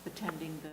attending the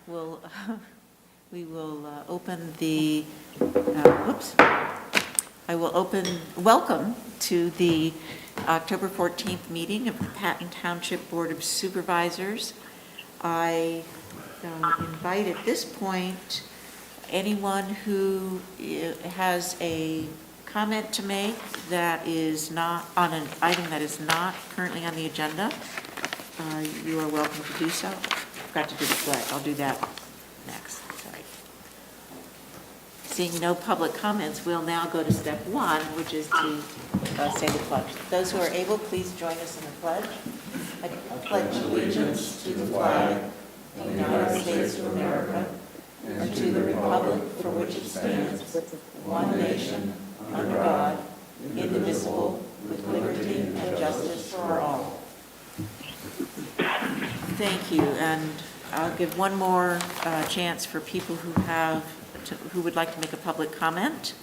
will, we will open the, welcome to the October 14th meeting of the Patton Township Board of Supervisors. I invite at this point anyone who has a comment to make that is not on an item that is not currently on the agenda. You are welcome to do so. Forgot to do the pledge. I'll do that next. Sorry. Seeing no public comments, we'll now go to step one, which is to say the pledge. Those who are able, please join us in the pledge. I pledge allegiance to the flag of the United States of America and to the republic for which it stands, one nation, under God, indivisible, with liberty and justice for all. Thank you, and I'll give one more chance for people who would like to make a public comment.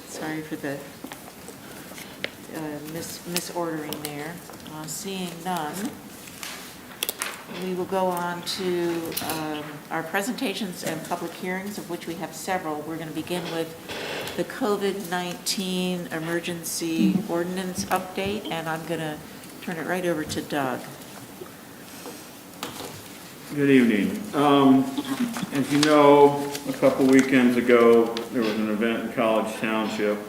Sorry for the misordering there. Seeing none, we will go on to our presentations and public hearings, of which we have several. We're going to begin with the COVID-19 emergency ordinance update, and I'm going to turn it right over to Doug. Good evening. As you know, a couple weekends ago, there was an event in College Township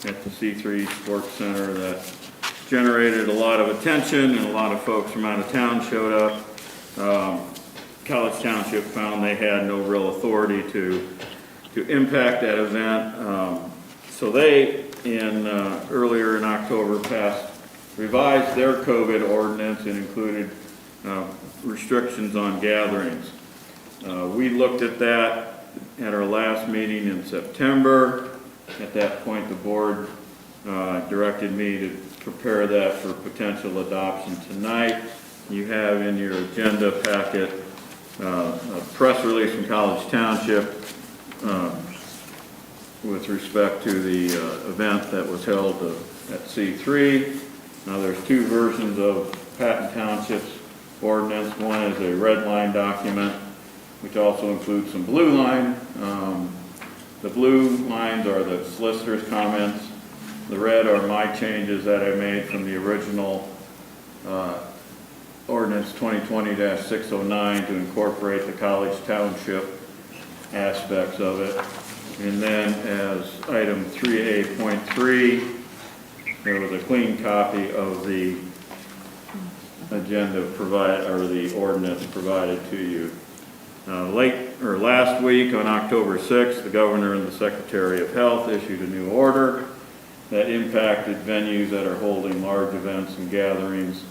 at the C3 Sports Center that generated a lot of attention, and a lot of folks from out of town showed up. College Township found they had no real authority to impact that event. So they, earlier in October, revised their COVID ordinance and included restrictions on gatherings. We looked at that at our last meeting in September. At that point, the board directed me to prepare that for potential adoption tonight. You have in your agenda packet a press release from College Township with respect to the event that was held at C3. Now there's two versions of Patton Township's ordinance. One is a red line document, which also includes some blue line. The blue lines are the solicitor's comments. The red are my changes that I made from the original ordinance 2020-609 to incorporate the College Township aspects of it. And then as item 3A.3, there was a clean copy of the agenda the ordinance provided to you. Last week on October 6th, the governor and the Secretary of Health issued a new order that impacted venues that are holding large events and gatherings.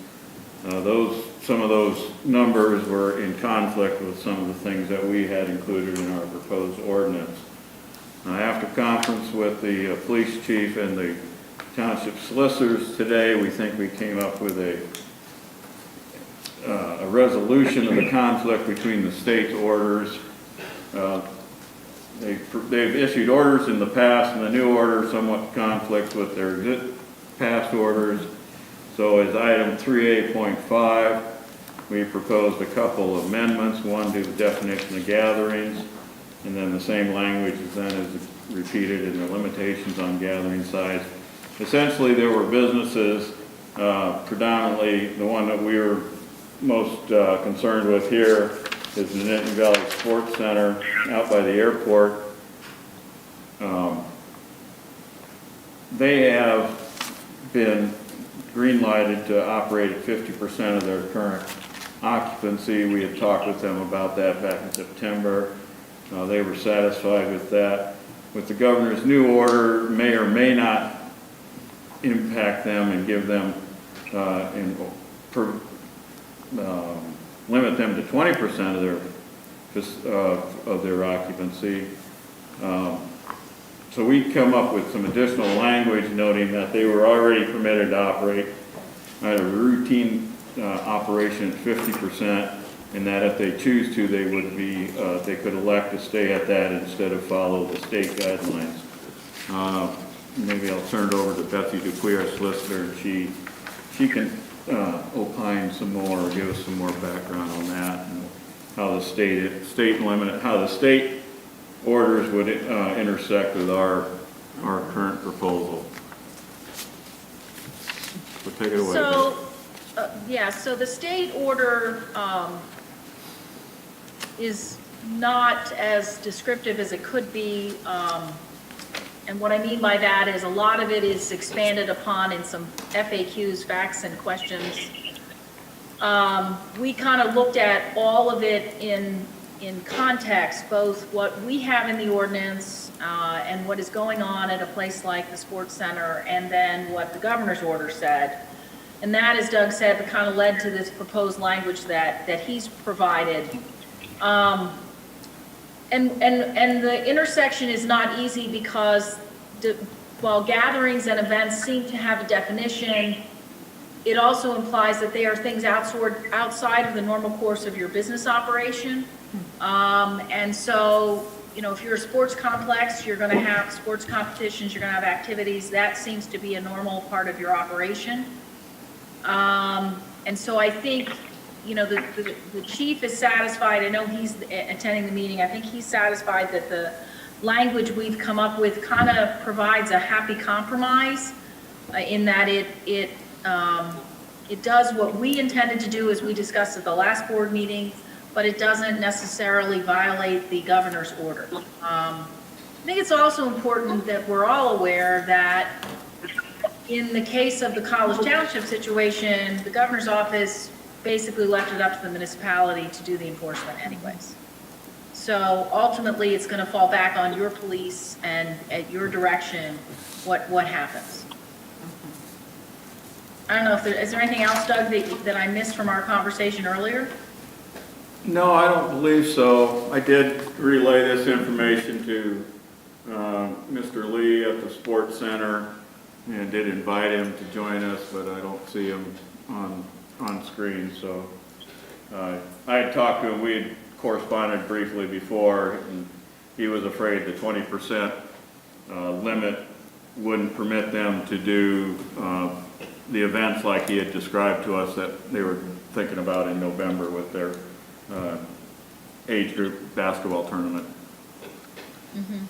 Some of those numbers were in conflict with some of the things that we had included in our proposed ordinance. After conference with the police chief and the township solicitors today, we think we came up with a resolution of the conflict between the state's orders. They've issued orders in the past, and the new order somewhat conflicts with their past orders. So as item 3A.5, we proposed a couple of amendments, one to the definition of gatherings, and then the same language is repeated in the limitations on gathering size. Essentially, there were businesses, predominantly the one that we were most concerned with here is the Nittany Valley Sports Center out by the airport. They have been green-lighted to operate at 50% of their current occupancy. We had talked with them about that back in September. They were satisfied with that. With the governor's new order, may or may not impact them and give them limit them to 20% of their occupancy. So we come up with some additional language noting that they were already permitted to operate at a routine operation at 50%, and that if they choose to, they could elect to stay at that instead of follow the state guidelines. Maybe I'll turn it over to Betsy Dubois, our solicitor, and she can opine some more or give us some more background on that. And how the state orders would intersect with our current proposal. So take it away. So, yeah, so the state order is not as descriptive as it could be. And what I mean by that is a lot of it is expanded upon in some FAQs, facts and questions. We kind of looked at all of it in context, both what we have in the ordinance and what is going on at a place like the sports center, and then what the governor's order said. And that, as Doug said, kind of led to this proposed language that he's provided. And the intersection is not easy because while gatherings and events seem to have a definition, it also implies that they are things outside of the normal course of your business operation. And so, if you're a sports complex, you're going to have sports competitions, you're going to have activities. That seems to be a normal part of your operation. And so I think, the chief is satisfied. I know he's attending the meeting. I think he's satisfied that the language we've come up with kind of provides a happy compromise in that it does what we intended to do, as we discussed at the last board meeting, but it doesn't necessarily violate the governor's order. I think it's also important that we're all aware that in the case of the College Township situation, the governor's office basically left it up to the municipality to do the enforcement anyways. So ultimately, it's going to fall back on your police and at your direction what happens. I don't know if is there anything else, Doug, that I missed from our conversation earlier? No, I don't believe so. I did relay this information to Mr. Lee at the Sports Center and did invite him to join us, but I don't see him on screen. So I had talked to him. We had corresponded briefly before, and he was afraid the 20% limit wouldn't permit them to do the events like he had described to us that they were thinking about in November with their age group basketball tournament. Mm-hmm.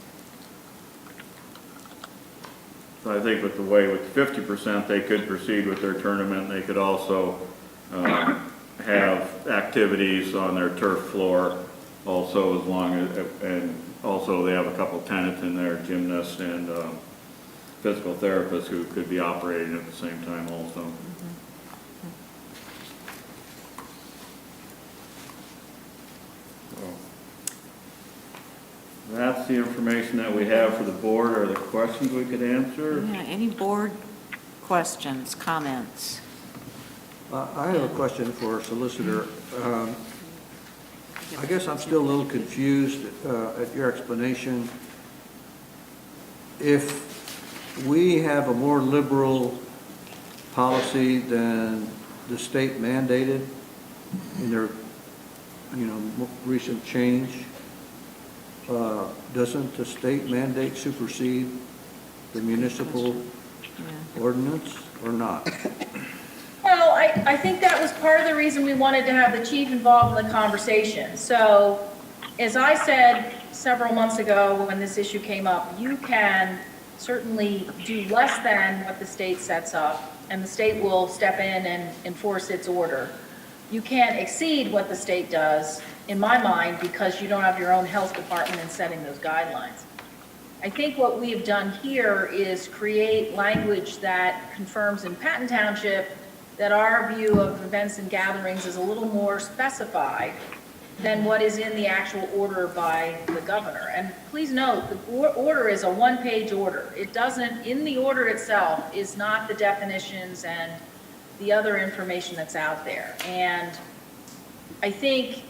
So I think with 50%, they could proceed with their tournament. They could also have activities on their turf floor also, as long as, and also they have a couple tenants in there, gymnasts and physical therapists who could be operating at the same time also. So that's the information that we have for the board. Are there questions we could answer? Yeah, any board questions, comments? I have a question for our solicitor. I guess I'm still a little confused at your explanation. If we have a more liberal policy than the state mandated in their, recent change, doesn't the state mandate supersede the municipal ordinance or not? Well, I think that was part of the reason we wanted to have the chief involved in the conversation. So, as I said several months ago when this issue came up, you can certainly do less than what the state sets up, and the state will step in and enforce its order. You can't exceed what the state does, in my mind, because you don't have your own health department in setting those guidelines. I think what we have done here is create language that confirms in Patton Township that our view of events and gatherings is a little more specified than what is in the actual order by the governor. And please note, the order is a one-page order. It doesn't, in the order itself, is not the definitions and the other information that's out there. And I think,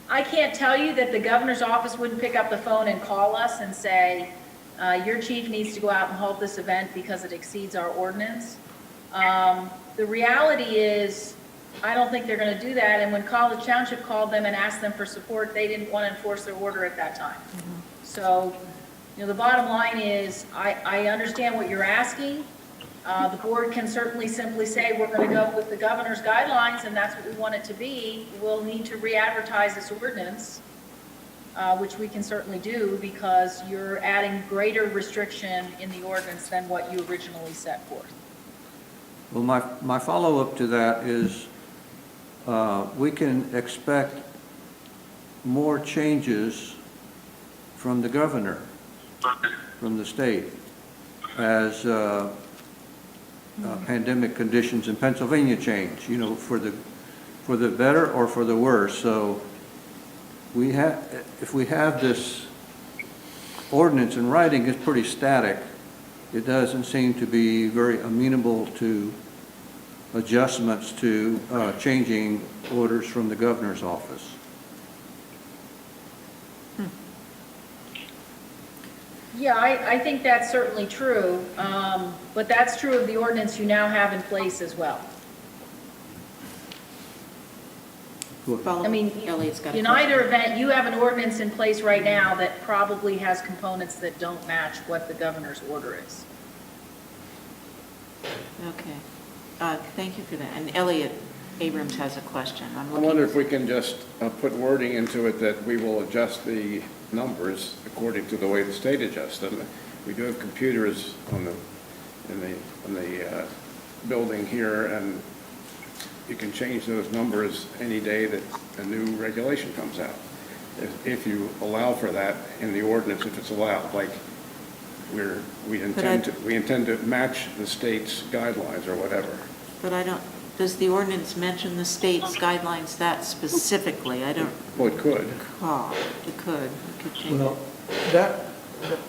I can't tell you that the governor's office wouldn't pick up the phone and call us and say, your chief needs to go out and halt this event because it exceeds our ordinance. The reality is, I don't think they're going to do that. And when College Township called them and asked them for support, they didn't want to enforce their order at that time. So, the bottom line is, I understand what you're asking. The board can certainly simply say, we're going to go with the governor's guidelines, and that's what we want it to be. We'll need to re-advertise this ordinance, which we can certainly do, because you're adding greater restriction in the ordinance than what you originally set forth. Well, my follow-up to that is, we can expect more changes from the governor, from the state, as pandemic conditions in Pennsylvania change, for the better or for the worse. So if we have this ordinance in writing, it's pretty static. It doesn't seem to be very amenable to adjustments to changing orders from the governor's office. Yeah, I think that's certainly true, but that's true of the ordinance you now have in place as well. Follow- I mean, Elliot's got a in question. either event, you have an ordinance in place right now that probably has components that don't match what the governor's order is. Okay. Thank you for that. And Elliot Abrams has a question. I looking- wonder if we can just put wording into it that we will adjust the numbers according to the way the state adjusts them. We do have computers in the building here, and you can change those numbers any day that a new regulation comes out. If you allow for that in the ordinance, if it's allowed, like we intend to match the state's guidelines or whatever. But does the ordinance mention the state's guidelines that specifically? I don't Well, it could. recall. It could change Well, it.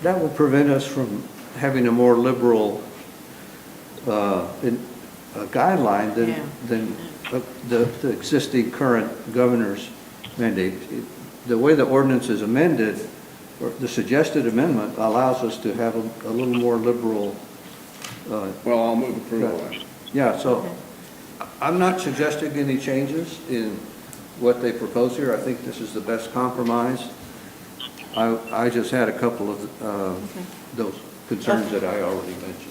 that would prevent us from having a more liberal guideline Yeah. than the existing current governor's mandate. The way the ordinance is amended, or the suggested amendment, allows us to have a little more liberal. Well, I'll move approval then. Yeah, so I'm not suggesting any changes in what they propose here. I think this is the best compromise. I just had a couple of those concerns that I already mentioned.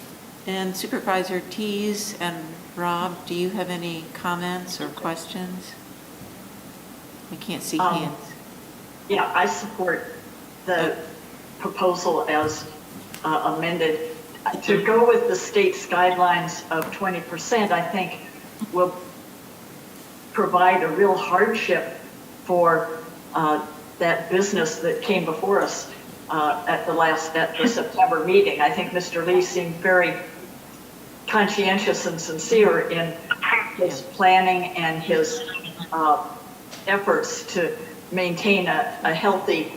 And Supervisor Tees and Rob, do you have any comments or questions? I can't see hands. Yeah, I support the proposal as amended. To go with the state's guidelines of 20%, I think will provide a real hardship for that business that came before us at the September meeting. I think Mr. Lee seemed very conscientious and sincere in his planning and his efforts to maintain a healthy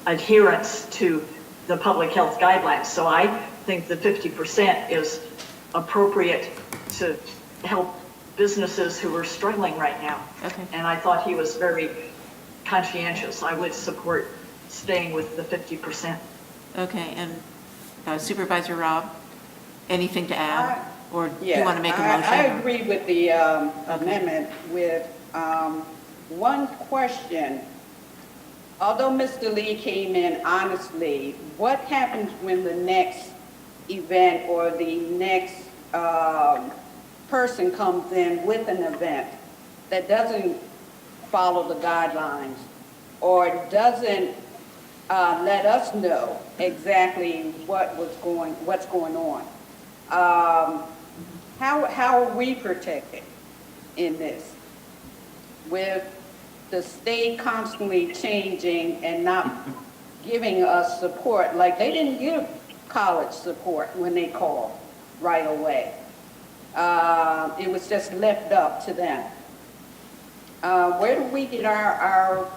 adherence to the public health guidelines. So I think the 50% is appropriate to help businesses who are struggling right now. Okay. And I thought he was very conscientious. I would support staying with the 50%. Okay, and Supervisor Rob, anything to add? Or do you Yes, want to make a motion? I agree with the amendment with one question. Although Mr. Lee came in honestly, what happens when the next event or the next person comes in with an event that doesn't follow the guidelines or doesn't let us know exactly what's going on? How are we protected in this with the state constantly changing and not giving us support? Like, they didn't give college support when they called right away. It was just left up to them. Where do we get our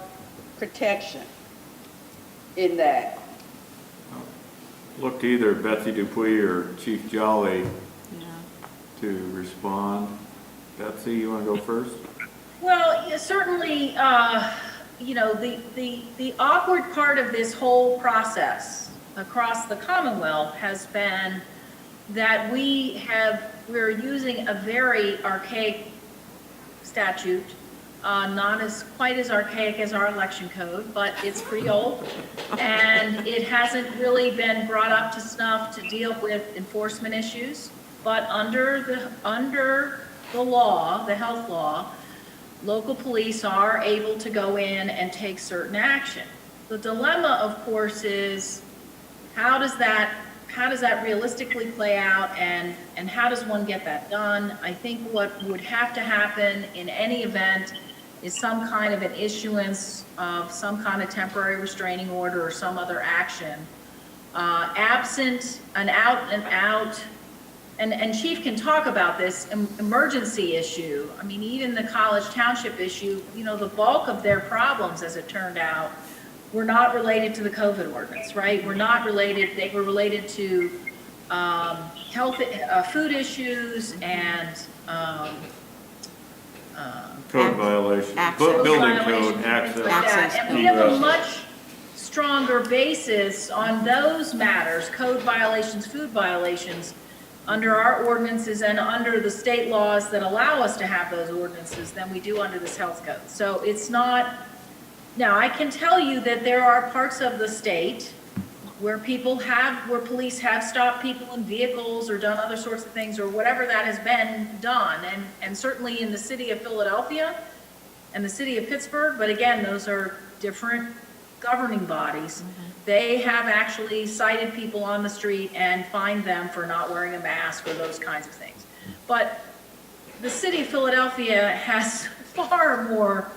protection in that? Look to either Betsy Dupuis or Chief Jolly Yeah. to respond. Betsy, you want to go first? Well, certainly, the awkward part of this whole process across the Commonwealth has been that we're using a very archaic statute not as quite as archaic as our election code, but it's pretty old. And it hasn't really been brought up to snuff to deal with enforcement issues. But under the law, the health law, local police are able to go in and take certain action. The dilemma, of course, is how does that realistically play out, and how does one get that done? I think what would have to happen in any event is some kind of an issuance of some kind of temporary restraining order or some other action. Absent an out and out, and Chief can talk about this emergency issue. I mean, even the College Township issue, you know, the bulk of their problems, as it turned out, were not related to the COVID ordinance, right? They were related to health, food issues and Code violations, access. building violations, code, things access. like that. And we have a much stronger basis on those matters, code violations, food violations, under our ordinances and under the state laws that allow us to have those ordinances than we do under this health code. So it's not, now I can tell you that there are parts of the state where police have stopped people in vehicles or done other sorts of things or whatever that has been done. And certainly in the city of Philadelphia and the city of Pittsburgh, but again, those are different governing bodies. They have actually cited people on the street and fined them for not wearing a mask or those kinds of things. But the city of Philadelphia has far more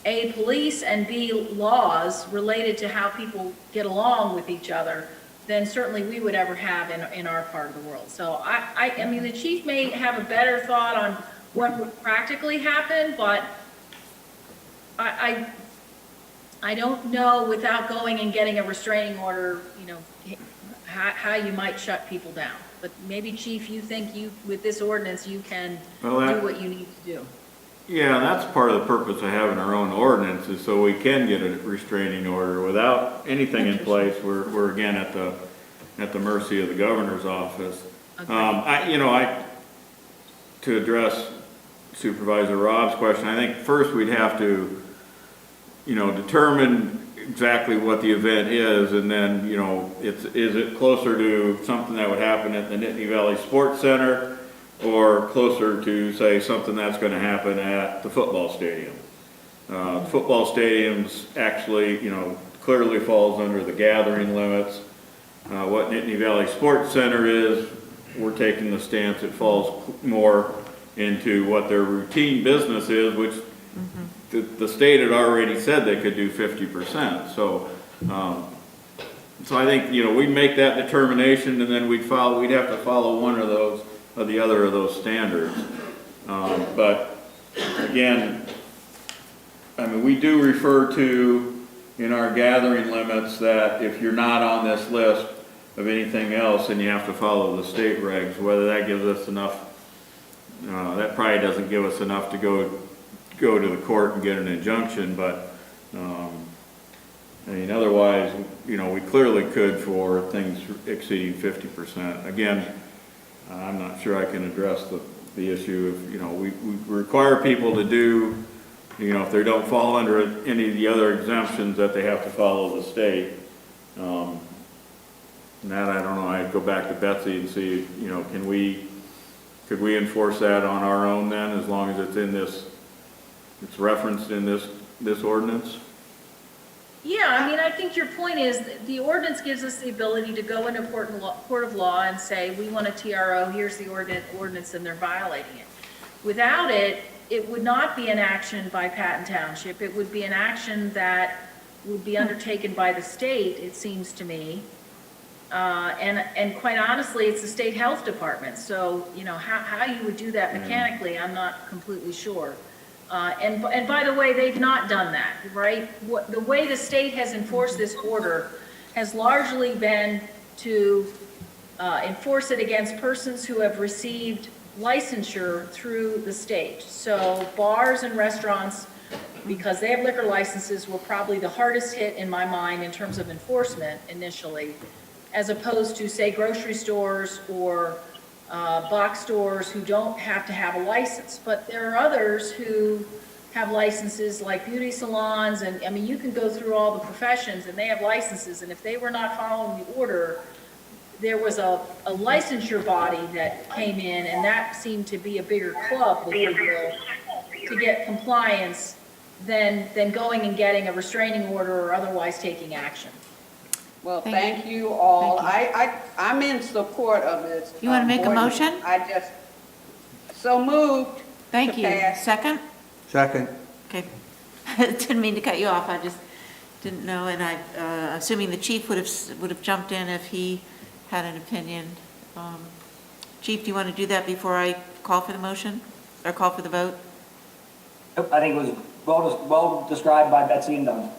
A, police, and B, laws related to how people get along with each other than certainly we would ever have in our part of the world. So I mean, the chief may have a better thought on what would practically happen, but I don't know, without going and getting a restraining order, you know, how you might shut people down. But maybe, Chief, you think with this ordinance, you can do what you need to do. Yeah, that's part of the purpose of having our own ordinance, is so we can get a restraining order. Without anything in place, we're again at the mercy of the governor's office. Okay. To address Supervisor Rob's question, I think first we'd have to, determine exactly what the event is, and then, is it closer to something that would happen at the Nittany Valley Sports Center, or closer to, say, something that's going to happen at the football stadium? Football stadiums actually, clearly falls under the gathering limits. What Nittany Valley Sports Center is, we're taking the stance it falls more into what their routine business is, which the state had already said they could do 50%. So I think, we'd make that determination, and then we'd have to follow one of those, or the other of those standards. But again, I mean, we do refer to in our gathering limits that if you're not on this list of anything else, then you have to follow the state regs. Whether that gives us enough, that probably doesn't give us enough to go to the court and get an injunction, but I mean, otherwise, we clearly could for things exceeding 50%. Again, I'm not sure I can address the issue of, we require people to do, if they don't fall under any of the other exemptions, that they have to follow the state. And that, I don't know, I'd go back to Betsy and see, could we enforce that on our own then, as long as it's referenced in this ordinance? Yeah, I mean, I think your point is that the ordinance gives us the ability to go into court of law and say, we want a TRO, here's the ordinance, and they're violating it. Without it, it would not be an action by Patton Township. It would be an action that would be undertaken by the state, it seems to me. And quite honestly, it's the state health department. So, how you would do that mechanically, I'm not completely sure. And by the way, they've not done that, right? The way the state has enforced this order has largely been to enforce it against persons who have received licensure through the state. So bars and restaurants, because they have liquor licenses, were probably the hardest hit in my mind in terms of enforcement initially, as opposed to, say, grocery stores or box stores who don't have to have a license. But there are others who have licenses like beauty salons, and, I mean, you can go through all the professions, and they have licenses, and if they were not following the order, there was a licensure body that came in, and that seemed to be a bigger club, if you will, to get compliance than going and getting a restraining order or otherwise taking action. Well, Thank thank you all. Thank I'm in support of this. You want to make a ordinance. motion? I just, so moved. Thank to you. pass. Second? Second. Okay. Didn't mean to cut you off, I just didn't know, and assuming the chief would have jumped in if he had an opinion. Chief, do you want to do that before I call for the motion, or call for the vote? Nope, I think it was well described by Betsy and done.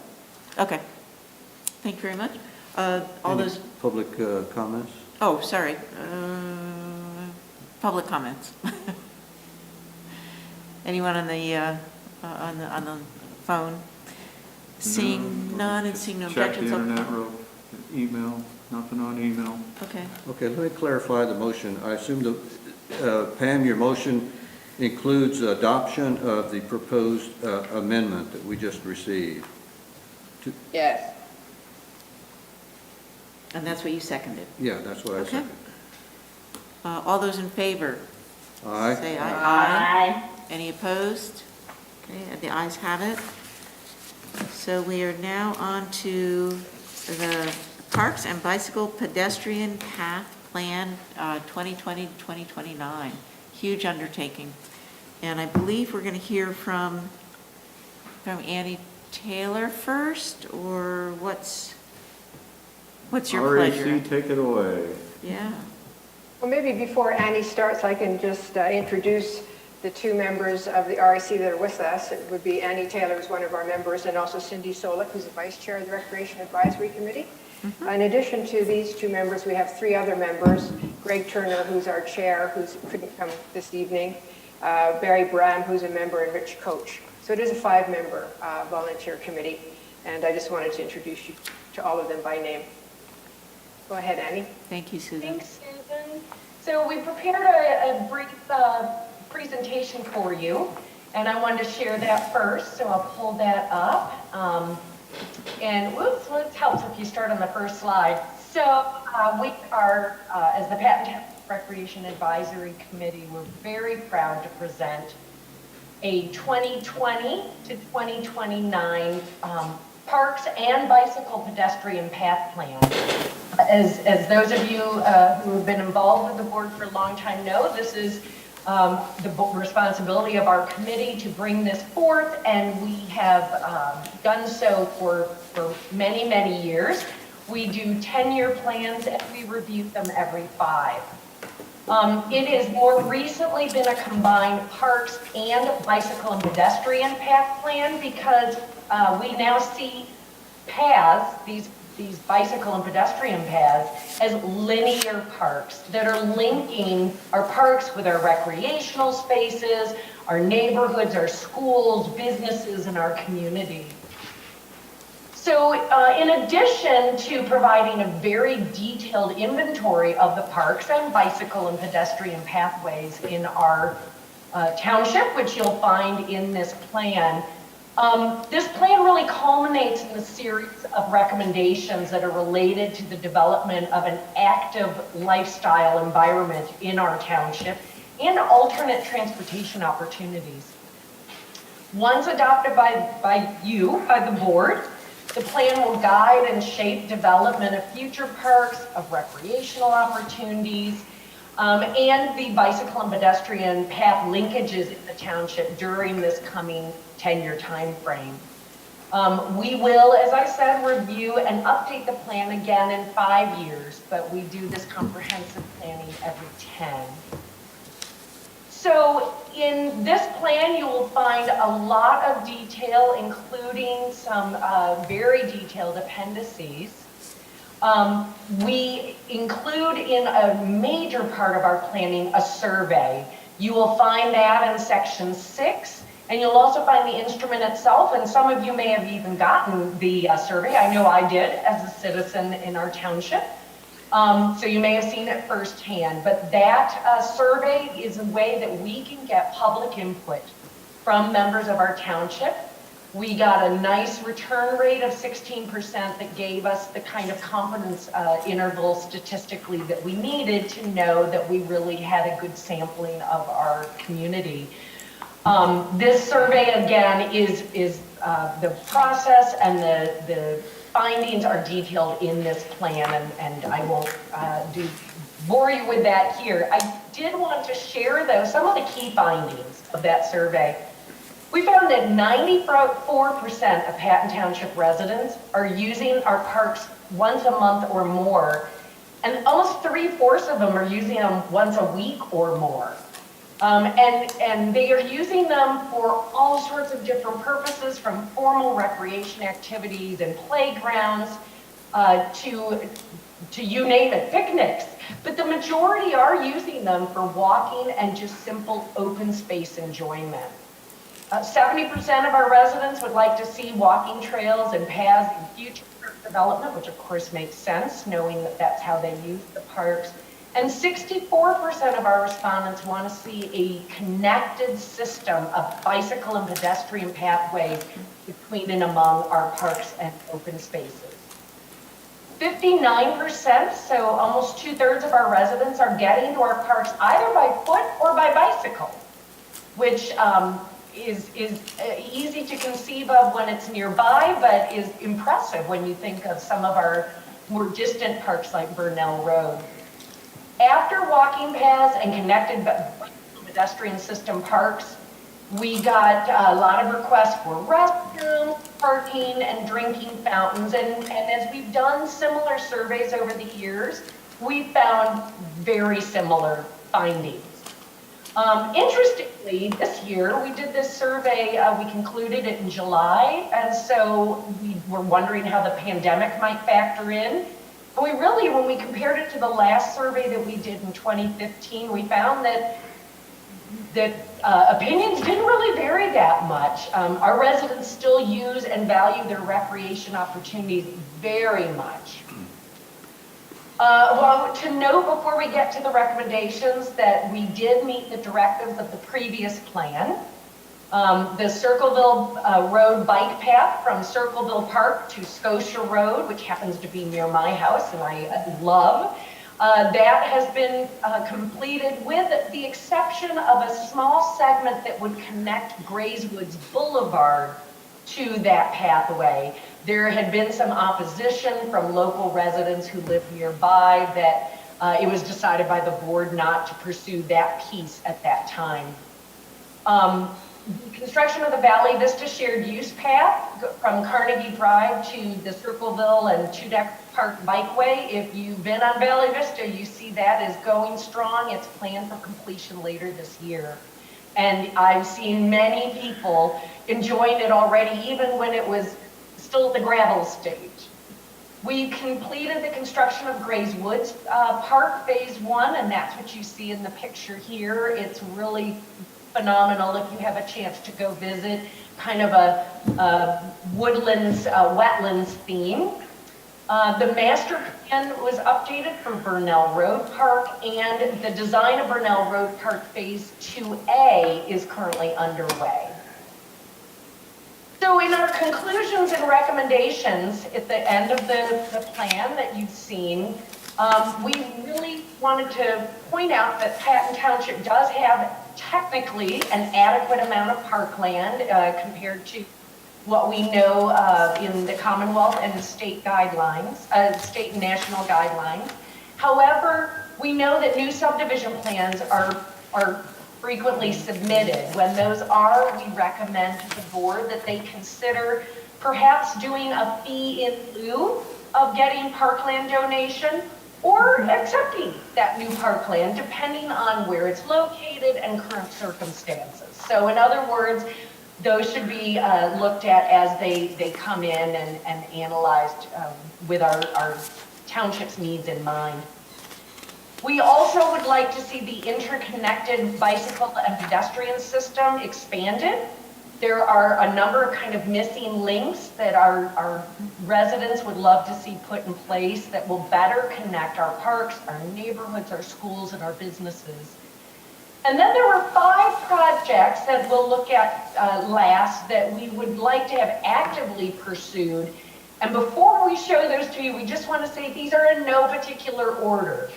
Okay. Thank you very much. All Any those, public comments? oh, sorry, public comments. Anyone on the phone? Seeing none and seeing no Check the objections. internet, email, nothing on email. Okay. Okay, let me clarify the motion. I assume that, Pam, your motion includes adoption of the proposed amendment that we just received. Yes. And that's what you seconded. Yeah, that's what I Okay. second. All those in favor? Aye. Say aye. Aye. Any opposed? Okay, the ayes have it. So we are now on to the Parks and Bicycle Pedestrian Path Plan 2020-2029. Huge undertaking. And I believe we're going to hear from Annie Taylor first, or what's your pleasure? RAC, take it away. Yeah. Well, maybe before Annie starts, I can just introduce the two members of the RIC that are with us. It would be Annie Taylor, who's one of our members, and also Cindy Solik, who's the vice chair of the Recreation Advisory Committee. In addition to these two members, we have three other members. Greg Turner, who's our chair, who couldn't come this evening. Barry Bram, who's a member, and Rich Coach. So it is a 5-member volunteer committee, and I just wanted to introduce you to all of them by name. Go ahead, Annie. Thank you, Susan. Thanks, Susan. So we prepared a brief presentation for you, and I wanted to share that first, so I'll pull that up. And whoops, it helps if you start on the first slide. So we are, as the Patton Township Recreation Advisory Committee, we're very proud to present a 2020 to 2029 Parks and Bicycle Pedestrian Path Plan. As those of you who have been involved with the board for a long time know, this is the responsibility of our committee to bring this forth, and we have done so for many, many years. We do 10-year plans, and we review them every 5. It has more recently been a combined parks and bicycle and pedestrian path plan, because we now see paths, these bicycle and pedestrian paths, as linear parks that are linking our parks with our recreational spaces, our neighborhoods, our schools, businesses, and our community. So in addition to providing a very detailed inventory of the parks and bicycle and pedestrian pathways in our township, which you'll find in this plan, this plan really culminates in a series of recommendations that are related to the development of an active lifestyle environment in our township and alternate transportation opportunities. Once adopted by the board, the plan will guide and shape development of future parks, of recreational opportunities, and the bicycle and pedestrian path linkages in the township during this coming 10-year time frame. We will, as I said, review and update the plan again in 5 years, but we do this comprehensive planning every 10. So in this plan, you will find a lot of detail, including some very detailed appendices. We include in a major part of our planning a survey. You will find that in section 6, and you'll also find the instrument itself, and some of you may have even gotten the survey. I know I did as a citizen in our township. So you may have seen it firsthand, but that survey is a way that we can get public input from members of our township. We got a nice return rate of 16% that gave us the kind of confidence interval statistically that we needed to know that we really had a good sampling of our community. This survey, again, is the process and the findings are detailed in this plan, and I won't bore you with that here. I did want to share, though, some of the key findings of that survey. We found that 94% of Patton Township residents are using our parks once a month or more, and almost 3/4 of them are using them once a week or more. And they are using them for all sorts of different purposes, from formal recreation activities and playgrounds to you name it, picnics. But the majority are using them for walking and just simple open space enjoyment. 70% of our residents would like to see walking trails and paths in future park development, which of course makes sense, knowing that that's how they use the parks. And 64% of our respondents want to see a connected system of bicycle and pedestrian pathways between and among our parks and open spaces. 59%, so almost 2/3 of our residents, are getting to our parks either by foot or by bicycle, which is easy to conceive of when it's nearby, but is impressive when you think of some of our more distant parks like Burnell Road. After walking paths and connected pedestrian system parks, we got a lot of requests for restrooms, parking, and drinking fountains. And as we've done similar surveys over the years, we found very similar findings. Interestingly, this year, we did this survey, we concluded it in July, and so we were wondering how the pandemic might factor in. But we really, when we compared it to the last survey that we did in 2015, we found that opinions didn't really vary that much. Our residents still use and value their recreation opportunities very much. Well, to note before we get to the recommendations that we did meet the directives of the previous plan. The Circleville Road bike path from Circleville Park to Scotia Road, which happens to be near my house and I love, that has been completed with the exception of a small segment that would connect Grayswoods Boulevard to that pathway. There had been some opposition from local residents who live nearby that it was decided by the board not to pursue that piece at that time. The construction of the Valley Vista shared use path from Carnegie Drive to the Circleville and Tudeck Park Bikeway. If you've been on Valley Vista, you see that is going strong. It's planned for completion later this year. And I've seen many people enjoying it already, even when it was still at the gravel stage. We completed the construction of Grayswoods Park Phase 1, and that's what you see in the picture here. It's really phenomenal if you have a chance to go visit, kind of a woodlands, wetlands theme. The master plan was updated for Burnell Road Park, and the design of Burnell Road Park Phase 2A is currently underway. So in our conclusions and recommendations at the end of the plan that you've seen, we really wanted to point out that Patton Township does have technically an adequate amount of parkland compared to what we know in the Commonwealth and the state guidelines, state and national guidelines. However, we know that new subdivision plans are frequently submitted. When those are, we recommend to the board that they consider perhaps doing a fee in lieu of getting parkland donation, or accepting that new parkland depending on where it's located and current circumstances. So in other words, those should be looked at as they come in and analyzed with our township's needs in mind. We also would like to see the interconnected bicycle and pedestrian system expanded. There are a number of kind of missing links that our residents would love to see put in place that will better connect our parks, our neighborhoods, our schools, and our businesses. And then there were 5 projects that we'll look at last that we would like to have actively pursued. And before we show those to you, we just want to say these are in no particular order.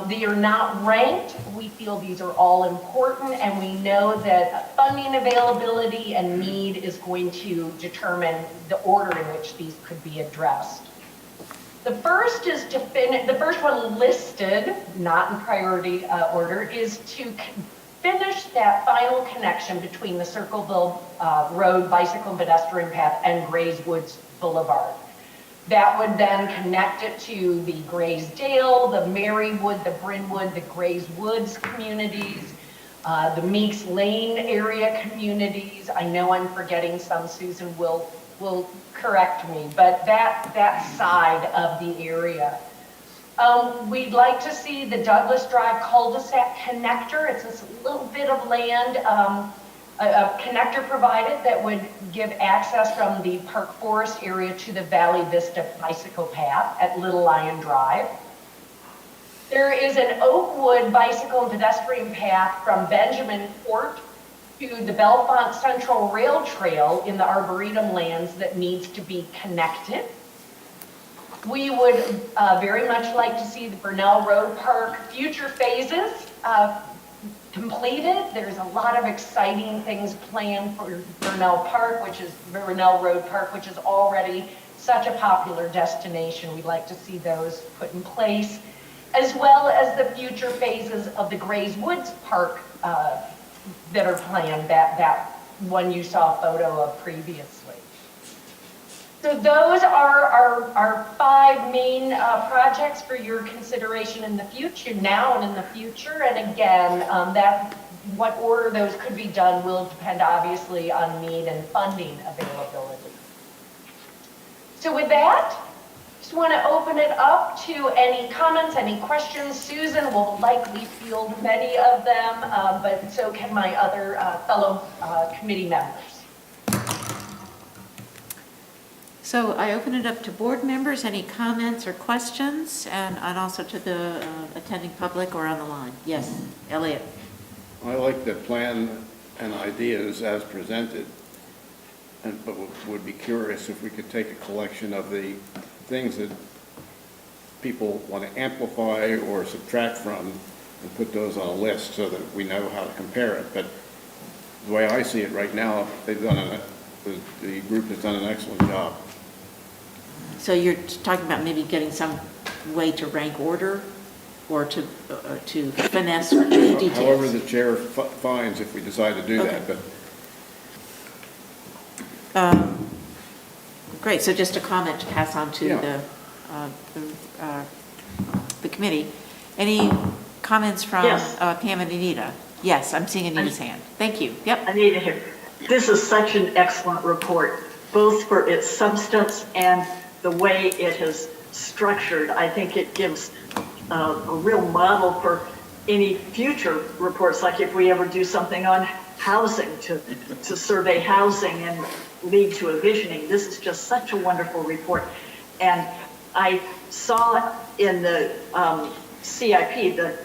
They are not ranked. We feel these are all important, and we know that funding availability and need is going to determine the order in which these could be addressed. The first is to finish, the first one listed, not in priority order, is to finish that final connection between the Circleville Road bicycle and pedestrian path and Grays Woods Boulevard. That would then connect it to the Graysdale, the Marywood, the Brynwood, the Grays Woods communities, the Meeks Lane area communities. I know I'm forgetting some, Susan will correct me, but that side of the area. We'd like to see the Douglas Drive cul-de-sac connector. It's this little bit of land, a connector provided that would give access from the Park Forest area to the Valley Vista bicycle path at Little Lion Drive. There is an Oakwood bicycle and pedestrian path from Benjamin Court to the Bellefonte Central Rail Trail in the Arboretum lands that needs to be connected. We would very much like to see the Burnell Road Park future phases completed. There's a lot of exciting things planned for Burnell Road Park, which is already such a popular destination. We'd like to see those put in place, as well as the future phases of the Grays Woods Park that are planned, that one you saw a photo of previously. So those are our 5 main projects for your consideration in the future, now and in the future. And again, what order those could be done will depend obviously on need and funding availability. So with that, just want to open it up to any comments, any questions. Susan will likely field many of them, but so can my other fellow committee members. So I open it up to board members, any comments or questions, and also to the attending public or on the line. Yes, Elliot. I like the plan and ideas as presented, but would be curious if we could take a collection of the things that people want to amplify or subtract from and put those on a list so that we know how to compare it. But the way I see it right now, the group has done an excellent job. So you're talking about maybe getting some way to rank order or to finesse the details? However the chair finds if we decide to do that. But great, so just a comment to pass on to the committee. Any comments from Pam and Anita? Yes, I'm seeing Anita's hand. Thank you. Yep. Anita here. This is such an excellent report, both for its substance and the way it is structured. I think it gives a real model for any future reports, like if we ever do something on housing, to survey housing and lead to a visioning. This is just such a wonderful report. And I saw in the CIP, the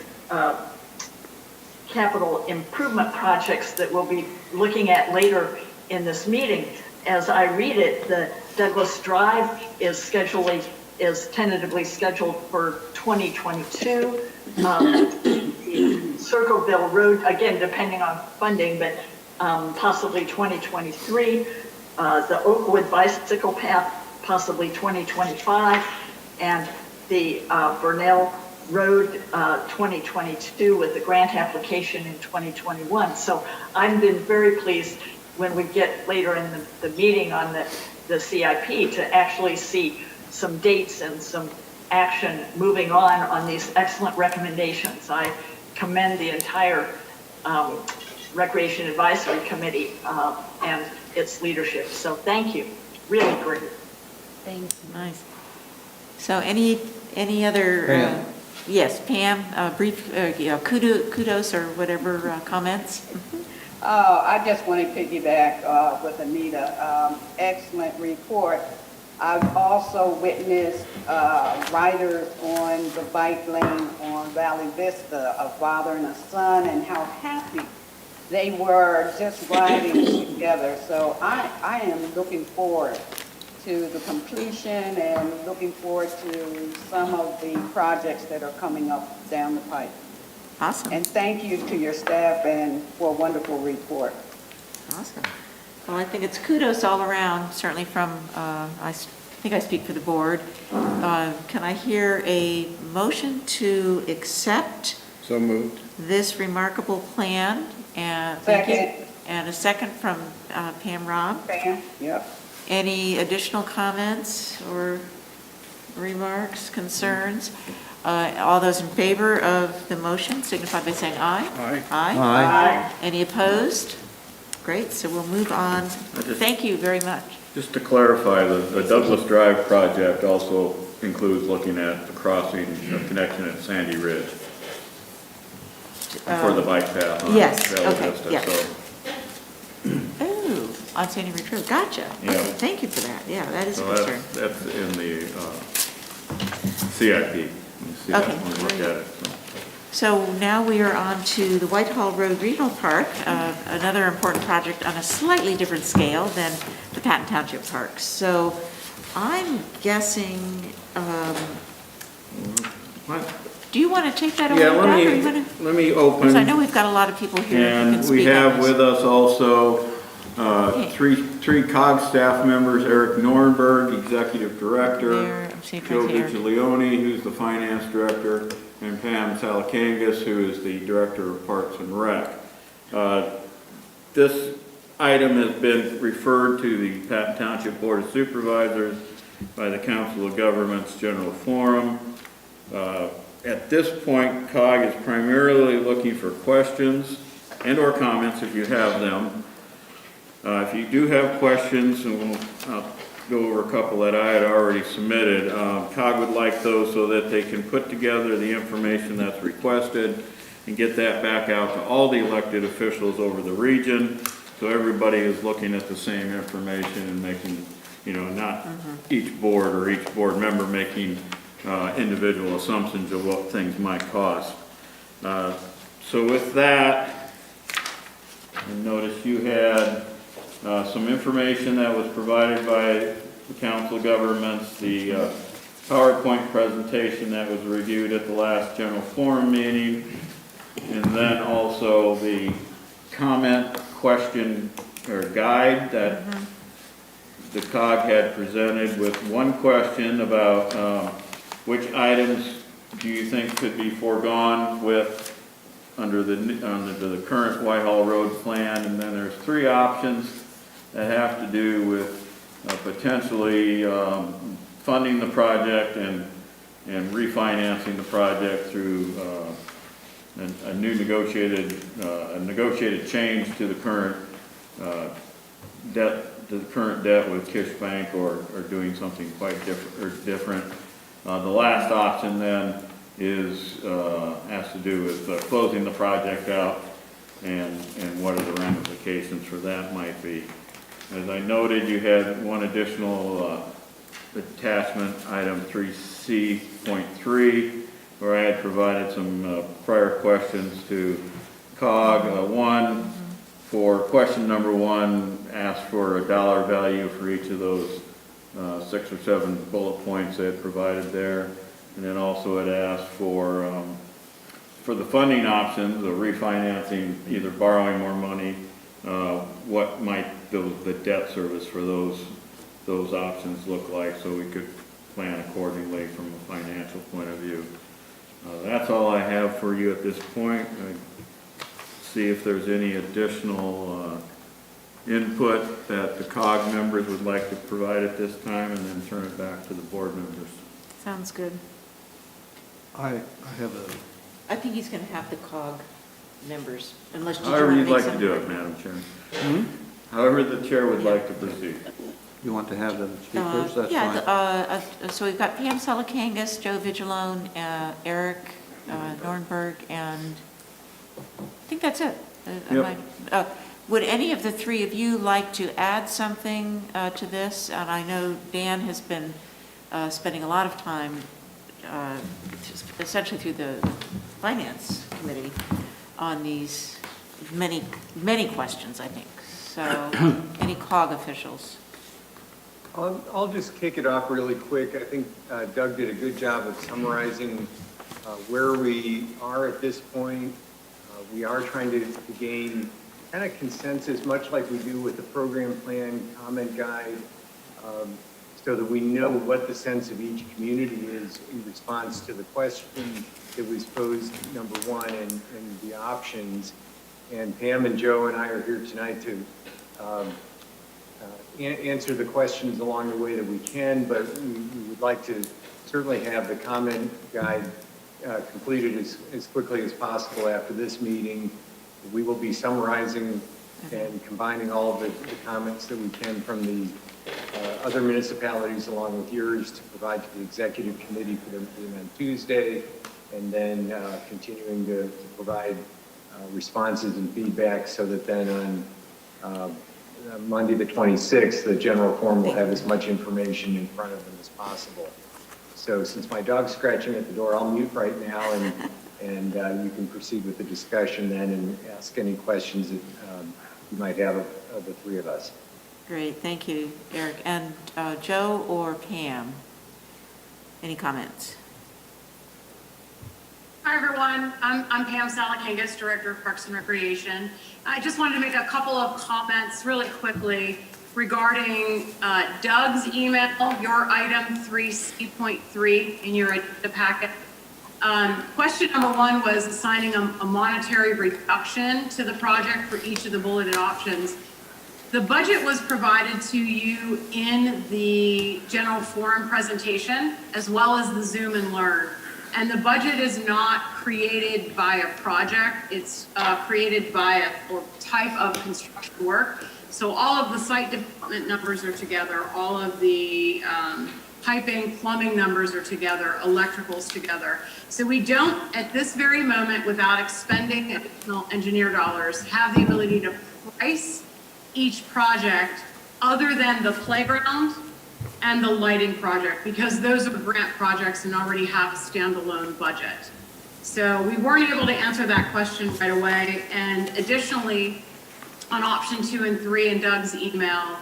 capital improvement projects that we'll be looking at later in this meeting. As I read it, the Douglas Drive is tentatively scheduled for 2022. The Circleville Road, again, depending on funding, but possibly 2023. The Oakwood bicycle path, possibly 2025. And the Burnell Road 2022 with the grant application in 2021. So I've been very pleased when we get later in the meeting on the CIP to actually see some dates and some action moving on these excellent recommendations. I commend the entire Recreation Advisory Committee and its leadership. So thank you. Really great. Thank you. Nice. So any other? Pam. Yes, Pam. Brief kudos or whatever comments. I just want to piggyback with Anita. Excellent report. I've also witnessed riders on the bike lane on Valley Vista, a father and a son, and how happy they were just riding together. So I am looking forward to the completion and looking forward to some of the projects that are coming up down the pipe. Awesome, And thank you to your staff and for a wonderful report. awesome. Well, I think it's kudos all around, certainly from, I think I speak for the board. Can I hear a motion to accept So moved. this remarkable plan? And thank you. Second. And a second from Pam Robb. Fan? Yep. Any additional comments or remarks, concerns? All those in favor of the motion signify by saying aye. Aye. Aye. Aye. Any opposed? Great, so we'll move on. Thank you very much. Just to clarify, the Douglas Drive project also includes looking at the crossing, the connection at Sandy Ridge for the bike path on Yes, Valley okay, Vista, yes. so, Oh, on Sandy Ridge Road, gotcha. Yeah. Okay, thank you for that, yeah, that is a so concern. that's in the CIP. You see that Okay. when you look at it, so. So now we are on to the Whitehall Road Regional Park, another important project on a slightly different scale than the Patton Township Parks. So I'm guessing, What? do you want to take that over, Yeah, Doug, or you want to? let me open. Because I know we've got a lot of people here who can And speak we on have this. with us also three COG staff members, Eric Nornberg, Executive Director, There, I'm seeing Joe right here. Vigilioni, who's the Finance Director, and Pam Salakangas, who is the Director of Parks and Rec. This item has been referred to the Patton Township Board of Supervisors by the Council of Governments General Forum. At this point, COG is primarily looking for questions and/or comments if you have them. If you do have questions, and I'll go over a couple that I had already submitted, COG would like those so that they can put together the information that's requested and get that back out to all the elected officials over the region, so everybody is looking at the same information and making, not each board or each board member making individual assumptions of what things might cost. So with that, I noticed you had some information that was provided by the Council of Governments, the PowerPoint presentation that was reviewed at the last General Forum meeting, and then also the comment, question, or guide that the COG had presented with one question about which items do you think could be foregone with under the current Whitehall Road plan, and then there's three options that have to do with potentially funding the project and refinancing the project through a new negotiated change to the current debt with Kish Bank, or doing something quite different. The last option then has to do with closing the project out and what are the ramifications for that might be. As I noted, you had one additional attachment, item 3C.3, where I had provided some prior questions to COG. One, for question number one, asked for a dollar value for each of those 6 or 7 bullet points they had provided there. And then also it asked for the funding options of refinancing, either borrowing more money, what might the debt service for those options look like, so we could plan accordingly from a financial point of view. That's all I have for you at this point. See if there's any additional input that the COG members would like to provide at this time, and then turn it back to the board members. Sounds good. I have I think he's going to have the COG members, unless you However want to you'd make like to some. do it, Madam Chair. However the chair would like to proceed. you want to have them speak first? That's Yeah, fine. so we've got Pam Salakangas, Joe Vigilone, Eric Nornberg, and I think that's it. Yep. Would any of the three of you like to add something to this? And I know Dan has been spending a lot of time, essentially through the Finance Committee, on these many, many questions, I think. So, any COG officials? I'll just kick it off really quick. I think Doug did a good job of summarizing where we are at this point. We are trying to gain kind of consensus, much like we do with the program plan comment guide, so that we know what the sense of each community is in response to the question that was posed, number one, and the options. And Pam and Joe and I are here tonight to answer the questions along the way that we can, but we would like to certainly have the comment guide completed as quickly as possible after this meeting. We will be summarizing and combining all of the comments that we can from the other municipalities along with yours to provide to the executive committee for their meeting on Tuesday, and then continuing to provide responses and feedback so that then on Monday the 26th, the general forum will have as much information in front of them as possible. So since my dog's scratching at the door, I'll mute right now, and you can proceed with the discussion then and ask any questions that you might have of the three of us. Great, thank you, Eric. And Joe or Pam, any comments? Hi, everyone. I'm Pam Salakangas, Director of Parks and Recreation. I just wanted to make a couple of comments really quickly regarding Doug's email, your item 3C.3 in your agenda packet. Question number one was assigning a monetary reduction to the project for each of the bulleted options. The budget was provided to you in the general forum presentation, as well as the Zoom and Learn. And the budget is not created by a project, it's created by a type of construction work. So all of the site development numbers are together, all of the piping, plumbing numbers are together, electricals together. So we don't, at this very moment, without expending additional engineer dollars, have the ability to price each project other than the playground and the lighting project, because those are grant projects and already have a standalone budget. So we weren't able to answer that question right away. And additionally, on option 2 and 3 in Doug's email,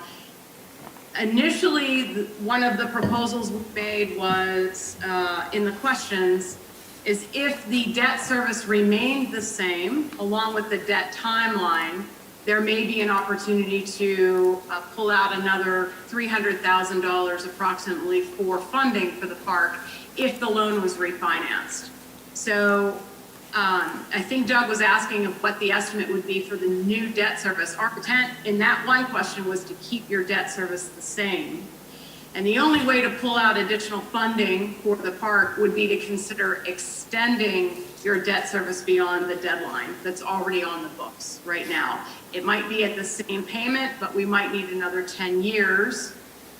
initially, one of the proposals we made was, in the questions, is if the debt service remained the same, along with the debt timeline, there may be an opportunity to pull out another $300,000 approximately for funding for the park if the loan was refinanced. So I think Doug was asking of what the estimate would be for the new debt service. Our intent in that one question was to keep your debt service the same. And the only way to pull out additional funding for the park would be to consider extending your debt service beyond the deadline that's already on the books right now. It might be at the same payment, but we might need another 10 years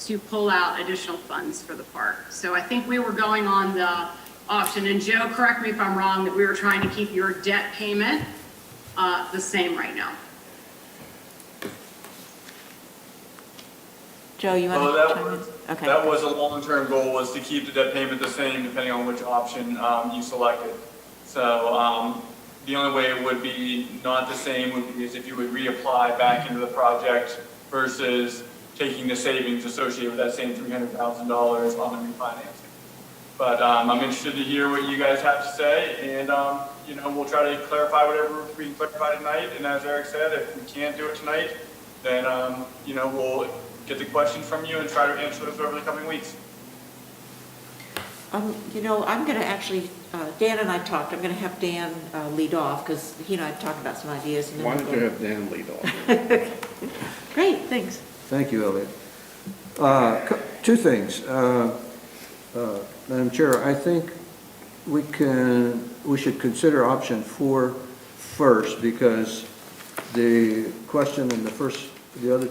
to pull out additional funds for the park. So I think we were going on the option, and Joe, correct me if I'm wrong, that we were trying to keep your debt payment the same right now. Joe, you want Well, to chime in? Okay. that was a long-term goal, was to keep the debt payment the same depending on which option you selected. So the only way it would be not the same would be is if you would reapply back into the project versus taking the savings associated with that same $300,000 on the refinancing. But I'm interested to hear what you guys have to say, and you know, we'll try to clarify whatever we can clarify tonight. And as Eric said, if we can't do it tonight, then you know, we'll get the questions from you and try to answer those over the coming weeks. You know, I'm going to actually, Dan and I talked, I'm going to have Dan lead off, because he and I talked about some ideas. And then Why don't you have Dan lead off? Great, thanks. Thank you, Elliot. Two things. Madam Chair, I think we should consider option 4 first, because the question in the other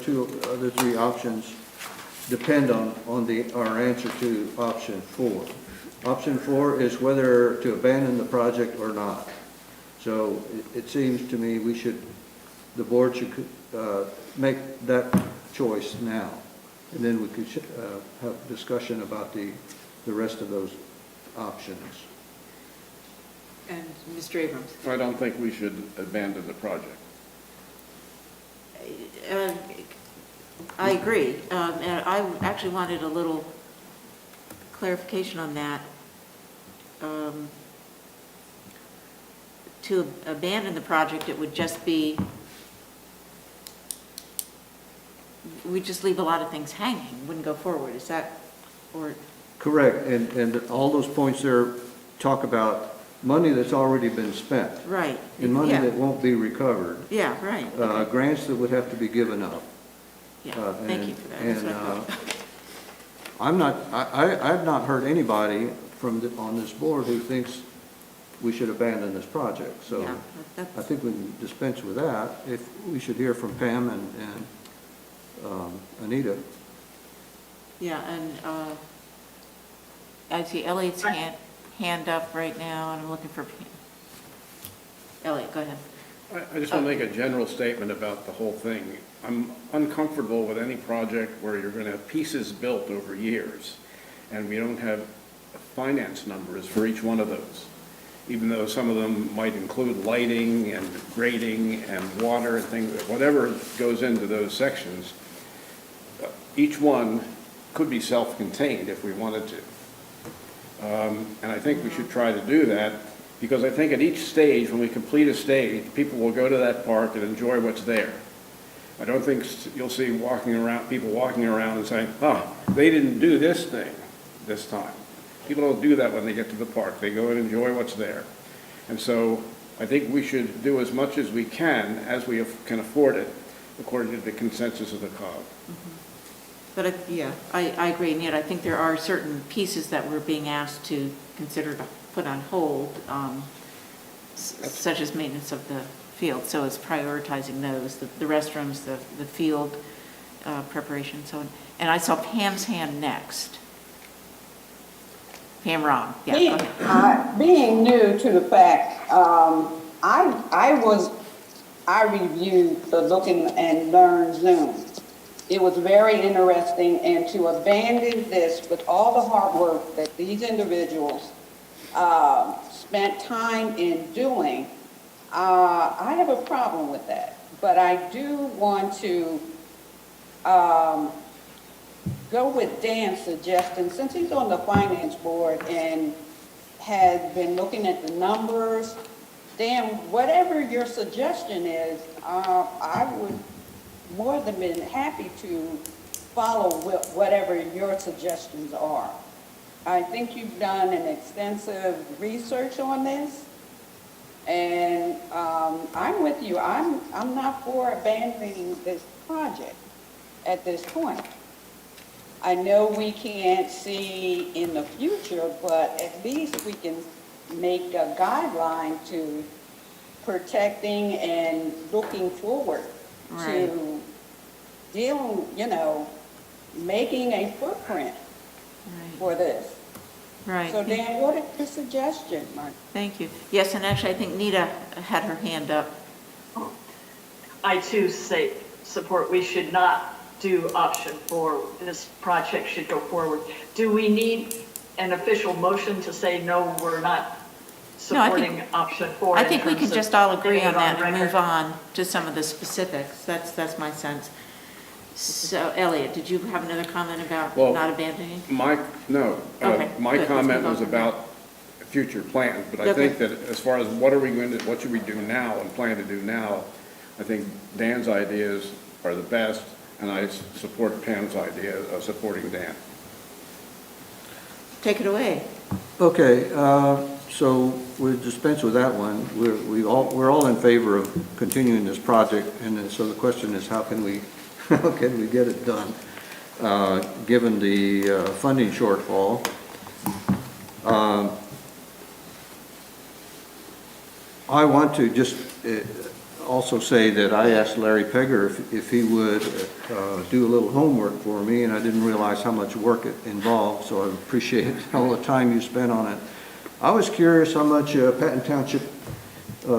three options depend on our answer to option 4. Option 4 is whether to abandon the project or not. So it seems to me the board should make that choice now, and then we could have discussion about the rest of those options. And Mr. Abrams? I don't think we should abandon the project. I agree, and I actually wanted a little clarification on that. To abandon the project, it would just be, we'd just leave a lot of things hanging, wouldn't go forward, is that, or? Correct, and all those points there talk about money that's already been spent. Right. And money Yeah. that won't be recovered. Yeah, right. Grants that would have to be given up. Yeah, thank you for that. That's what I thought. I've not heard anybody on this board who thinks we should abandon this project. So Yeah, I that's, think we can dispense with that. If we should hear from Pam and Anita. yeah, and I see Elliot's hand up right now, and I'm looking for Elliot, go ahead. I just want to make a general statement about the whole thing. I'm uncomfortable with any project where you're going to have pieces built over years, and we don't have finance numbers for each one of those, even though some of them might include lighting and grading and water and things, whatever goes into those sections, each one could be self-contained if we wanted to. And I think we should try to do that, because I think at each stage, when we complete a stage, people will go to that park and enjoy what's there. I don't think you'll see people walking around and saying, oh, they didn't do this thing this time. People don't do that when they get to the park. They go and enjoy what's there. And so I think we should do as much as we can, as we can afford it, according to the consensus of the COG. Mm-hmm. But I agree, and yet I think there are certain pieces that we're being asked to consider to put on hold, such as maintenance of the field. So it's prioritizing those, the restrooms, the field preparation, so on. And I saw Pam's hand next. Pam Rom, yeah, go ahead. Being new to the fact, I reviewed the Looking and Learn Zoom. It was very interesting, and to abandon this with all the hard work that these individuals spent time in doing, I have a problem with that. But I do want to go with Dan's suggestion, since he's on the finance board and has been looking at the numbers. Dan, whatever your suggestion is, I would more than been happy to follow whatever your suggestions are. I think you've done an extensive research on this, and I'm with you. I'm not for abandoning this project at this point. I know we can't see in the future, but at least we can make a guideline to protecting and looking forward to dealing, making a footprint for this. Right. So Dan, what is your suggestion, Mark? Thank you. Yes, and actually, I think Nita had her hand up. I too support we should not do option 4. This project should go forward. Do we need an official motion to say, no, we're not supporting option 4? I think we can just all agree on that and move on to some of the specifics. That's my sense. So, Elliot, did you have another comment about not abandoning? My Okay, comment was about future plans, but I think that as far as what should we do now and plan to do now, I think Dan's ideas are the best, and I support Pam's idea of supporting Dan. Take it away. Okay, so we'll dispense with that one. We're all in favor of continuing this project, and so the question is, how can we get it done, given the funding shortfall? I want to just also say that I asked Larry Pegger if he would do a little homework for me, and I didn't realize how much work it involved, so I appreciate all the time you spent on it. I was curious how much Patton Township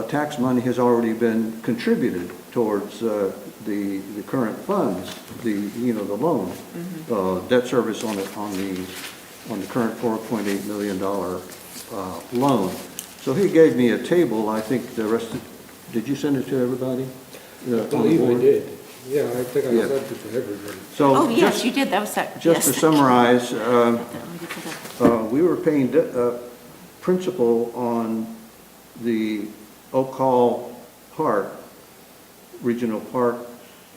tax money has already been contributed towards the current funds, the loan, debt service on the current $4.8 million loan. So he gave me a table, I think the rest, did you send it to everybody? I believe I did. Yeah, I think I sent it to everybody. So Oh, yes, just- you did, that was that. Just to yes. summarize, Let me get to that. we were paying principal on the Oak Hall Park, Regional Park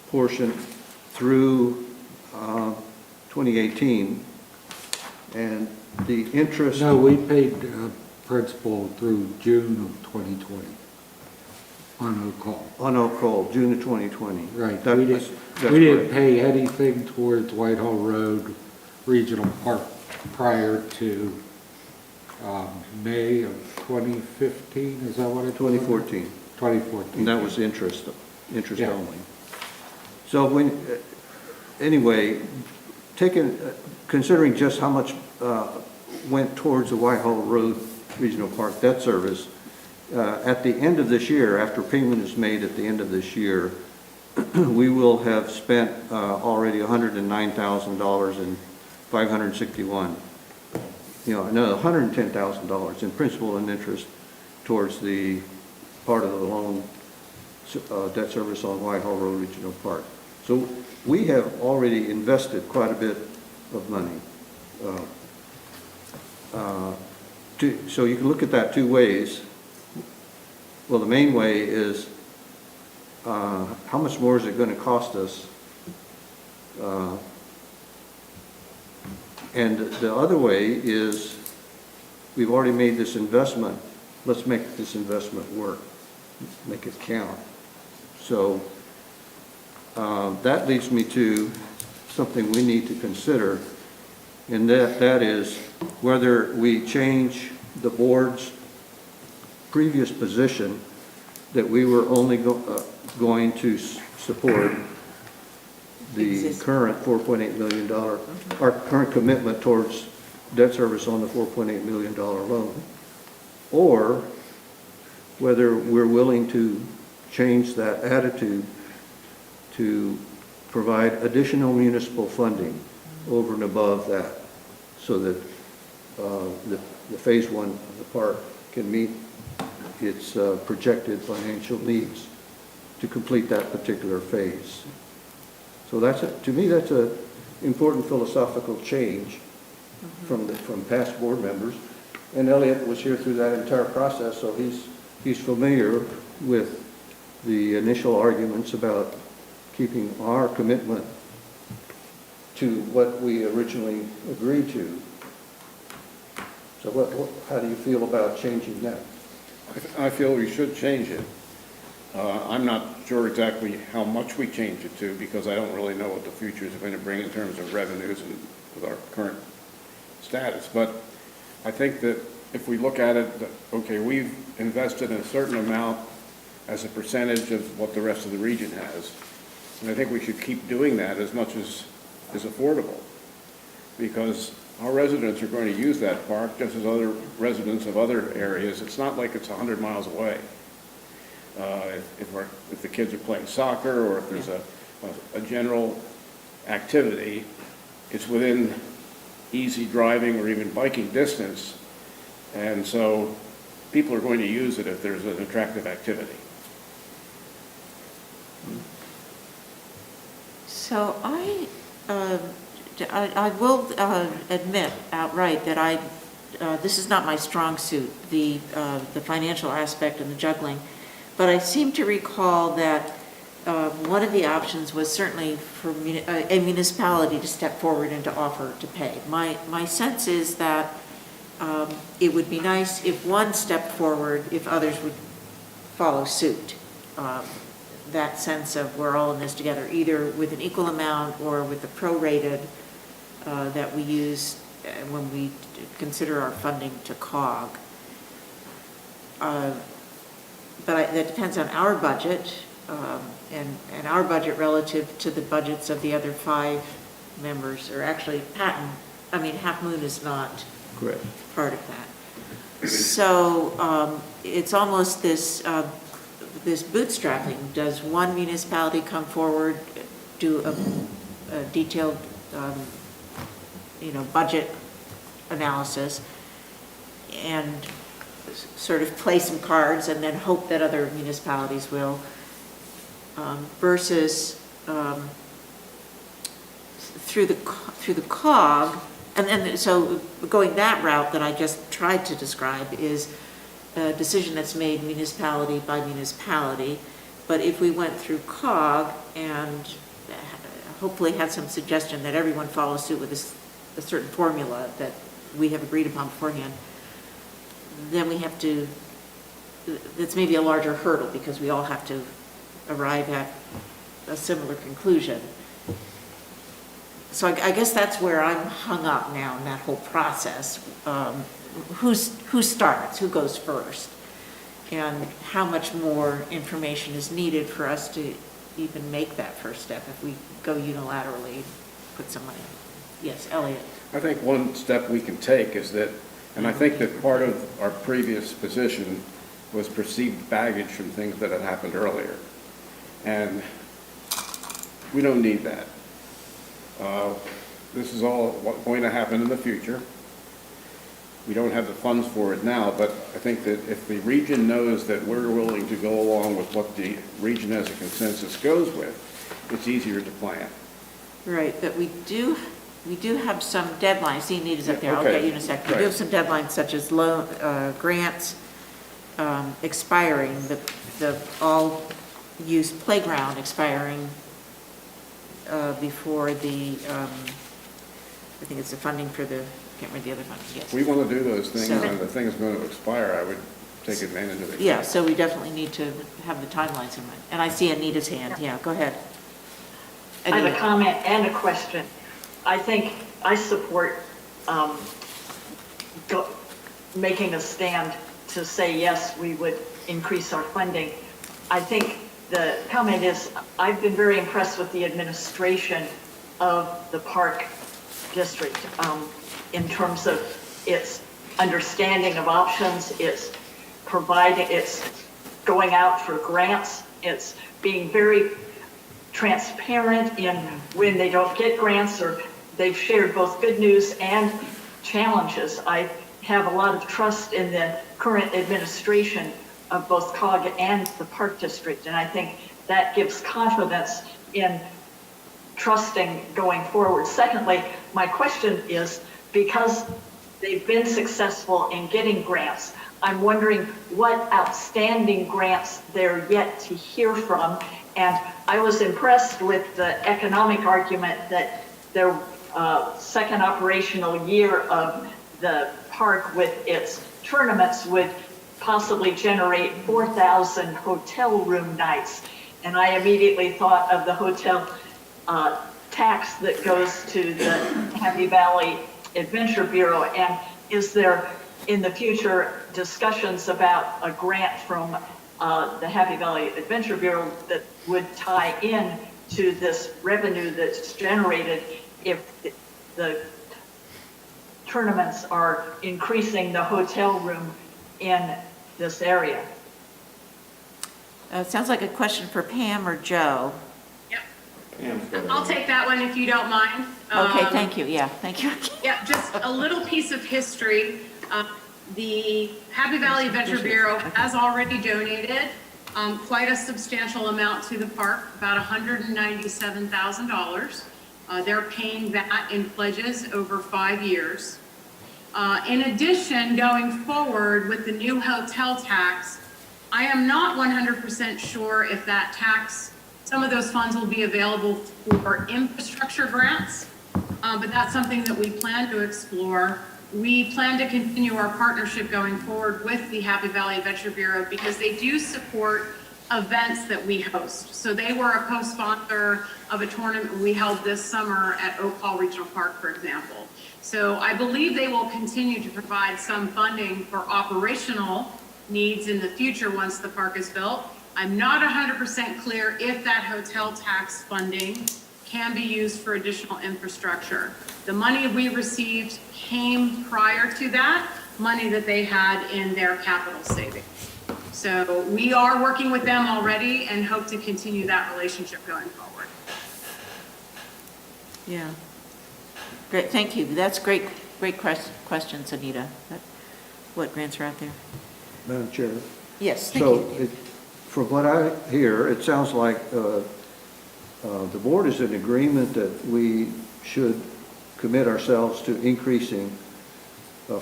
portion through 2018, and the interest... No, we paid principal through June of 2020 on Oak Hall. On Oak Hall, June of 2020. Right. That- We that's didn't correct. pay anything towards Whitehall Road Regional Park prior to May of 2015, is that what it was? 2014. 2014. And that was interest Yeah. only. So when, anyway, considering just how much went towards the Whitehall Road Regional Park debt service, at the end of this year, after payment is made at the end of this year, we will have spent already $109,000 and $561. Another $110,000 in principal and interest towards the part of the loan debt service on Whitehall Road Regional Park. So we have already invested quite a bit of money. So you can look at that two ways. Well, the main way is how much more is it going to cost us? And the other way is we've already made this investment. Let's make this investment work, make it count. So that leads me to something we need to consider, and that is whether we change the board's previous position that we were only going to support the current $4.8 million, our current commitment towards debt service on the $4.8 million loan, or whether we're willing to change that attitude to provide additional municipal funding over and above that, so that the phase one of the park can meet its projected financial needs to complete that particular phase. So to me, that's an important philosophical change from past board members. And Elliot was here through that entire process, so he's familiar with the initial arguments about keeping our commitment to what we originally agreed to. So how do you feel about changing that? I feel we should change it. I'm not sure exactly how much we change it to, because I don't really know what the future is going to bring in terms of revenues and with our current status. But I think that if we look at it, that, okay, we've invested a certain amount as a percentage of what the rest of the region has. And I think we should keep doing that as much as is affordable, because our residents are going to use that park just as other residents of other areas. It's not like it's 100 miles away. If the kids are playing soccer, or if there's a general activity, it's within easy driving or even biking distance. And so people are going to use it if there's an attractive activity. So I will admit outright that this is not my strong suit, the financial aspect and the juggling. But I seem to recall that one of the options was certainly for a municipality to step forward and to offer to pay. My sense is that it would be nice if one stepped forward, if others would follow suit. That sense of we're all in this together, either with an equal amount or with the prorated that we use when we consider our funding to COG. But that depends on our budget and our budget relative to the budgets of the other 5 members, or actually Half Moon is not Correct. part of that. So it's almost this this bootstrapping, does one municipality come forward, do a detailed, budget analysis, and sort of play some cards and then hope that other municipalities will, versus through the COG, and then, so going that route that I just tried to describe is a decision that's made municipality by municipality. But if we went through COG and hopefully had some suggestion that everyone follows suit with a certain formula that we have agreed upon beforehand, then we have to, it's maybe a larger hurdle because we all have to arrive at a similar conclusion. So I guess that's where I'm hung up now in that whole process. Who starts, who goes first, and how much more information is needed for us to even make that first step if we go unilaterally, put some money in. Yes, Elliot. I think one step we can take is that, and I think that part of our previous position was perceived baggage from things that had happened earlier. And we don't need that. This is all going to happen in the future. We don't have the funds for it now, but I think that if the region knows that we're willing to go along with what the region as a consensus goes with, it's easier to plan. Right, but we do have some deadlines. See, Anita's up there. I'll Okay. get you in a second. We Right. do have some deadlines such as loan, grants expiring, the all-use playground expiring before the, I think it's the funding for the, I can't remember the other funding, yes. If we want to do those things So- and the thing's going to expire, I would take advantage of it. Yeah, so we definitely need to have the timelines in mind. And I see Anita's hand. Yeah, go ahead. I have a Anita. comment and a question. I think I support making a stand to say, yes, we would increase our funding. I think the comment is, I've been very impressed with the administration of the park district in terms of its understanding of options, its going out for grants, it's being very transparent in when they don't get grants, or they've shared both good news and challenges. I have a lot of trust in the current administration of both COG and the Park District, and I think that gives confidence in trusting going forward. Secondly, my question is, because they've been successful in getting grants, I'm wondering what outstanding grants they're yet to hear from. And I was impressed with the economic argument that their second operational year of the park with its tournaments would possibly generate 4,000 hotel room nights. And I immediately thought of the hotel tax that goes to the Happy Valley Adventure Bureau. And is there in the future discussions about a grant from the Happy Valley Adventure Bureau that would tie in to this revenue that's generated if the tournaments are increasing the hotel room in this area? It sounds like a question for Pam or Joe. Yep. I'll take that one if you don't mind. Okay, thank you. Yeah, thank you. Yeah, just a little piece of history. The Happy Valley Adventure Bureau has already donated quite a substantial amount to the park, about $197,000. They're paying that in pledges over 5 years. In addition, going forward with the new hotel tax, I am not 100% sure if that tax, some of those funds will be available for infrastructure grants, but that's something that we plan to explore. We plan to continue our partnership going forward with the Happy Valley Adventure Bureau because they do support events that we host. So they were a co-sponsor of a tournament we held this summer at Oak Hall Regional Park, for example. So I believe they will continue to provide some funding for operational needs in the future once the park is built. I'm not 100% clear if that hotel tax funding can be used for additional infrastructure. The money we received came prior to that, money that they had in their capital savings. So we are working with them already and hope to continue that relationship going forward. Yeah. Great, thank you. That's great questions, Anita. What grants are out there? Madam Chair? Yes, thank So, you. from what I hear, it sounds like the board is in agreement that we should commit ourselves to increasing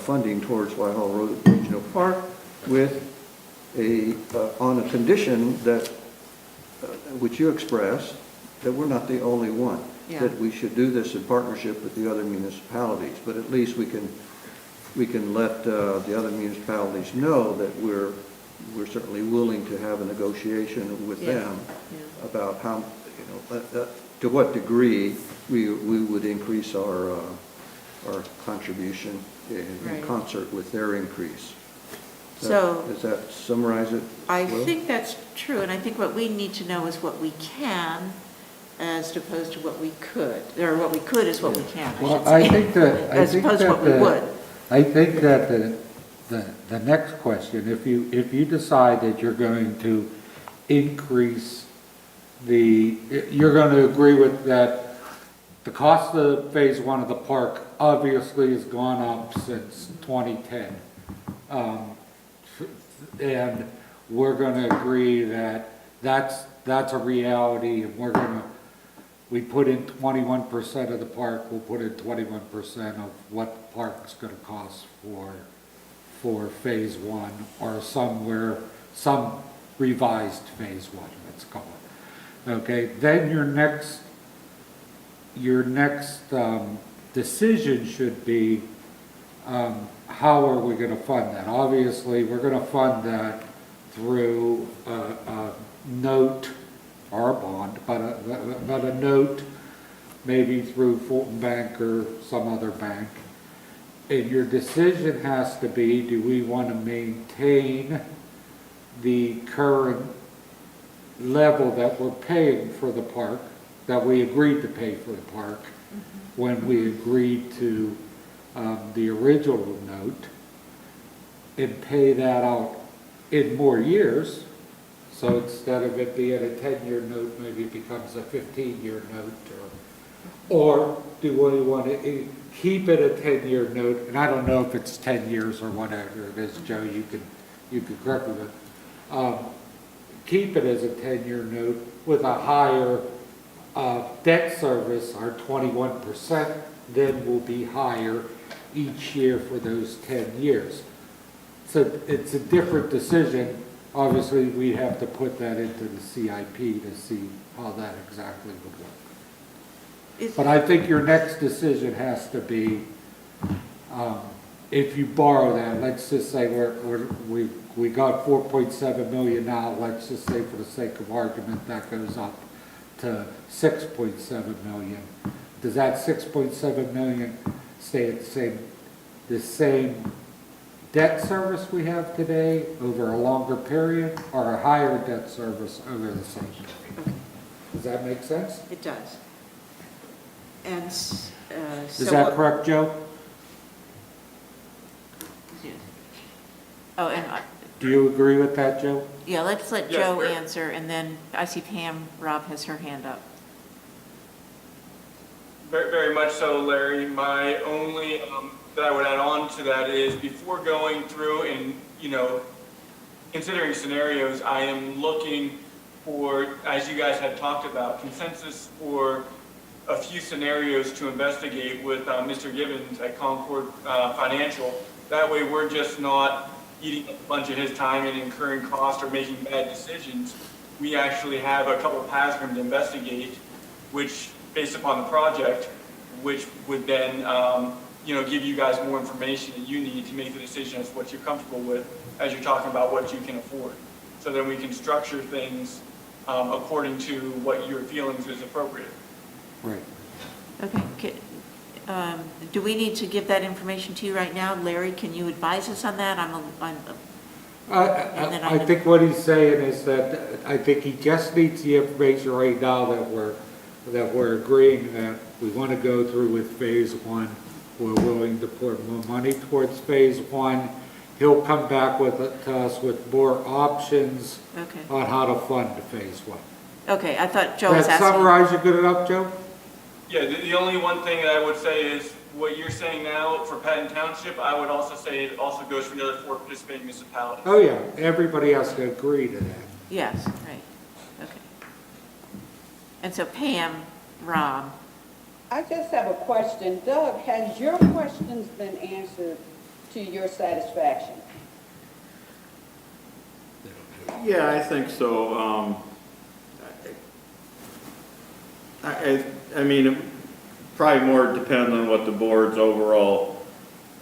funding towards Whitehall Road Regional Park with on a condition that, which you expressed, that we're not the only one. Yeah. That we should do this in partnership with the other municipalities, but at least we can let the other municipalities know that we're certainly willing to have a negotiation with them about how, to what degree we would increase our contribution in concert with their increase. Does that summarize it? I well? think that's true, and I think what we need to know is what we can as opposed to what we could, or what we could is what we can, Well, I I should say. think that, As opposed to what we would. I think that the next question, if you decide that you're going to increase you're going to agree with that, the cost of phase one of the park obviously has gone up since 2010. And we're going to agree that that's a reality, and we put in 21% of the park, we'll put in 21% of what the park's gonna cost for phase one, or some revised phase one, let's call it. Okay, then your next decision should be, how are we gonna fund that? Obviously, we're gonna fund that through a note, or a bond, but a note, maybe through Fulton Bank or some other bank. And your decision has to be, do we want to maintain the current level that we're paying for the park, that we agreed to pay for the park when we agreed to the original note, and pay that out in more years? So instead of it being a 10-year note, maybe it becomes a 15-year note, or do we want to keep it a 10-year note? And I don't know if it's 10 years or whatever it is, Joe, you could correct me, but keep it as a 10-year note with a higher debt service, our 21% then will be higher each year for those 10 years. So it's a different decision. Obviously, we'd have to put that into the CIP to see how that exactly would work. But I think your next decision has to be, if you borrow that, let's just say we got 4.7 million now, let's just say for the sake of argument, that goes up to 6.7 million. Does that 6.7 million stay at the same debt service we have today over a longer period, or a higher debt service over the same period? Does that make sense? It does. And Is that correct, Joe? Oh, and Do you agree with that, Joe? yeah, let's let Yes, Joe we're- answer, and then I see Rob has her hand up. Very, very much so, Larry. My only, that I would add on to that is, before going through and, considering scenarios, I am looking for, as you guys had talked about, consensus for a few scenarios to investigate with Mr. Gibbons at Concord Financial. That way, we're just not eating a bunch of his time and incurring costs or making bad decisions. We actually have a couple of paths for him to investigate, which, based upon the project, which would then, give you guys more information that you need to make the decision as to what you're comfortable with as you're talking about what you can afford. So then we can structure things according to what your feelings is appropriate. Right. Okay. Do we need to give that information to you right now? Larry, can you advise us on that? I think what he's saying is that I think he just needs the information right now that we're agreeing that we want to go through with phase one. We're willing to put more money towards phase one, he'll come back to us with more options Okay. on how to fund phase one. Okay, I thought Joe was That asking. summarize you good enough, Joe? Yeah, the only one thing that I would say is what you're saying now for Patton Township, I would also say it also goes for the other 4 participating municipalities. Oh, yeah, everybody has to agree to that. Yes, right, okay. And so Pam, Rob, I just have a question. Doug, has your questions been answered to your satisfaction? Yeah, I think so. I mean, it probably more depends on what the board's overall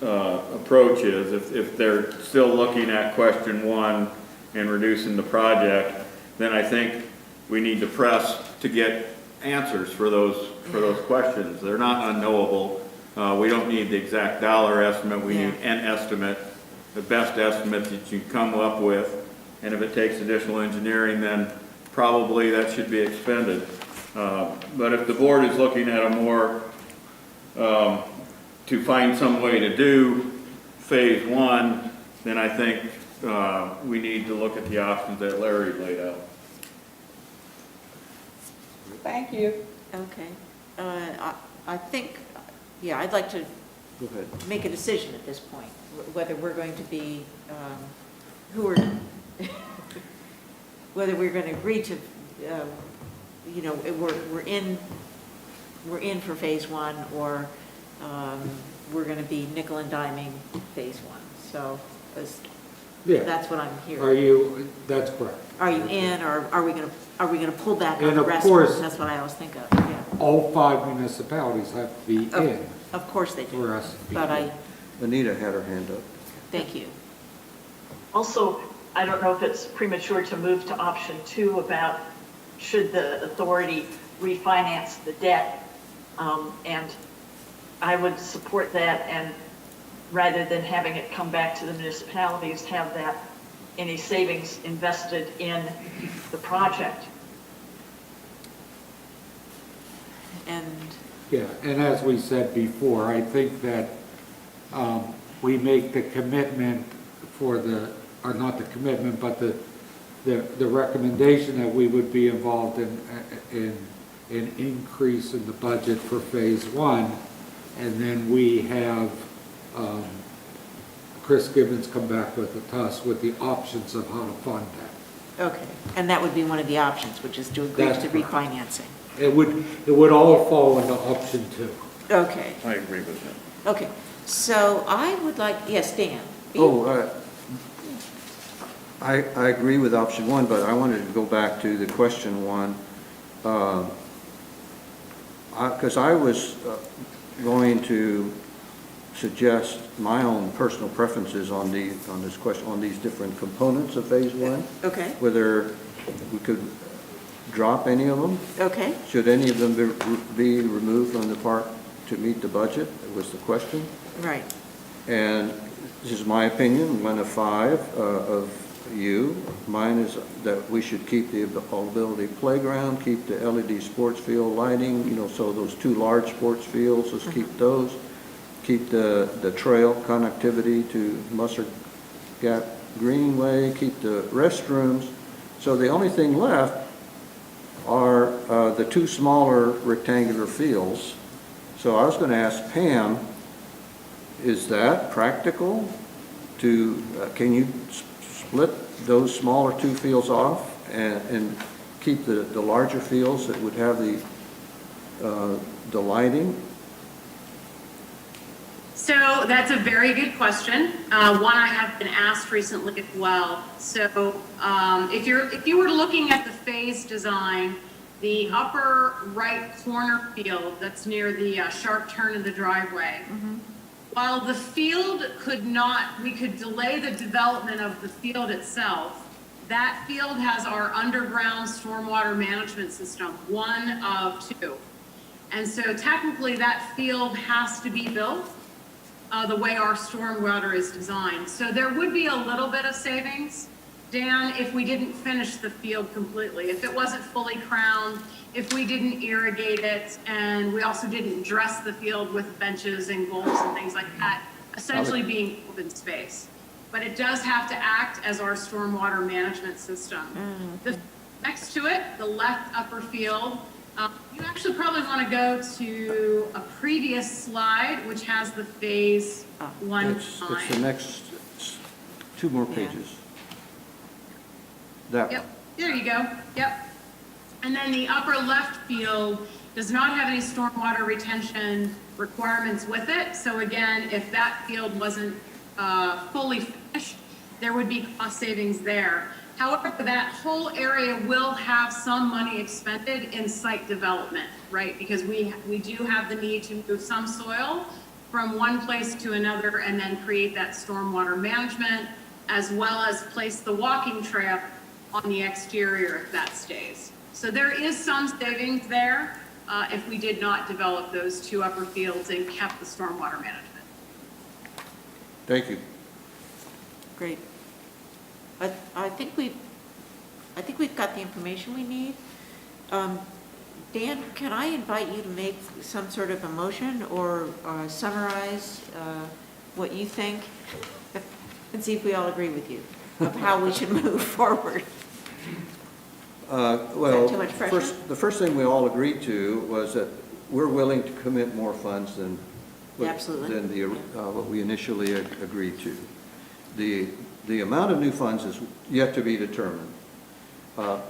approach is. If they're still looking at question 1 and reducing the project, then I think we need to press to get answers for those questions. They're not unknowable. We don't need the exact dollar estimate. We need an estimate, the best estimate that you can come up with. And if it takes additional engineering, then probably that should be expended. But if the board is looking at a more, to find some way to do phase 1, then I think we need to look at the options that Larry laid out. Thank you. okay. I think, yeah, I'd like to Go ahead. make a decision at this point, whether we're going to be, whether we're going to agree to, you know, we're in for phase 1, or we're going to be nickel and diming phase 1. So Yeah. that's what I'm hearing. That's correct. Are you in, or are we going to pull back on And the of rest? course- That's what I always think of, yeah. All 5 municipalities have to be in Of course they do. for us to be But in. Anita had her hand up. thank you. Also, I don't know if it's premature to move to option 2 about should the authority refinance the debt. And I would support that, and rather than having it come back to the municipalities, have that, any savings invested in the project. And, Yeah, and as we said before, I think that we make the commitment for or not the commitment, but the recommendation that we would be involved in an increase in the budget for phase 1, and then we have Chris Gibbons come back with us with the options of how to fund that. okay, and that would be one of the options, which is to agree That's to correct. refinancing. It would all fall into option 2. Okay, I agree with that. okay. So I would like, yes, Dan? I agree with option 1, but I wanted to go back to the question 1. Because I was going to suggest my own personal preferences on this question, on these different components of phase 1. Okay, Whether we could drop any of them. okay, Should any of them be removed from the park to meet the budget, was the question. right. And this is my opinion, 1 of 5 of you. Mine is that we should keep the availability playground, keep the LED sports field lighting, you know, so those 2 large sports fields, let's keep those. Keep the trail connectivity to Mustard Gap Greenway, keep the restrooms. So the only thing left are the 2 smaller rectangular fields. So I was going to ask Pam, is that practical to, can you split those smaller 2 fields off and keep the larger fields that would have the lighting? So that's a very good question. One I have been asked recently as well. So if you were looking at the phase design, the upper right corner field that's near the sharp turn of the driveway, while the field we could delay the development of the field itself, that field has our underground stormwater management system, 1 of 2. And so technically that field has to be built the way our stormwater is designed. So there would be a little bit of savings, Dan, if we didn't finish the field completely, if it wasn't fully crowned, if we didn't irrigate it, and we also didn't dress the field with benches and goals and things like that, essentially being open space. but it does have to act as our stormwater management system. Next to it, the left upper field, you actually probably want to go to a previous slide, which has the phase one It's the line. next 2 more pages. That one. Yep, there you go, yep. And then the upper left field does not have any stormwater retention requirements with it. So again, if that field wasn't fully finished, there would be cost savings there. However, that whole area will have some money expended in site development, right? Because we do have the need to move some soil from one place to another and then create that stormwater management, as well as place the walking trail on the exterior if that stays. So there is some savings there if we did not develop those 2 upper fields and kept the stormwater management. Thank you. Great. I think we've got the information we need. Dan, can I invite you to make some sort of a motion or summarize what you think and see if we all agree with you of how we should move forward? Well, too much pressure? the first thing we all agreed to was that we're willing to commit more funds than Absolutely. what we initially agreed to. The amount of new funds is yet to be determined.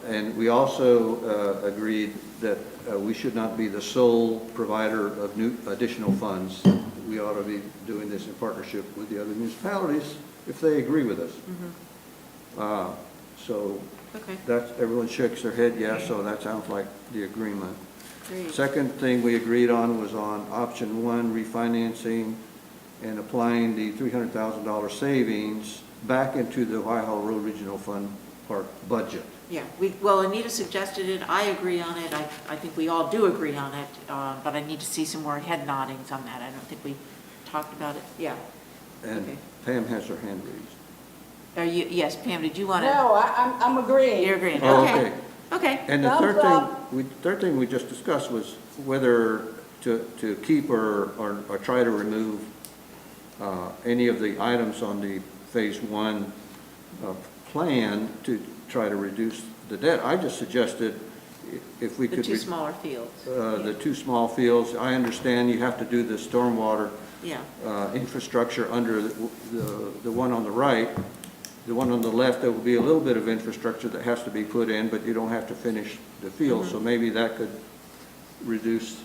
And we also agreed that we should not be the sole provider of additional funds. We ought to be doing this in partnership with the other municipalities if they agree with us. So Okay. everyone shakes their head yes, so that sounds like the agreement. Great. Second thing we agreed on was on option 1, refinancing and applying the $300,000 savings back into the Whitehall Road Regional Fund Park budget. Yeah, well, Anita suggested it, I agree on it, I think we all do agree on it, but I need to see some more head noddings on that, I don't think we talked about it, yeah. And Okay. Pam has her hand raised. Yes, Pam, did you want to? No, I'm agreeing. You're agreeing, Oh, okay. Okay, And the Thumbs up. third thing we just discussed was whether to keep or try to remove any of the items on the Phase 1 plan to try to reduce the debt. I just suggested if we the could. 2 smaller fields. The 2 small fields. I understand you have to do the stormwater Yeah, infrastructure under the one on the right. The one on the left, there will be a little bit of infrastructure that has to be put in, but you don't have to finish the field. So maybe that could reduce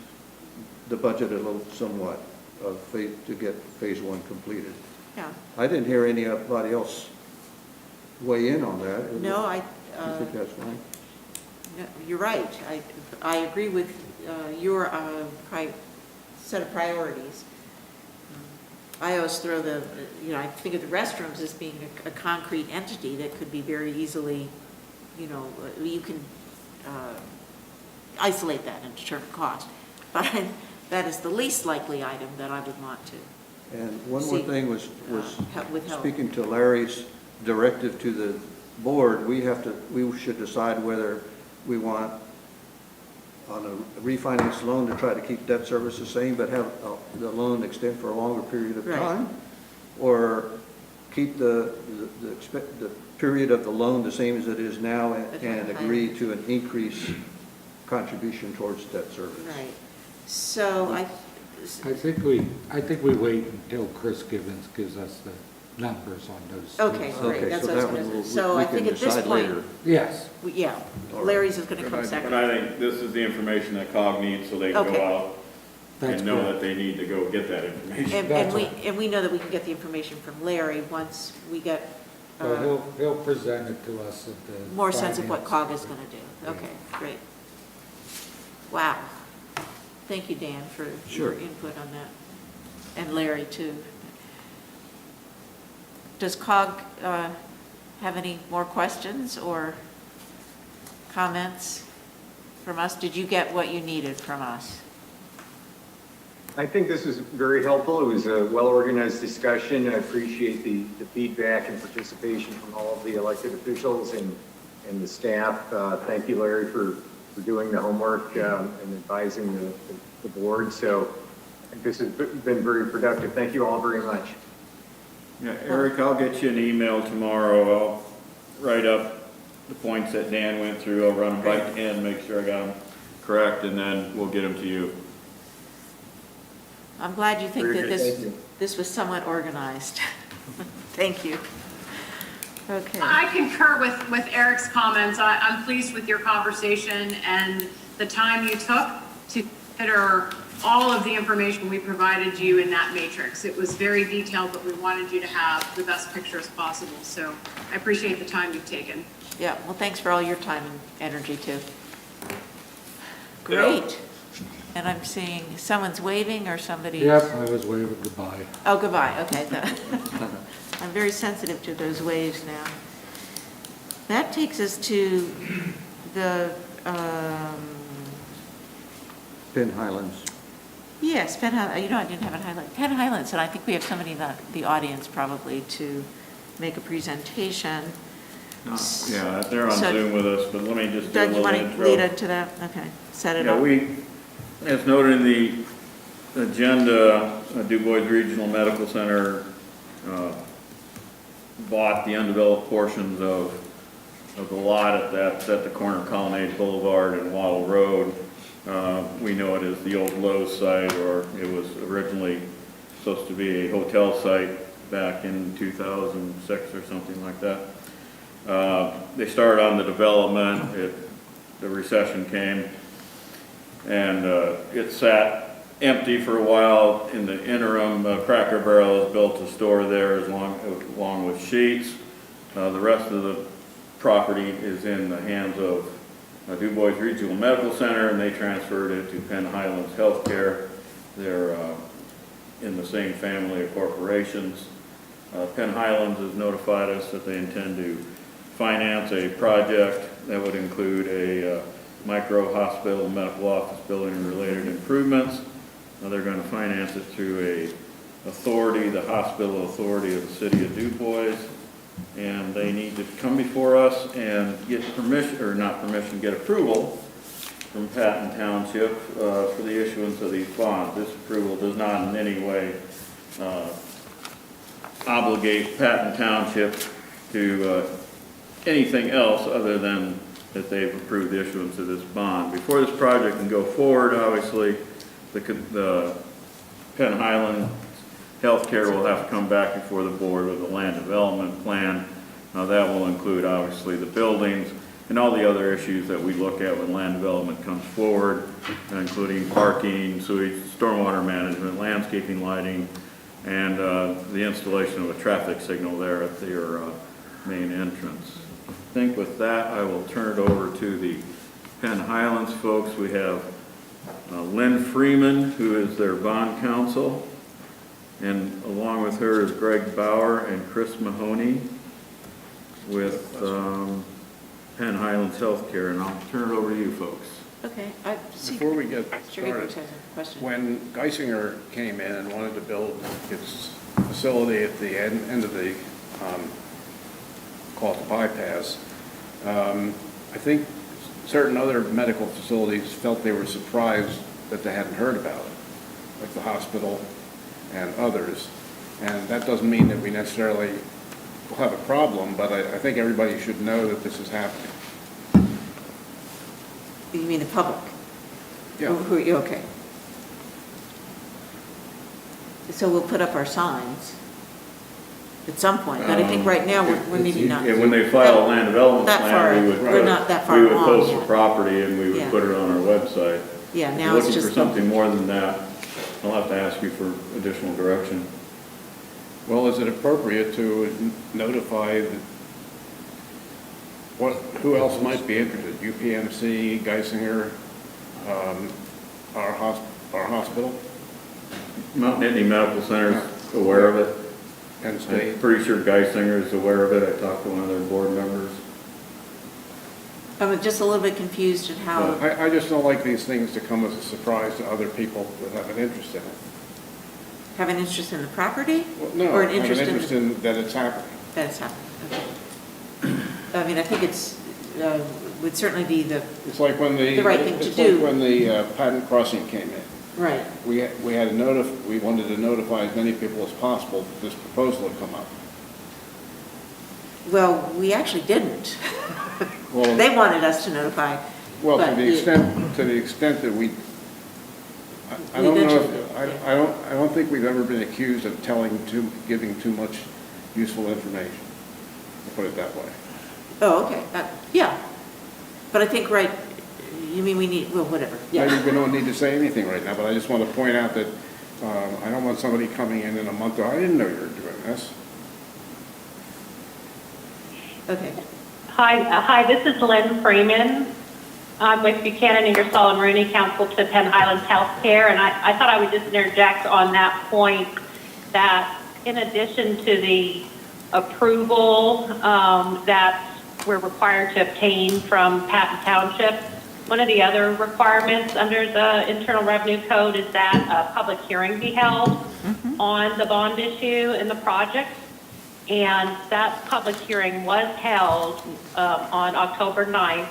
the budget a little somewhat to get Phase 1 completed. yeah. I didn't hear anybody else weigh in on that. No, I think that's fine. no, you're right, I agree with your set of priorities. I always throw I think of the restrooms as being a concrete entity that could be very easily, you can isolate that and determine cost. But that is the least likely item that I would want to. And one more thing was with help. speaking to Larry's directive to the board, we should decide whether we want on a refinance loan to try to keep debt service the same, but have the loan extend for a longer period of time, or keep the period of the loan the same as it is now and agree to an increased contribution towards debt service. Right. So I think we wait until Chris Gibbons gives us the numbers on those. Okay, great, that's what I was going to say. So I think at this point, Yes. yeah, Larry's is going to come second. But I think this is the information that COG needs so they can Okay. go out That's and know correct. that they need to go get that information. And we know that we can get the information from Larry once we get So he'll present it to us at the. more sense of what finance. COG is going to do. Okay, great. Wow. Thank you, Dan, for Sure. your input on that. And Larry, too. Does COG have any more questions or comments from us? Did you get what you needed from us? I think this was very helpful. It was a well-organized discussion. I appreciate the feedback and participation from all of the elected officials and the staff. Thank you, Larry, for doing the homework and advising the board. So I think this has been very productive. Thank you all very much. Yeah, Eric, I'll get you an email tomorrow. I'll write up the points that Dan went through. I'll run them by Dan, make sure I got them correct, and then we'll get them to you. I'm glad you think that Thank you. this was somewhat organized. Thank you. Okay. I concur with Eric's comments. I'm pleased with your conversation and the time you took to consider all of the information we provided you in that matrix. It was very detailed, but we wanted you to have the best picture as possible. So I appreciate the time you've taken. Yeah, well, thanks for all your time and energy too. Great. And I'm seeing someone's waving or somebody's. Yep, I was waving goodbye. Oh, goodbye, okay. I'm very sensitive to those waves now. That takes us to the, Penn Highlands. yes, Penn Highlands, you know, I didn't have it highlighted. Penn Highlands, and I think we have somebody in the audience probably to make a presentation. Yeah, they're on So- Zoom with us, but let me just do a Doug, you little want to intro. lead into that? Okay, set it Yeah, up. we, as noted in the agenda, Dubois Regional Medical Center bought the undeveloped portions of the lot that's at the corner of Colonnade Boulevard and Wattle Road. We know it as the old Lowe's site, or it was originally supposed to be a hotel site back in 2006 or something like that. They started on the development, the recession came, and it sat empty for a while. In the interim, Cracker Barrel has built a store there along with Sheets. The rest of the property is in the hands of Dubois Regional Medical Center, and they transferred it to Penn Highlands Healthcare. They're in the same family of corporations. Penn Highlands has notified us that they intend to finance a project that would include a micro hospital, medical office building, and related improvements. They're going to finance it through a authority, the hospital authority of the city of Dubois, and they need to come before us and get permission, or not permission, get approval from Patton Township for the issuance of these bonds. This approval does not in any way obligate Patton Township to anything else other than that they've approved the issuance of this bond. Before this project can go forward, obviously, the Penn Highland Healthcare will have to come back before the board with a land development plan. That will include, obviously, the buildings and all the other issues that we look at when land development comes forward, including parking, sewage, stormwater management, landscaping, lighting, and the installation of a traffic signal there at their main entrance. I think with that, I will turn it over to the Penn Highlands folks. We have Lynn Freeman, who is their bond counsel, and along with her is Greg Bauer and Chris Mahoney with Penn Highlands Healthcare, and I'll turn it over to you folks. Okay. Before we get Sure, started, has a question. when Geisinger came in and wanted to build its facility at the end of the, called the bypass, I think certain other medical facilities felt they were surprised that they hadn't heard about it, like the hospital and others. And that doesn't mean that we necessarily will have a problem, but I think everybody should know that this is happening. You mean the public? Yeah. Okay. So we'll put up our signs at some point, but I think right now we're maybe not. Yeah, when they file a land development That far- plan, we would we're not that far we would along post the yet. property and we would Yeah. put it on our website. Yeah, If now you're it's looking just. for something more than that, I'll have to ask you for additional direction. Well, is it appropriate to notify who else might be interested? UPMC, Geisinger, our hospital, Mount Nittany Medical Center's aware of it. Penn I'm State? pretty sure Geisinger is aware of it. I talked to one of their board members. I'm just a little bit confused at how, I just don't like these things to come as a surprise to other people that have an interest in it. have an interest in the property? Well, no, Or an have an interest in interest in that it's happening. that it's happening, okay. I mean, I think it's, would certainly be the, It's like when The right thing to it's do. like when the Patton Crossing came in. Right. We wanted to notify as many people as possible that this proposal had come up. Well, we actually didn't. Well, They wanted us to notify. well, but to the extent that we, I We don't know, eventually if- did, I don't think we've ever been accused of giving too much useful information, to put it that way. Oh, okay, yeah. But I think, right, you mean we need, well, whatever, yeah. Maybe we don't need to say anything right now, but I just want to point out that I don't want somebody coming in a month, I didn't know you were doing this. Okay. Hi, this is Lynn Freeman. I'm with Buchanan, Ingersoll, and Rooney, Council to Penn Highlands Healthcare, and I thought I would just interject on that point that in addition to the approval that we're required to obtain from Patton Township, one of the other requirements under the Internal Revenue Code is that a public hearing be held on the bond issue in the project. And that public hearing was held on October 9th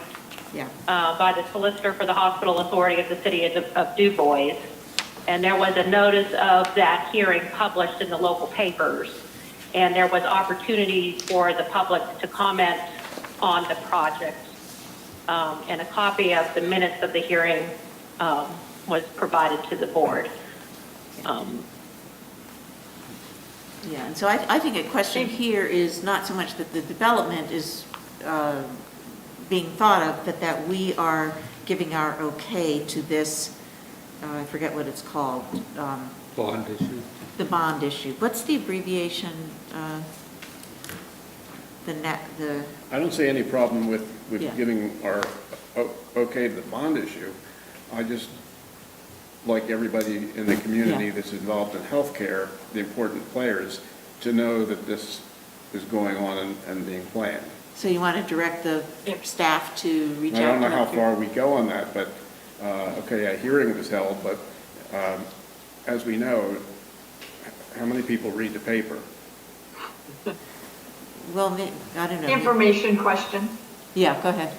by the solicitor for the Hospital Authority of the City of Dubois. And there was a notice of that hearing published in the local papers. And there was opportunity for the public to comment on the project. And a copy of the minutes of the hearing was provided to the board. Yeah, and so I think a question here is not so much that the development is being thought of, but that we are giving our okay to this, I forget what it's called. Bond issue. The bond issue. What's the abbreviation? I don't see any problem with Yeah. giving our okay to the bond issue. I just, like everybody in the community Yeah. that's involved in healthcare, the important players, to know that this is going on and being planned. So you want to direct the staff to reach out? I don't know to how healthcare? far we go on that, but, okay, a hearing was held, but as we know, how many people read the paper? Well, I don't know. Information question, Yeah, go ahead.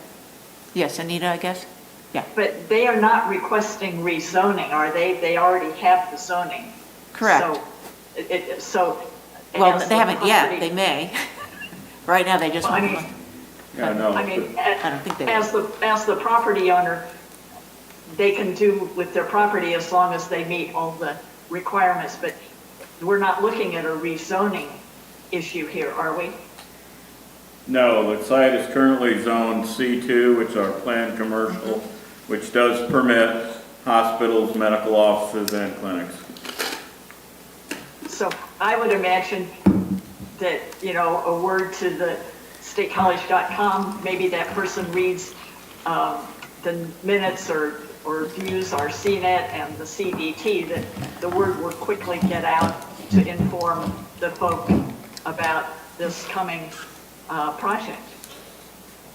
Yes, Anita, I guess? Yeah. but they are not requesting rezoning, are they? They already have the zoning. Correct. So. Well, as they the haven't yet, property- they may. Right now, they just Well, I want mean- to. Yeah, no. I mean, I don't think they will. as the property owner, they can do with their property as long as they meet all the requirements, but we're not looking at a rezoning issue here, are we? No, the site is currently zoned C2, which are planned commercial, which does permit hospitals, medical offices, and clinics. So I would imagine that, a word to the statecollege.com, maybe that person reads the minutes or views our CNET and the CDT, that the word will quickly get out to inform the folk about this coming project.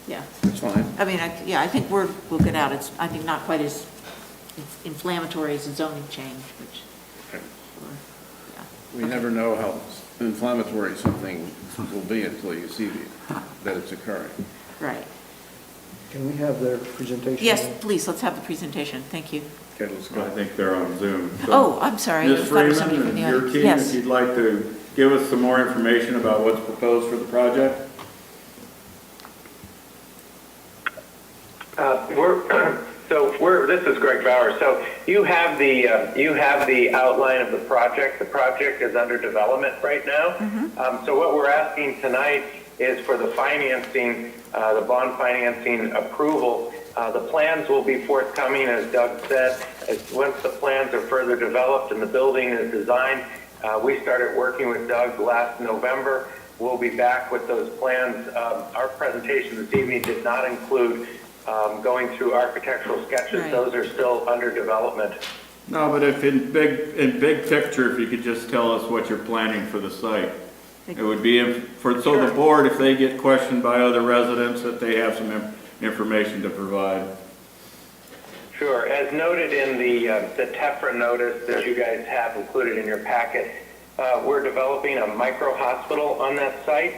Yeah. That's fine. I mean, I think word will get out. It's, I think, not quite as inflammatory as a zoning change, which, We never know how inflammatory something will be until you see that it's occurring. right. Can we have their presentation? Yes, please, let's have the presentation. Thank you. Okay, let's I go. think they're on Zoom. So, Oh, I'm sorry. I Ms. thought it was somebody Freeman from the and your audience. team, Yes. if you'd like to give us some more information about what's proposed for the project? This is Greg Bauer. So you have the outline of the project. The project is under development right now. So what we're asking tonight is for the financing, the bond financing approval. The plans will be forthcoming, as Doug said. Once the plans are further developed and the building is designed, we started working with Doug last November. We'll be back with those plans. Our presentation this evening did not include going through architectural sketches. Right. Those are still under development. No, but if in big picture, if you could just tell us what you're planning for the site. It would be so the board, if they get questioned by other residents, that they have some information to provide. Sure. As noted in the TEFRA notice that you guys have included in your packet, we're developing a micro-hospital on that site,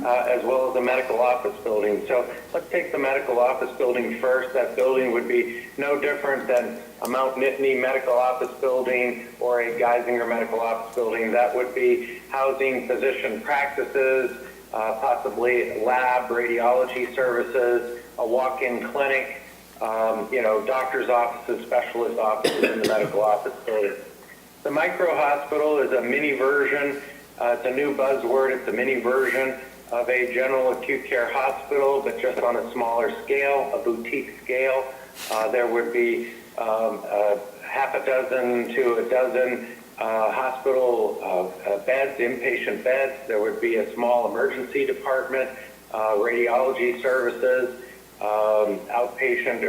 as well as a medical office building. So let's take the medical office building first. That building would be no different than a Mount Nittany medical office building or a Geisinger medical office building. That would be housing physician practices, possibly lab, radiology services, a walk-in clinic, doctor's offices, specialist offices in the medical office building. The micro-hospital is a mini version, it's a new buzzword, it's a mini version of a general acute care hospital, but just on a smaller scale, a boutique scale. There would be half a dozen to a dozen hospital beds, inpatient beds. There would be a small emergency department, radiology services, inpatient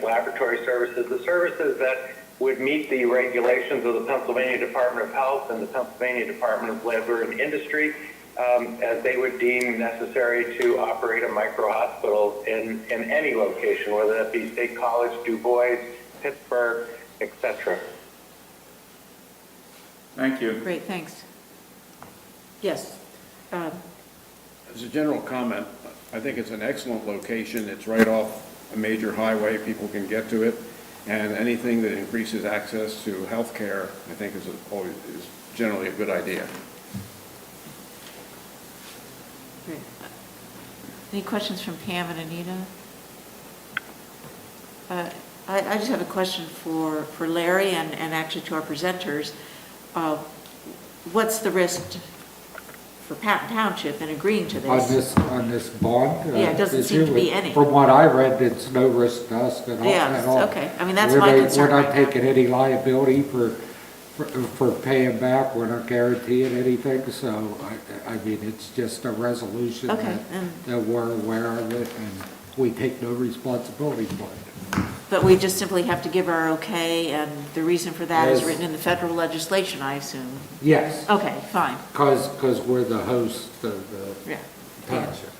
laboratory services, the services that would meet the regulations of the Pennsylvania Department of Health and the Pennsylvania Department of Labor and Industry, as they would deem necessary to operate a micro-hospital in any location, whether that be State College, Dubois, Pittsburgh, etc. Thank you. Great, thanks. Yes. As a general comment, I think it's an excellent location. It's right off a major highway. People can get to it. And anything that increases access to health care, I think is generally a good idea. Great. Any questions from Pam and Anita? I just have a question for Larry and actually to our presenters. What's the risk for Patton Township in agreeing to this? On this bond? Yeah, it doesn't seem to be any. From what I read, it's no risk to us at all. Yeah, at all. okay. I mean, that's my concern We're not right now. taking any liability for paying back. We're not guaranteeing anything. So, I mean, it's just a resolution Okay, that we're aware of it, and we take no responsibility for it. But we just simply have to give our okay, and the reason for that is Yes. written in the federal legislation, I assume. Yes. Okay, fine. Because we're the host of the Yeah. township.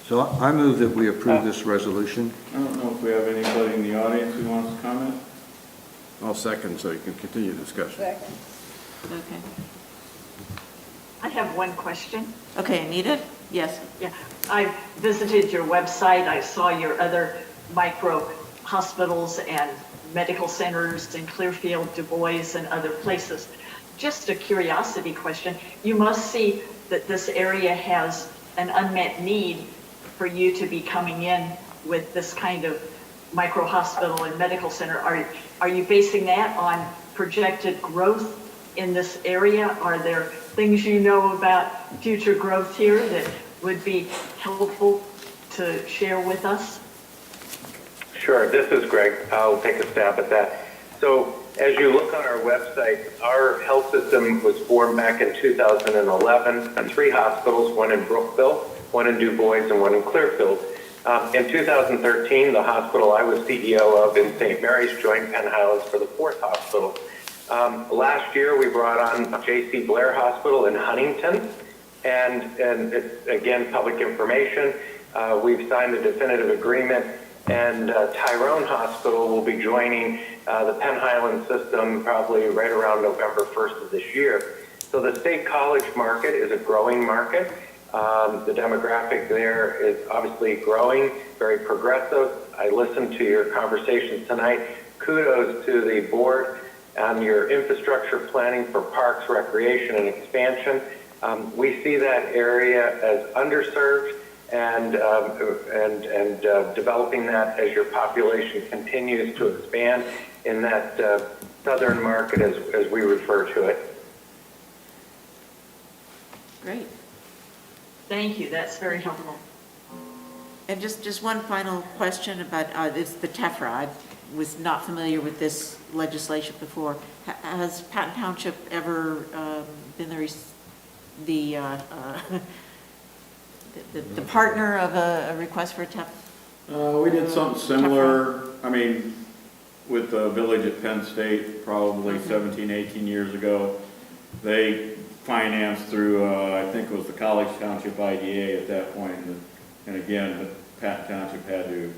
So I move that we approve this resolution. I don't know if we have anybody in the audience who wants to comment. I'll second so you can continue the discussion. Second. Okay. I have one question. Okay, Anita? Yes. Yeah, I visited your website. I saw your other micro hospitals and medical centers in Clearfield, Dubois, and other places. Just a curiosity question. You must see that this area has an unmet need for you to be coming in with this kind of micro hospital and medical center. Are you basing that on projected growth in this area? Are there things you know about future growth here that would be helpful to share with us? Sure, this is Greg. I'll take a stab at that. So as you look on our website, our health system was formed back in 2011 on 3 hospitals, one in Brookville, one in Dubois, and one in Clearfield. In 2013, the hospital I was CEO of in St. Mary's joined Penn Highlands for the 4th hospital. Last year, we brought on J.C. Blair Hospital in Huntington, and it's, again, public information. We've signed a definitive agreement, and Tyrone Hospital will be joining the Penn Highlands system probably right around November 1st of this year. So the state college market is a growing market. The demographic there is obviously growing, very progressive. I listened to your conversations tonight. Kudos to the board on your infrastructure planning for parks, recreation, and expansion. We see that area as underserved, and developing that as your population continues to expand in that southern market as we refer to it. Great. Thank you, that's very helpful. And just one final question about it's the TEFRA. I was not familiar with this legislation before. Has Patton Township ever been the partner of a request for a TEFRA? We did something similar, I mean, with the village at Penn State, probably 17, 18 years ago. They financed through, I think it was the College Township IDA at that point, and again, Patton Township had to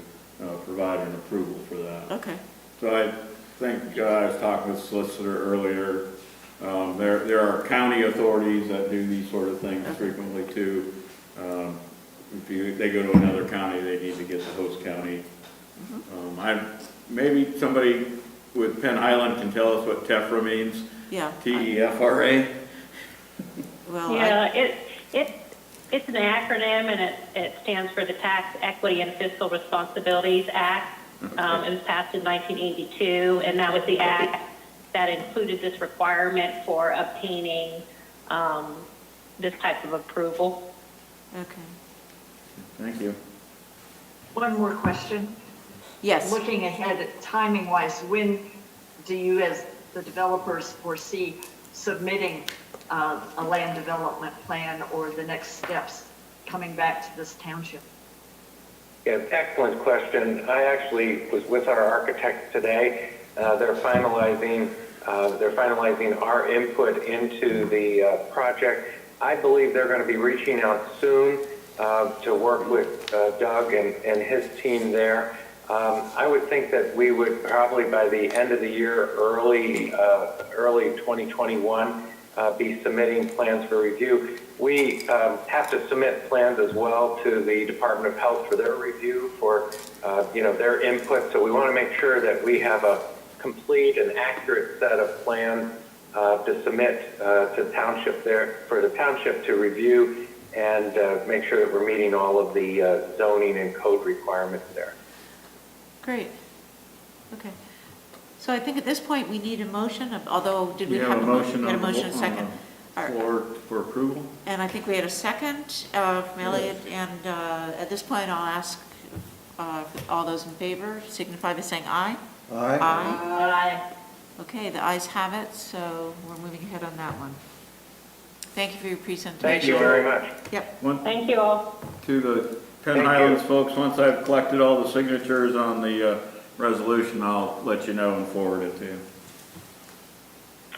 provide an approval for that. Okay. So I think I was talking with the solicitor earlier, There are county authorities that do these sort of things frequently too. If they go to another county, they need to get the host county. Maybe somebody with Penn Highland can tell us what TEFRA means. Yeah. TEFRA. Well, Yeah, it's an acronym, and it stands for the Tax Equity and Fiscal Responsibilities Act. It was passed in 1982, and that was the act that included this requirement for obtaining this type of approval. Okay. Thank you. One more question. Yes. Looking ahead, timing-wise, when do you, as the developers, foresee submitting a land development plan or the next steps coming back to this township? Yeah, excellent question. I actually was with our architect today. They're finalizing our input into the project. I believe they're going to be reaching out soon to work with Doug and his team there. I would think that we would probably by the end of the year, early 2021, be submitting plans for review. We have to submit plans as well to the Department of Health for their review, for their input. So we want to make sure that we have a complete and accurate set of plans to submit to township there for the township to review and make sure that we're meeting all of the zoning and code requirements there. Great. Okay. So I think at this point we need a motion, although did we You have a motion? We had a motion, a second. For approval? And I think we had a second from Elliot, and at this point I'll ask all those in favor signify by saying aye. Aye. Aye. Okay, the ayes have it, so we're moving ahead on that one. Thank you for your presentation. Thank you very much. Yep. Thank you all. To the Penn Thank Highlands you. folks, once I've collected all the signatures on the resolution, I'll let you know and forward it to you.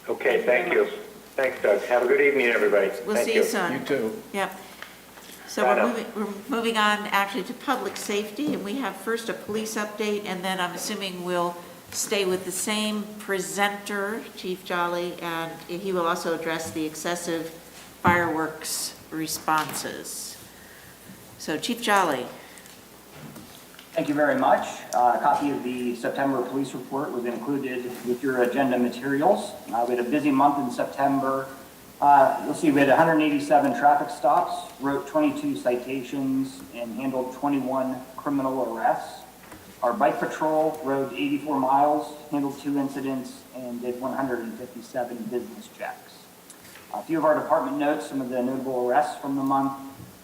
Okay, thank you. Thanks, Doug. Have a good evening, everybody. We'll Thank see you soon. You too. Yep. So Bye we're moving on actually to public safety, and we have first a police update, and then I'm assuming we'll stay with the same presenter, Chief Jolly, and he will also address the excessive fireworks responses. So Chief Jolly. Thank you very much. A copy of the September police report was included with your agenda materials. We had a busy month in September. You'll see we had 187 traffic stops, wrote 22 citations, and handled 21 criminal arrests. Our bike patrol rode 84 miles, handled 2 incidents, and did 157 business checks. A few of our department notes, some of the notable arrests from the month.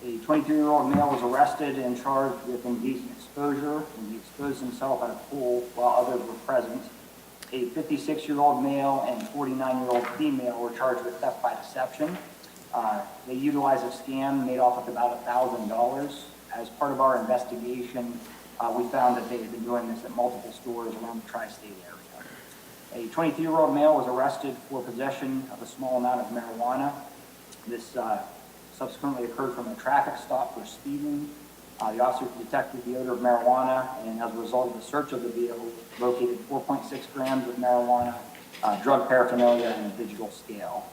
A 23-year-old male was arrested and charged with indecent exposure, and he exposed himself at a pool while others were present. A 56-year-old male and 49-year-old female were charged with theft by deception. They utilized a scam, made off with about $1,000. As part of our investigation, we found that they had been doing this at multiple stores around the tri-state area. A 23-year-old male was arrested for possession of a small amount of marijuana. This subsequently occurred from a traffic stop for speeding. The officer detected the odor of marijuana, and as a result of the search of the vehicle, located 4.6 grams of marijuana, drug paraphernalia, and a digital scale.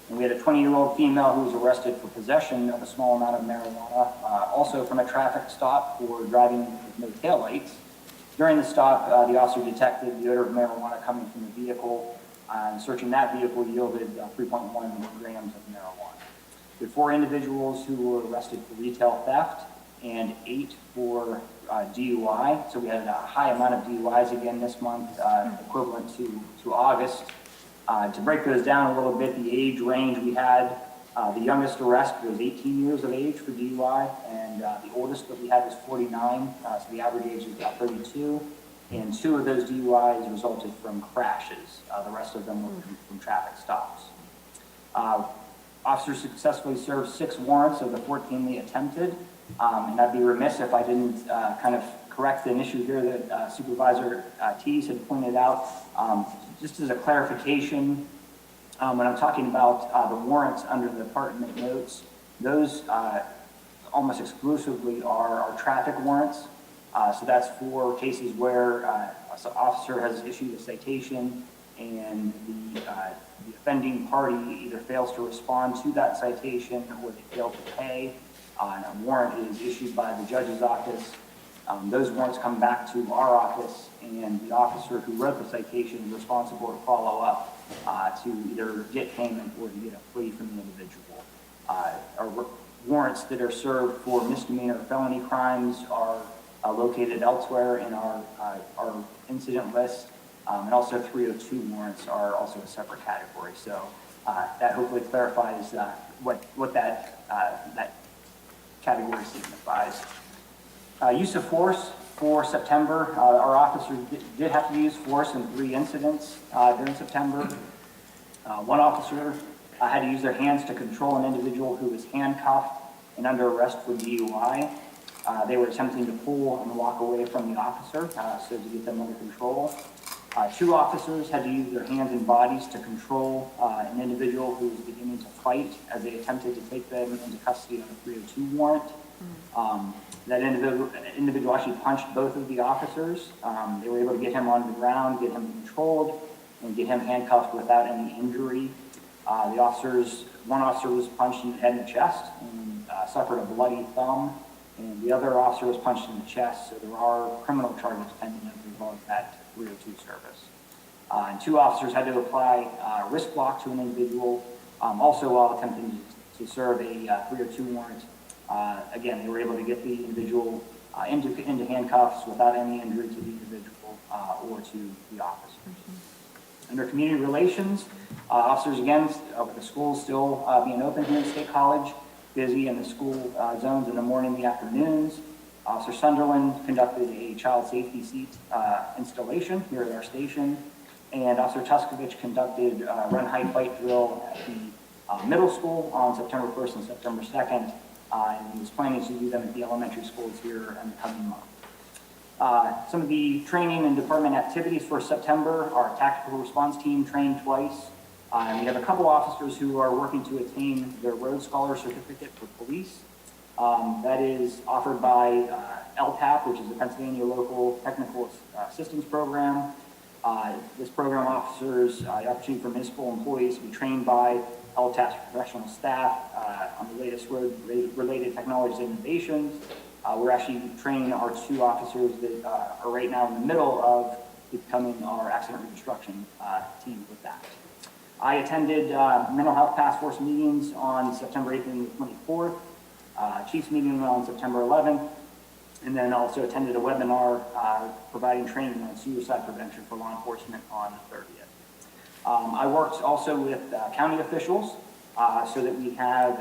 And we had a 20-year-old female who was arrested for possession of a small amount of marijuana, also from a traffic stop for driving with no taillights. During the stop, the officer detected the odor of marijuana coming from the vehicle, and searching that vehicle yielded 3.1 grams of marijuana. We had 4 individuals who were arrested for retail theft and 8 for DUI. So we had a high amount of DUIs again this month, equivalent to August. To break those down a little bit, the age range we had, the youngest arrest was 18 years of age for DUI, and the oldest that we had was 49, so the average age is about 32. And 2 of those DUIs resulted from crashes. The rest of them were from traffic stops. Officers successfully served 6 warrants of the 14 they attempted. And I'd be remiss if I didn't kind of correct an issue here that Supervisor Tees had pointed out. Just as a clarification, when I'm talking about the warrants under the department notes, those almost exclusively are traffic warrants. So that's for cases where an officer has issued a citation and the offending party either fails to respond to that citation or they fail to pay, and a warrant is issued by the judge's office. Those warrants come back to our office, and the officer who wrote the citation is responsible to follow up to either get payment or to get a plea from the individual. Our warrants that are served for misdemeanor felony crimes are located elsewhere in our incident list, and also 302 warrants are also a separate category. So that hopefully clarifies what that category signifies. Use of force for September, our officers did have to use force in 3 incidents during September. One officer had to use their hands to control an individual who was handcuffed and under arrest for DUI. They were attempting to pull and walk away from the officer, so to get them under control. 2 officers had to use their hands and bodies to control an individual who was beginning to fight as they attempted to take them into custody on a 302 warrant. That individual actually punched both of the officers. They were able to get him on the ground, get him controlled, and get him handcuffed without any injury. One officer was punched in the head and the chest and suffered a bloody thumb, and the other officer was punched in the chest, so there are criminal charges pending as a result of that 302 service. And 2 officers had to apply wrist block to an individual, also while attempting to serve a 302 warrant. Again, they were able to get the individual into handcuffs without any injury to the individual or to the officers. Under community relations, officers, again, with the schools still being open here at State College, busy in the school zones in the morning and the afternoons. Officer Sunderland conducted a child safety seat installation here at our station, and Officer Tuskovich conducted a run, hide, fight drill at the middle school on September 1st and September 2nd, and he was planning to do them at the elementary schools here in the coming month. Some of the training and department activities for September, our tactical response team trained twice. And we have a couple officers who are working to attain their Road Scholar certificate for police. That is offered by LTAP, which is the Pennsylvania Local Technical Assistance Program. This program offers the opportunity for municipal employees to be trained by LTAP's professional staff on the latest road-related technologies and innovations. We're actually training our 2 officers that are right now in the middle of becoming our accident reconstruction team with that. I attended mental health task force meetings on September 8th and 24th, Chiefs meeting on September 11th, and then also attended a webinar providing training on suicide prevention for law enforcement on the 30th. I worked also with county officials so that we have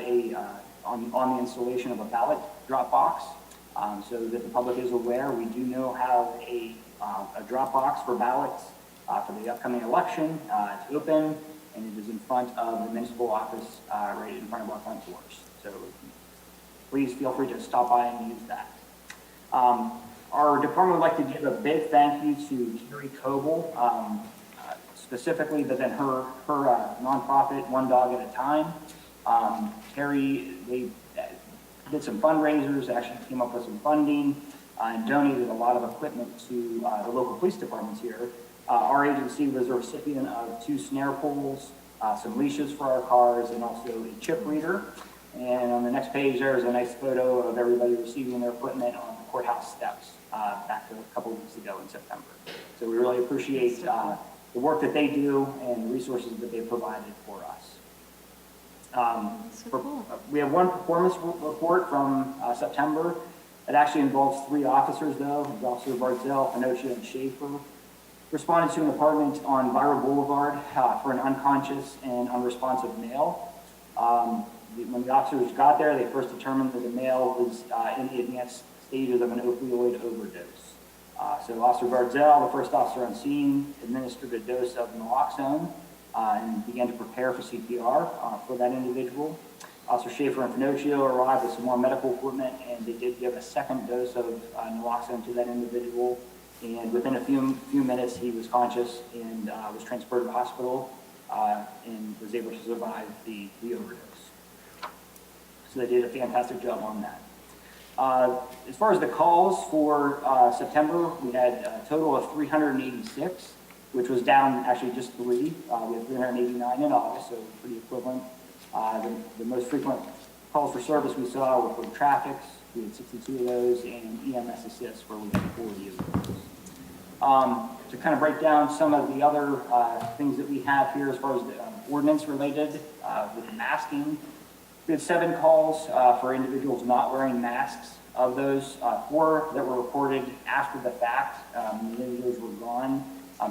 on the installation of a ballot drop box. So that the public is aware, we do now have a drop box for ballots for the upcoming election. It's open, and it is in front of the municipal office, right in front of our front doors. So please feel free to stop by and use that. Our department would like to give a big thank you to Carrie Coble, specifically, but then her nonprofit, One Dog at a Time. Carrie, they did some fundraisers, actually came up with some funding, and donated a lot of equipment to the local police departments here. Our agency was a recipient of 2 snare poles, some leashes for our cars, and also a chip reader. And on the next page, there's a nice photo of everybody receiving their equipment on the courthouse steps back a couple of weeks ago in September. So we really appreciate the work that they do and the resources that they provided for us. We have one performance report from September. It actually involves 3 officers, though. Officer Barzell, Pinocchio, and Schaefer responded to an apartment on Viral Boulevard for an unconscious and unresponsive male. When the officers got there, they first determined that the male was in the advanced stages of an opioid overdose. So Officer Barzell, the first officer on scene, administered a dose of naloxone and began to prepare for CPR for that individual. Officer Schaefer and Pinocchio arrived with some more medical equipment, and they did give a second dose of naloxone to that individual. And within a few minutes, he was conscious and was transported to the hospital and was able to survive the overdose. So they did a fantastic job on that. As far as the calls for September, we had a total of 386. which was down actually just 3. We had 389 in August, so pretty equivalent. The most frequent calls for service we saw were for traffics. We had 62 of those, and EMS assists where we had 40 of those. To kind of break down some of the other things that we have here as far as the ordinance related with masking, we had 7 calls for individuals not wearing masks. Of those, 4 that were reported after the fact, the individuals were gone.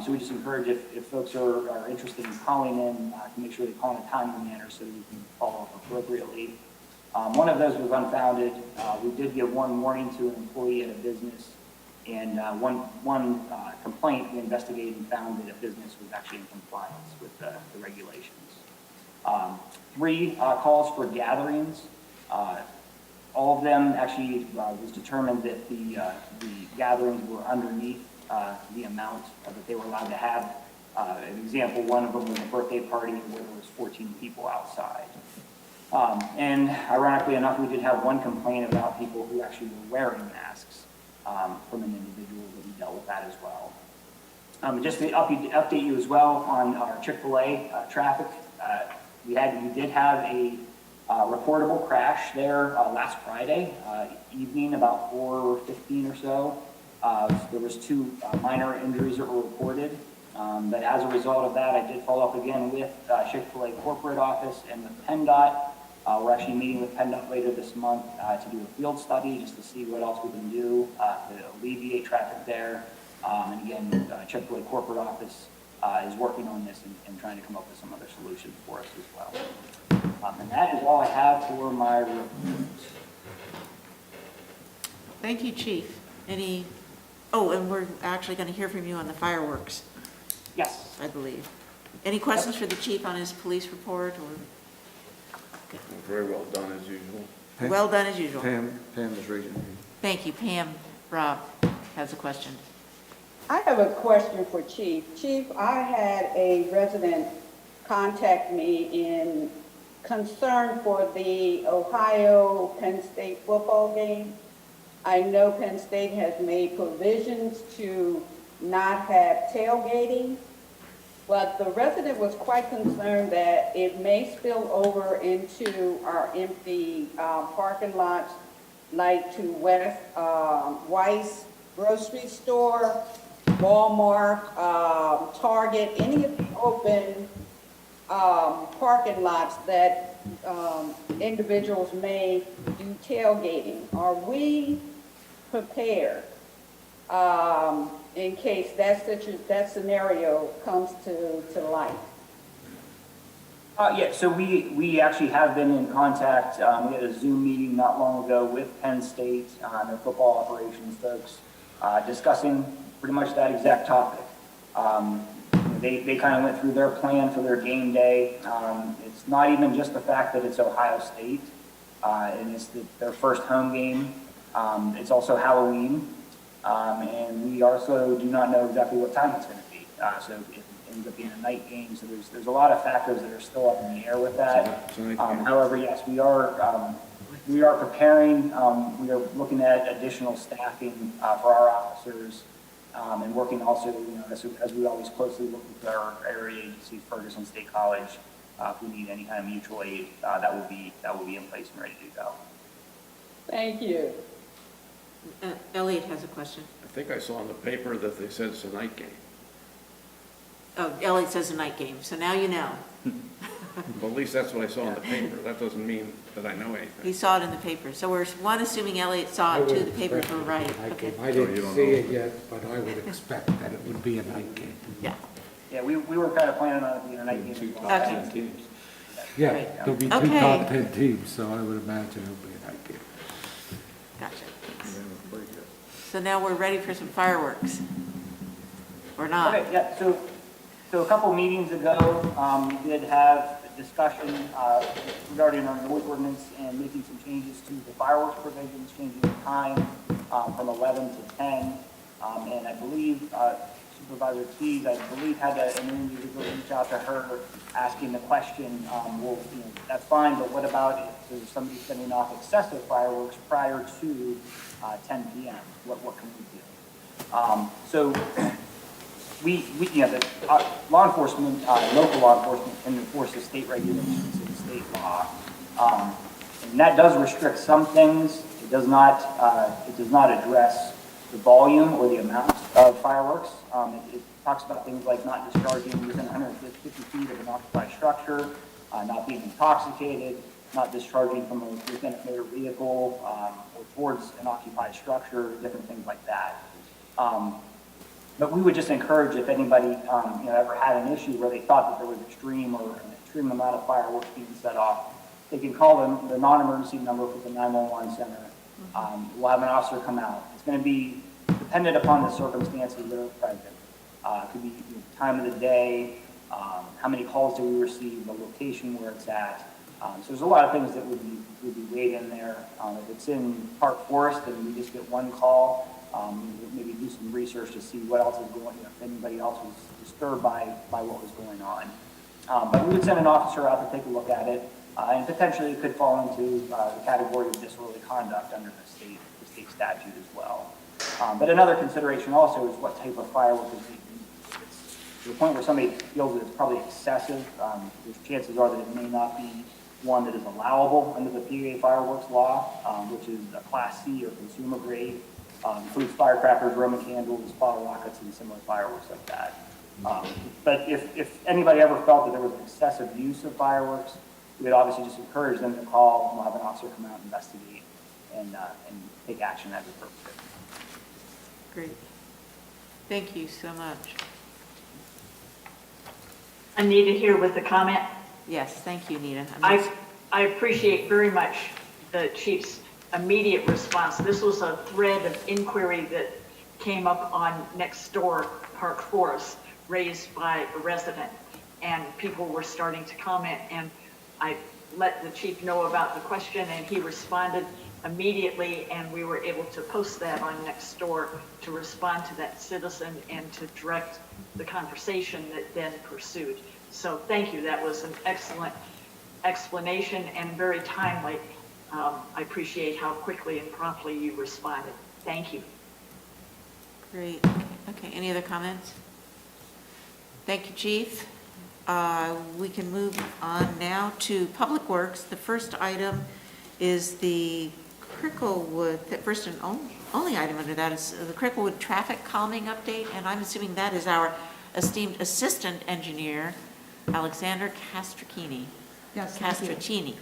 So we just encourage if folks are interested in calling in, to make sure they call in a timely manner so that we can follow up appropriately. One of those was unfounded. We did give 1 warning to an employee at a business, and one complaint we investigated and found that a business was actually in compliance with the regulations. 3 calls for gatherings. All of them actually was determined that the gatherings were underneath the amount that they were allowed to have. An example, one of them was a birthday party where there was 14 people outside. And ironically enough, we did have 1 complaint about people who actually were wearing masks from an individual that we dealt with that as well. Just to update you as well on our Chick-fil-A traffic, we did have a reportable crash there last Friday evening, about 4:15 or so. There was 2 minor injuries that were reported. But as a result of that, I did follow up again with Chick-fil-A corporate office and with PennDOT. We're actually meeting with PennDOT later this month to do a field study just to see what else we can do to alleviate traffic there. And again, Chick-fil-A corporate office is working on this and trying to come up with some other solutions for us as well. And that is all I have for my reports. Thank you, Chief. And we're actually going to hear from you on the fireworks. Yes. I believe. Any questions for the chief on his police report? Very well done as usual. Well done as usual. Pam is raising her hand. Thank you. Pam Robb has a question. I have a question for Chief. Chief, I had a resident contact me in concern for the Ohio-Penn State football game. I know Penn State has made provisions to not have tailgating, but the resident was quite concerned that it may spill over into our empty parking lots, like to West Weiss grocery store, Walmart, Target, any of the open parking lots that individuals may do tailgating. Are we prepared in case that scenario comes to light? Yeah, so we actually have been in contact. We had a Zoom meeting not long ago with Penn State, their football operations folks, discussing pretty much that exact topic. They kind of went through their plan for their game day. It's not even just the fact that it's Ohio State, and it's their first home game. It's also Halloween, and we also do not know exactly what time it's going to be. So it ends up being a night game. So there's a lot of factors that are still up in the air with that. However, yes, we are preparing. We are looking at additional staffing for our officers. And working also, as we always closely look with our area agencies, Ferguson State College, if we need any kind of mutual aid, that will be in place and ready to go. Thank you. Elliot has a question. I think I saw in the paper that they said it's a night game. Oh, Elliot says a night game, so now you know. Well, at least that's what I saw in the paper. That doesn't mean that I know anything. He saw it in the paper. So we're assuming Elliot saw it too, the papers were right. Okay. I didn't see it yet, but I would expect that it would be a night game. Yeah. Yeah, we were kind of planning on it being a night game. Okay. Yeah, Right. there'll be 2 Okay. top 10 teams, so I would imagine it'll be a night game. Gotcha. So now we're ready for some fireworks. Or not. Okay, yeah, so a couple meetings ago, we did have a discussion regarding our noise ordinance and making some changes to the fireworks provisions, changing the time from 11 to 10. And I believe Supervisor Keys, had an individual reach out to her asking the question, well, that's fine, but what about if there's somebody setting off excessive fireworks prior to 10 p.m.? What can we do? So law enforcement, local law enforcement can enforce the state regulations and state law. And that does restrict some things. It does not address the volume or the amount of fireworks. It talks about things like not discharging within 150 feet of an occupied structure, not being intoxicated, not discharging from within a motor vehicle or towards an occupied structure, different things like that. But we would just encourage if anybody ever had an issue where they thought that there was an extreme amount of fireworks being set off, they can call the non-emergency number for the 911 center. We'll have an officer come out. It's going to be dependent upon the circumstances that are present. It could be time of the day, how many calls do we receive, the location where it's at. So there's a lot of things that would be weighed in there. If it's in Park Forest, then we just get one call. Maybe do some research to see what else is going on, if anybody else was disturbed by what was going on. But we would send an officer out to take a look at it, and potentially it could fall into the category of disorderly conduct under the state statute as well. But another consideration also is what type of firework is being used. It's to the point where somebody feels that it's probably excessive. There's chances are that it may not be one that is allowable under the PA fireworks law, which is a Class C or consumer grade. Includes firecrackers, Roman candles, bottle rockets, and similar fireworks like that. But if anybody ever felt that there was an excessive use of fireworks, we would obviously just encourage them to call, and we'll have an officer come out and investigate and take action as appropriate. Great. Thank you so much. Anita here with a comment. Yes, thank you, Nita. I appreciate very much the chief's immediate response. This was a thread of inquiry that came up on next door Park Forest, raised by a resident, and people were starting to comment, and I let the chief know about the question, and he responded immediately, and we were able to post that on next door to respond to that citizen and to direct the conversation that then pursued. So thank you. That was an excellent explanation and very timely. I appreciate how quickly and promptly you responded. Thank you. Great. Okay, any other comments? Thank you, Chief. We can move on now to Public Works. The first item is the Cricklewood, the first and only item under that is the Cricklewood traffic calming update, and I'm assuming that is our esteemed assistant engineer, Alexander Castracini. Yes, Castracini.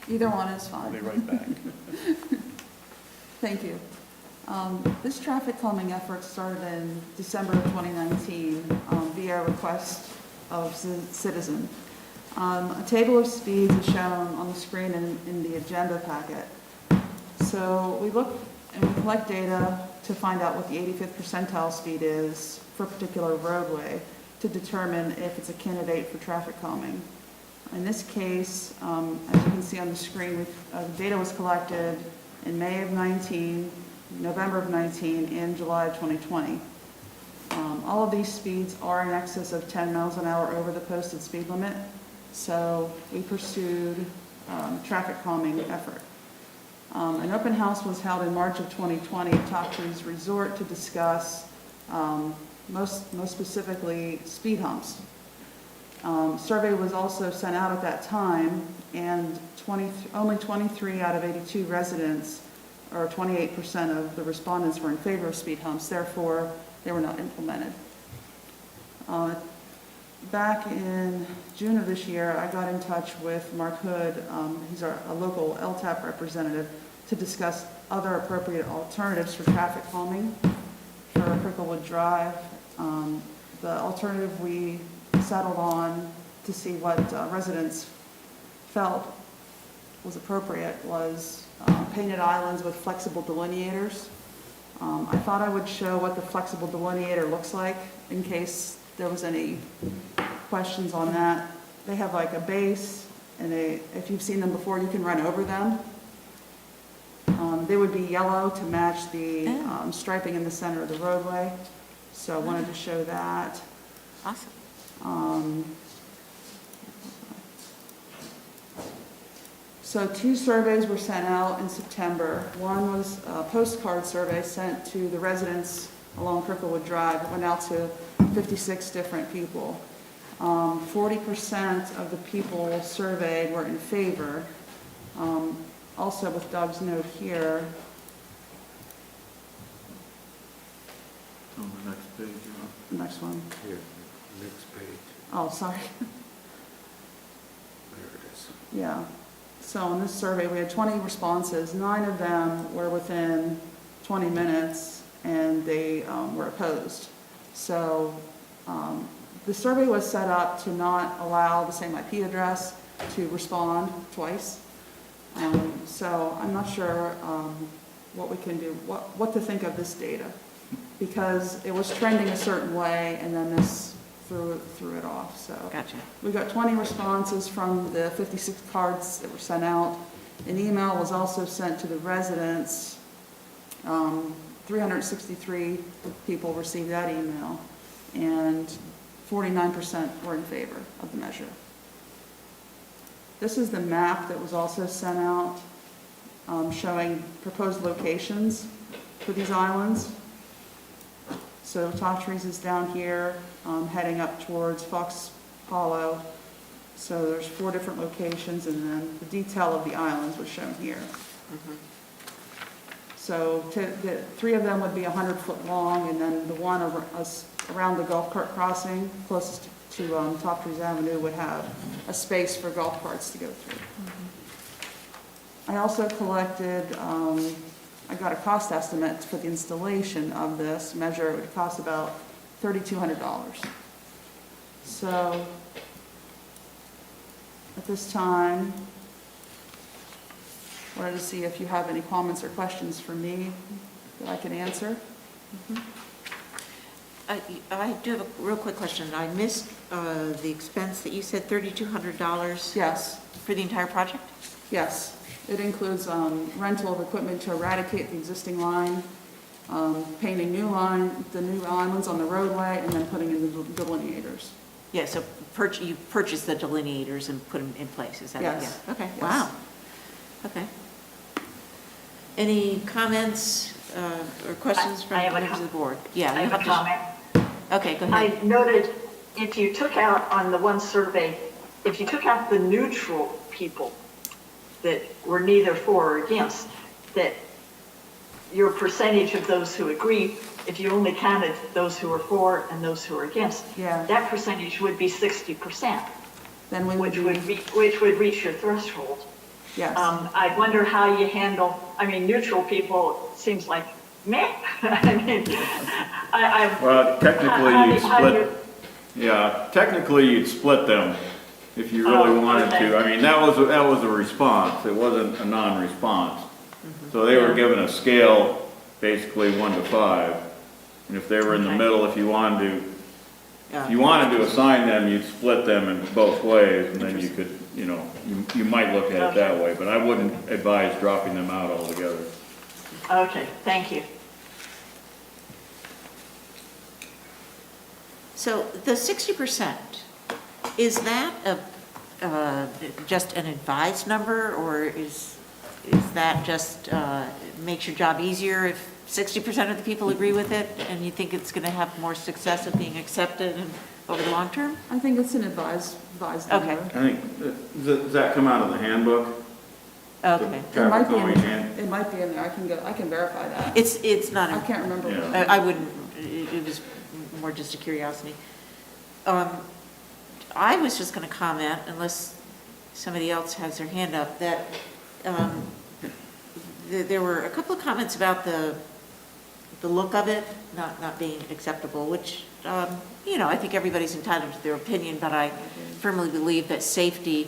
Either one is fine. I'll be right back. Thank you. This traffic calming effort started in December of 2019 via request of citizen. A table of speeds is shown on the screen in the agenda packet. So we look and we collect data to find out what the 85th percentile speed is for a particular roadway to determine if it's a candidate for traffic calming. In this case, as you can see on the screen, data was collected in May of 19, November of 19, and July of 2020. All of these speeds are in excess of 10 miles an hour over the posted speed limit, so we pursued a traffic calming effort. An open house was held in March of 2020 at Top Trees Resort to discuss most specifically speed humps. Survey was also sent out at that time, and only 23 out of 82 residents, or 28% of the respondents, were in favor of speed humps. Therefore, they were not implemented. Back in June of this year, I got in touch with Mark Hood. He's a local LTAP representative, to discuss other appropriate alternatives for traffic calming for Cricklewood Drive. The alternative we settled on to see what residents felt was appropriate was painted islands with flexible delineators. I thought I would show what the flexible delineator looks like in case there was any questions on that. They have like a base, and if you've seen them before, you can run over them. They would be yellow to match the striping in the center of the roadway. So I wanted to show that. Awesome. So 2 surveys were sent out in September. One was a postcard survey sent to the residents along Cricklewood Drive. It went out to 56 different people. 40% of the people surveyed were in favor. Also with Doug's note here, On the next page, next one. Here, next page, Oh, sorry. there it is. Yeah. So in this survey, we had 20 responses. 9 of them were within 20 minutes, and they were opposed. So the survey was set up to not allow the same IP address to respond twice. So I'm not sure what we can do, what to think of this data, because it was trending a certain way, and then this threw it off. So Gotcha. we got 20 responses from the 56 cards that were sent out. An email was also sent to the residents. 363 people received that email, and 49% were in favor of the measure. This is the map that was also sent out, showing proposed locations for these islands. So Top Trees is down here, heading up towards Fox Hollow. So there's 4 different locations, and then the detail of the islands was shown here. So the 3 of them would be 100 foot long, and then the one around the golf cart crossing closest to Top Trees Avenue would have a space for golf carts to go through. I also collected, I got a cost estimate for the installation of this measure. It would cost about $3,200. So at this time, I wanted to see if you have any comments or questions for me that I can answer. I do have a real quick question. I missed the expense that you said, $3,200? Yes. For the entire project? Yes. It includes rental of equipment to eradicate the existing line, painting the new islands on the roadway, and then putting in the delineators. Yeah, so you purchased the delineators and put them in place, is that it? Yes. Yeah. Okay, Yes. wow. Okay. Any comments or questions from I have a members of the board? Yeah. I you have a to- comment. Okay, go ahead. I noted if you took out on the one survey, if you took out the neutral people that were neither for or against, that your percentage of those who agree, if you only counted those who were for and those who were against, Yeah. that percentage would be 60%, Then we would which would reach your threshold. yes. I wonder how you handle, neutral people seems like meh. Well, technically how do you'd you- how do you- split, yeah, technically you'd split them if you really wanted to. I mean, that was a response, it wasn't a non-response. So they were given a scale, basically 1 to 5. And if they were in the middle, if you wanted to assign them, you'd split them in both ways, and then you could, you might look at it that way, but I wouldn't advise dropping them out altogether. Okay, thank you. So the 60%, is that just an advised number, or is that just makes your job easier if 60% of the people agree with it, and you think it's going to have more success of being accepted over the long term? I think it's an advised Okay. number. I think, does that come out of the handbook? Okay. It might be Traffic calming it might be in there. I can verify that. It's not. I can't remember. Yeah. I wouldn't, it was more just a curiosity. I was just going to comment, unless somebody else has their hand up, that there were a couple of comments about the look of it not being acceptable, which, I think everybody's entitled to their opinion, but I firmly believe that safety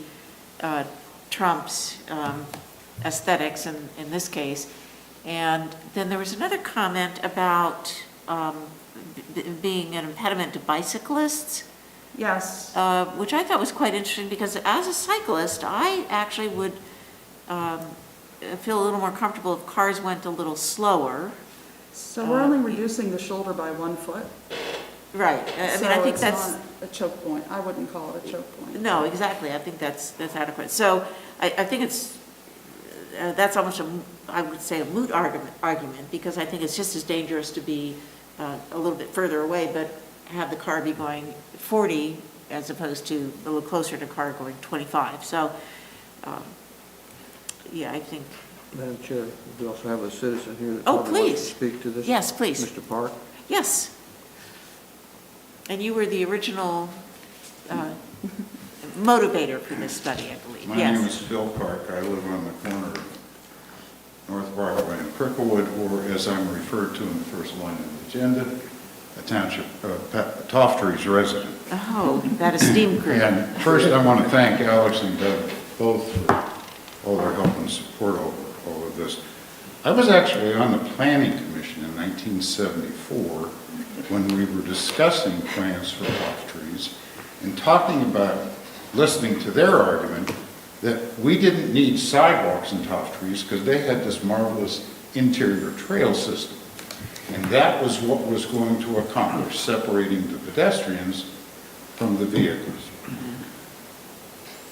trumps aesthetics in this case. And then there was another comment about being an impediment to bicyclists. Yes. Which I thought was quite interesting, because as a cyclist, I actually would feel a little more comfortable if cars went a little slower. So we're only reducing the shoulder by 1 foot. Right. I think it's that's not a choke point. I wouldn't call it a choke point. no, exactly. I think that's adequate. So I think that's almost I would say a moot argument, because I think it's just as dangerous to be a little bit further away. But have the car be going 40 as opposed to a little closer to car going 25. So, yeah, I think. Madam Chair, we also have a citizen here that Oh, probably wants to please. speak to this. Yes, please. Mr. Park? Yes. And you were the original motivator for this study, I believe. My Yes. name is Phil Park. I live on the corner of North Broadway and Cricklewood, or as I'm referred to in the first line of the agenda, a township, Toftree's resident. Oh, that esteemed group. And first, I want to thank Alex and Deb both for all their help and support over all of this. I was actually on the Planning Commission in 1974 when we were discussing plans for Toftree's and talking about, listening to their argument, that we didn't need sidewalks in Toftree's because they had this marvelous interior trail system. And that was what was going to accomplish separating the pedestrians from the vehicles.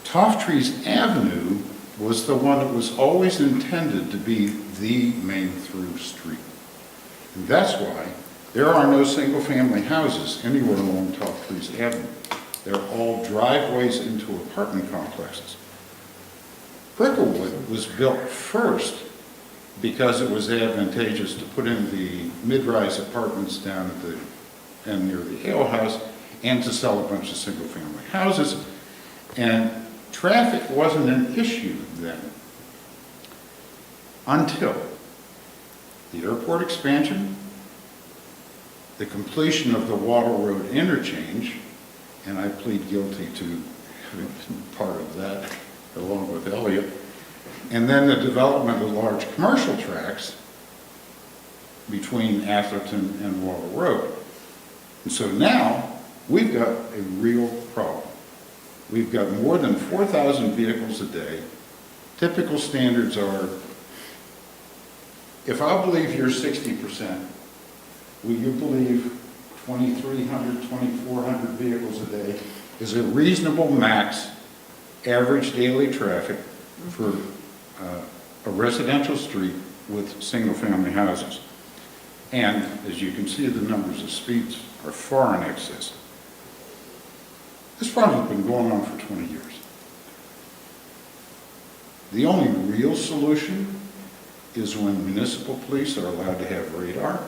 Toftree's Avenue was the one that was always intended to be the main through street. And that's why there are no single-family houses anywhere along Toftree's Avenue. They're all driveways into apartment complexes. Cricklewood was built first because it was advantageous to put in the mid-rise apartments down at the end near the ale house and to sell a bunch of single-family houses. And traffic wasn't an issue then until the airport expansion, the completion of the Wattle Road interchange, and I plead guilty to having been part of that along with Elliott, and then the development of large commercial tracts between Atherton and Wattle Road. And so now we've got a real problem. We've got more than 4,000 vehicles a day. Typical standards are, if I believe you're 60%, will you believe 2,300, 2,400 vehicles a day is a reasonable max average daily traffic for a residential street with single-family houses? And as you can see, the numbers of speeds are far in excess. This problem has been going on for 20 years. The only real solution is when municipal police are allowed to have radar,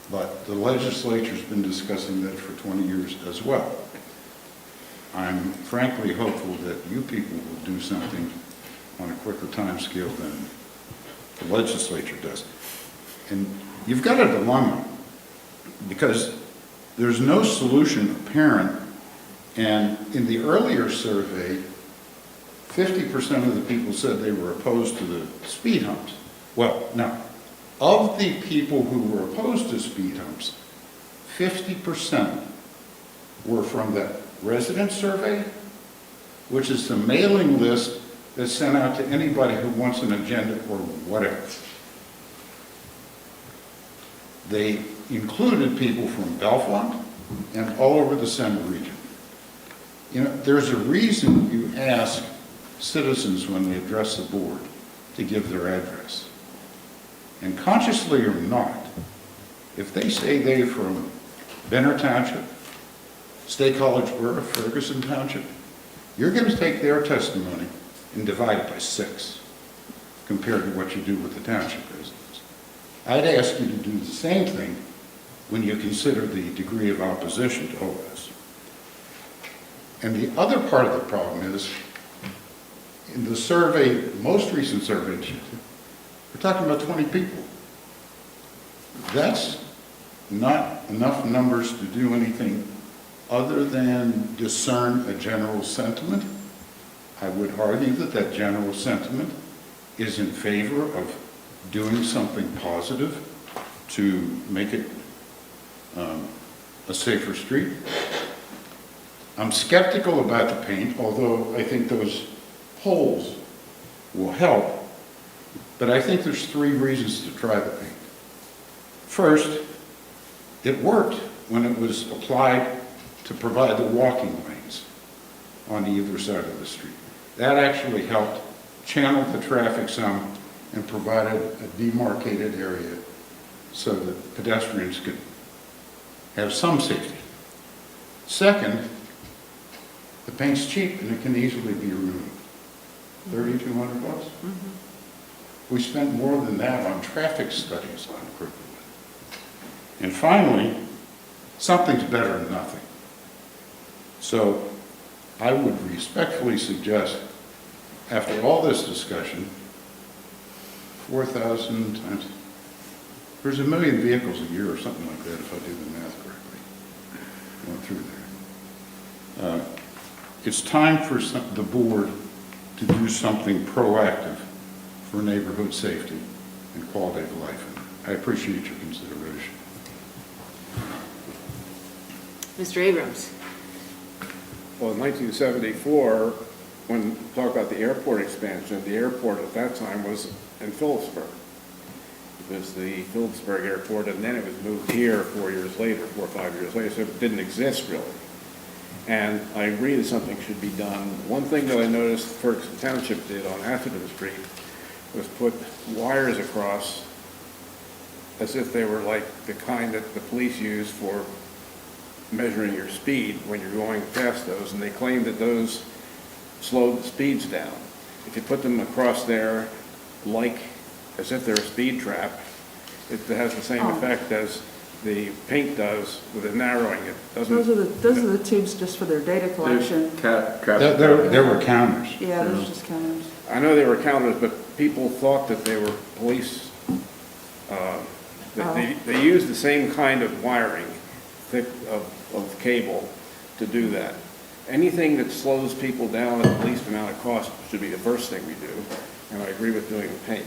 but the legislature's been discussing that for 20 years as well. I'm frankly hopeful that you people will do something on a quicker time scale than the legislature does. And you've got a dilemma because there's no solution apparent. And in the earlier survey, 50% of the people said they were opposed to the speed humps. Well, now, of the people who were opposed to speed humps, 50% were from that resident survey, which is the mailing list that's sent out to anybody who wants an agenda or whatever. They included people from Bellefonte and all over the center region. You know, there's a reason you ask citizens when they address the board to give their address. And consciously or not, if they say they're from Benner Township, State College Borough, Ferguson Township, you're going to take their testimony and divide it by 6 compared to what you do with the township residents. I'd ask you to do the same thing when you consider the degree of opposition to all this. And the other part of the problem is, in the survey, most recent survey, we're talking about 20 people. That's not enough numbers to do anything other than discern a general sentiment. I would argue that that general sentiment is in favor of doing something positive to make it a safer street. I'm skeptical about the paint, although I think those holes will help. But I think there's 3 reasons to try the paint. First, it worked when it was applied to provide the walking lanes on either side of the street. That actually helped channel the traffic some and provided a demarcated area so that pedestrians could have some safety. Second, the paint's cheap and it can easily be removed. $3,200. We spent more than that on traffic studies on Crooked. And finally, something's better than nothing. So I would respectfully suggest, after all this discussion, 4,000 times, there's 1 million vehicles a year or something like that, if I do the math correctly, going through there. It's time for the board to do something proactive for neighborhood safety and quality of life. I appreciate your consideration. Mr. Abrams. Well, in 1974, when we talk about the airport expansion, the airport at that time was in Phillipsburg. It was the Phillipsburg Airport, and then it was moved here 4 years later, 4 or 5 years later, so it didn't exist really. And I agree that something should be done. One thing that I noticed Ferguson Township did on Atherton Street was put wires across as if they were like the kind that the police use for measuring your speed when you're going past those, and they claimed that those slowed the speeds down. If you put them across there like as if they're a speed trap, it has the same effect as the paint does with the narrowing. It doesn't. Those are the tubes just for their data collection. There were counters. Yeah, those are just counters. I know they were counters, but people thought that they were police. They used the same kind of wiring, thick of cable, to do that. Anything that slows people down at the least amount of cost should be the first thing we do, and I agree with doing the paint.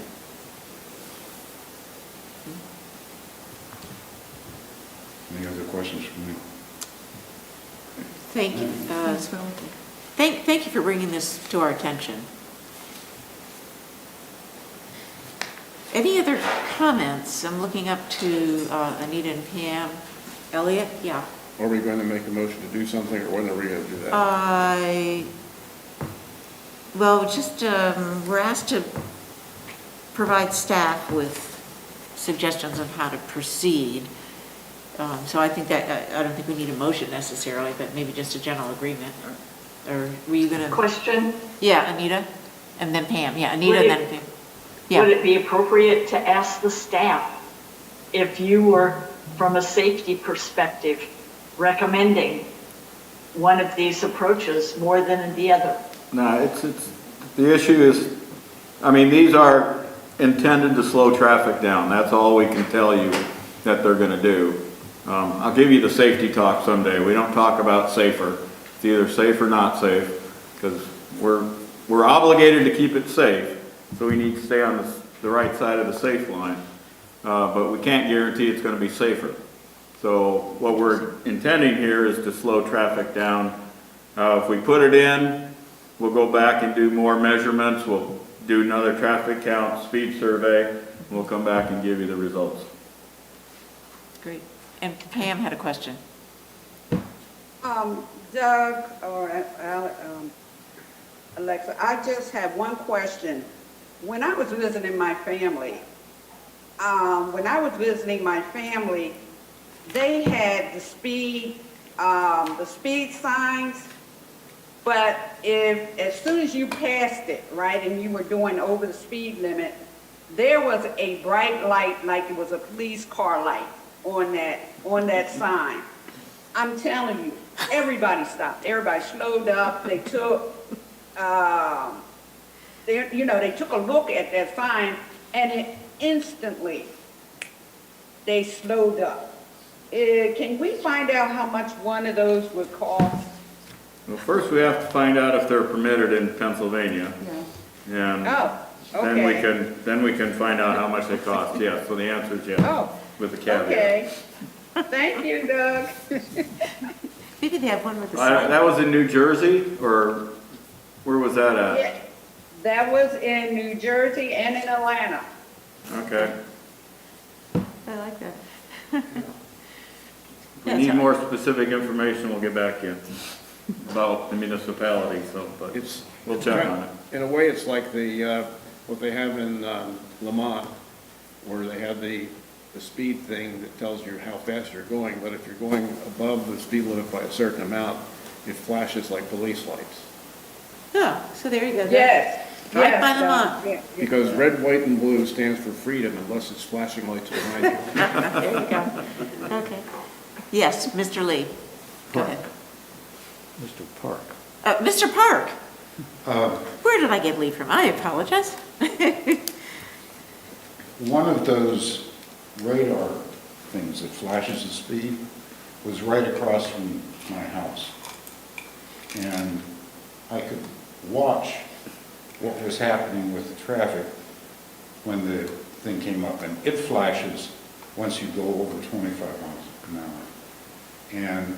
Any other questions from me? Thank you. Thank you for bringing this to our attention. Any other comments? I'm looking up to Anita and Pam. Elliot? Yeah. Are we going to make a motion to do something, or when are we going to do that? Well, just, we're asked to provide staff with suggestions on how to proceed. So I think that, I don't think we need a motion necessarily, but maybe just a general agreement. Or were you going to? Question? Yeah, Anita, and then Pam. Yeah, Anita, and then Pam. Yeah. Would it be appropriate to ask the staff if you were, from a safety perspective, recommending one of these approaches more than the other? No, the issue is, I mean, these are intended to slow traffic down. That's all we can tell you that they're going to do. I'll give you the safety talk someday. We don't talk about safer. It's either safe or not safe, because we're obligated to keep it safe, so we need to stay on the right side of the safe line. But we can't guarantee it's going to be safer. So what we're intending here is to slow traffic down. If we put it in, we'll go back and do more measurements. We'll do another traffic count, speed survey, and we'll come back and give you the results. Great. And Pam had a question. Doug or Alexa, I just have one question. When I was visiting my family, they had the speed signs, but as soon as you passed it, right, and you were doing over the speed limit, there was a bright light, like it was a police car light on that sign. I'm telling you, everybody stopped. Everybody slowed up. They took, they took a look at that sign, and instantly they slowed up. Can we find out how much one of those would cost? Well, first we have to find out if they're permitted in Pennsylvania. Yeah. And okay. then we can find out how much they cost. Yes, so the answer is yes, with the caveat. Okay. Thank you, Doug. Maybe they have one with the sign. That was in New Jersey, or where was that at? Yeah, that was in New Jersey and in Atlanta. Okay. I like that. If we need more specific information, we'll get back to you about the municipality, but we'll check on it. In a way, it's like what they have in Lamont, where they have the the speed thing that tells you how fast you're going, but if you're going above the speed limit by a certain amount, it flashes like police lights. Oh, so there you go. Yes. Right yes, by the mark. yeah. Because red, white, and blue stands for freedom unless it's flashing lights behind you. There you go. Okay. Yes, Mr. Lee. Go ahead. Mr. Park. Mr. Park, Uh, where did I get Lee from? I apologize. One of those radar things that flashes the speed was right across from my house. And I could watch what was happening with the traffic when the thing came up. And it flashes once you go over 25 miles an hour. And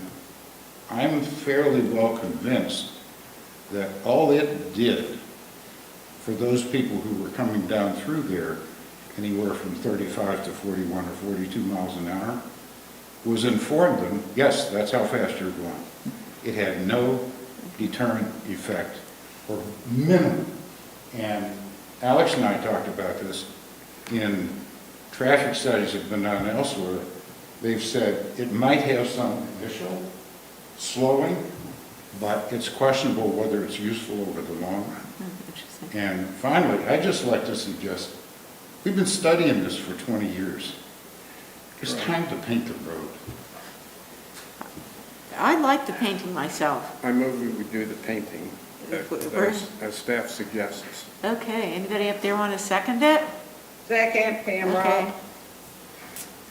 I'm fairly well convinced that all it did for those people who were coming down through there, anywhere from 35 to 41 or 42 miles an hour, was inform them, yes, that's how fast you're going. It had no deterrent effect, or minimum. And Alex and I talked about this in traffic studies that have been done elsewhere. They've said it might have some initial slowing, but it's questionable whether it's useful over the long run. And finally, I'd just like to suggest, we've been studying this for 20 years. It's time to paint the road. I like the painting myself. I move we would do the painting Where- as staff suggests. Okay, anybody up there want to second it? Second, Pam Okay. Ross.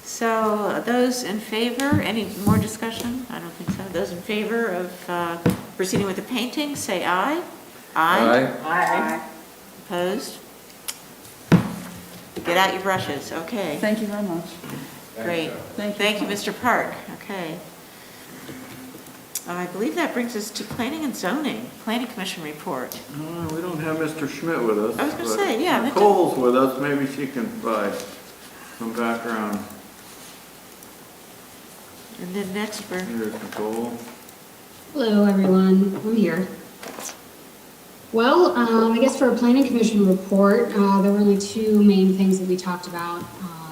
So those in favor, any more discussion? I don't think so. Those in favor of proceeding with the painting, say aye. Aye. Opposed? Get out your brushes, okay. Thank you very much. Great. Thank you, Mr. Park. Okay. I believe that brings us to planning and zoning, planning commission report. We don't have Mr. Schmidt with us. I was gonna but say, yeah, Mr. Nicole's with us, maybe she can provide some background. And then next for, Here's Nicole. Hello, everyone. I'm here. Well, I guess for a planning commission report, there were only two main things that we talked about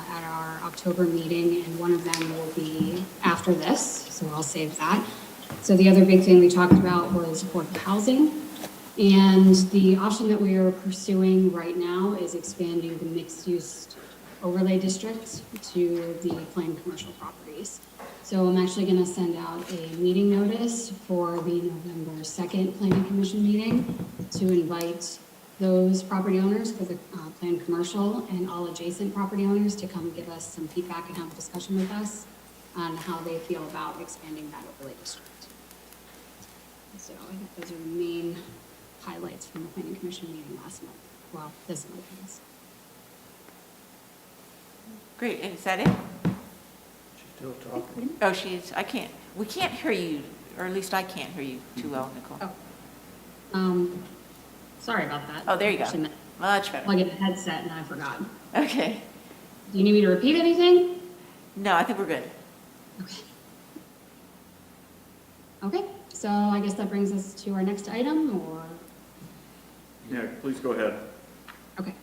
at our October meeting, and one of them will be after this, so I'll save that. So the other big thing we talked about was affordable housing. And the option that we are pursuing right now is expanding the mixed-use overlay district to the planned commercial properties. So I'm actually going to send out a meeting notice for the November 2nd Planning Commission meeting to invite those property owners for the planned commercial and all adjacent property owners to come give us some feedback and have a discussion with us on how they feel about expanding that overlay district. So I think those are the main highlights from the Planning Commission meeting last month. Well, this month, I guess. great, is that it? Still talking? Oh, we can't hear you, or at least I can't hear you too well, Nicole. Sorry about that. Oh, there you go. Actually meant Much better. plug in a headset and I forgot. Okay. Do you need me to repeat anything? No, I think we're good. Okay, so I guess that brings us to our next item, or? Yeah, please go ahead. Okay.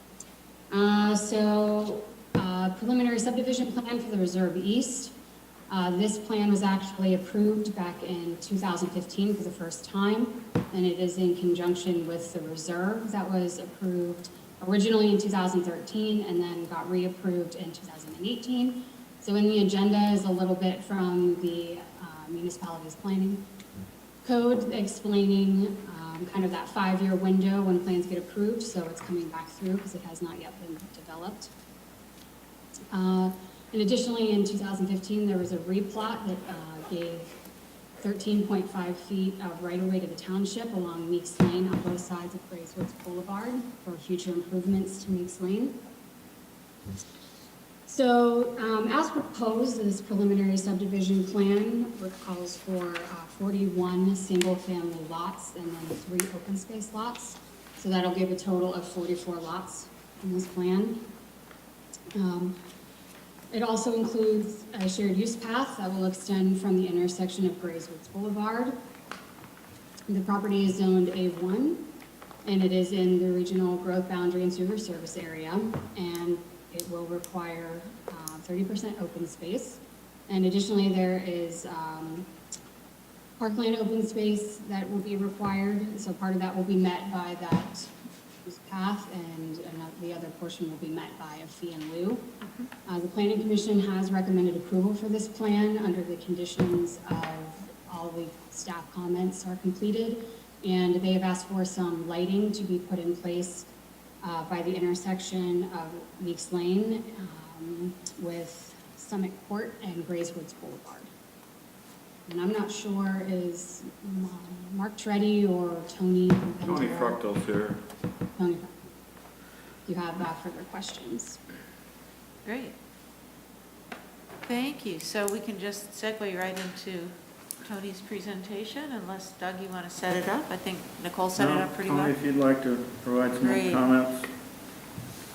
Preliminary subdivision plan for the Reserve East. This plan was actually approved back in 2015 for the first time, and it is in conjunction with the reserve that was approved originally in 2013 and then got reapproved in 2018. So in the agenda is a little bit from the municipalities planning code explaining kind of that 5-year window when plans get approved. So it's coming back through because it has not yet been developed. And additionally, in 2015, there was a replat that gave 13.5 feet of right-of-way to the township along Meeks Lane on both sides of Grayswoods Boulevard for future improvements to Meeks Lane. So as proposed, this preliminary subdivision plan calls for 41 single-family lots and then 3 open space lots. So that'll give a total of 44 lots in this plan. It also includes a shared use path that will extend from the intersection of Grayswoods Boulevard. The property is zoned A1, and it is in the regional growth boundary and sewer service area, and it will require 30% open space. And additionally, there is parkland open space that will be required. So part of that will be met by that path, and the other portion will be met by a fee in lieu. The Planning Commission has recommended approval for this plan under the conditions of all the staff comments are completed, and they have asked for some lighting to be put in place by the intersection of Meeks Lane with Summit Court and Grayswoods Boulevard. And I'm not sure, is Mark Treddy or Tony? Tony Fructose here. Tony Fructose. Do you have further questions? Great. Thank you. So we can just segue right into Tony's presentation, unless, Doug, you want to set it up? I think Nicole set it up pretty well. Tony, if you'd like to provide some Great. comments.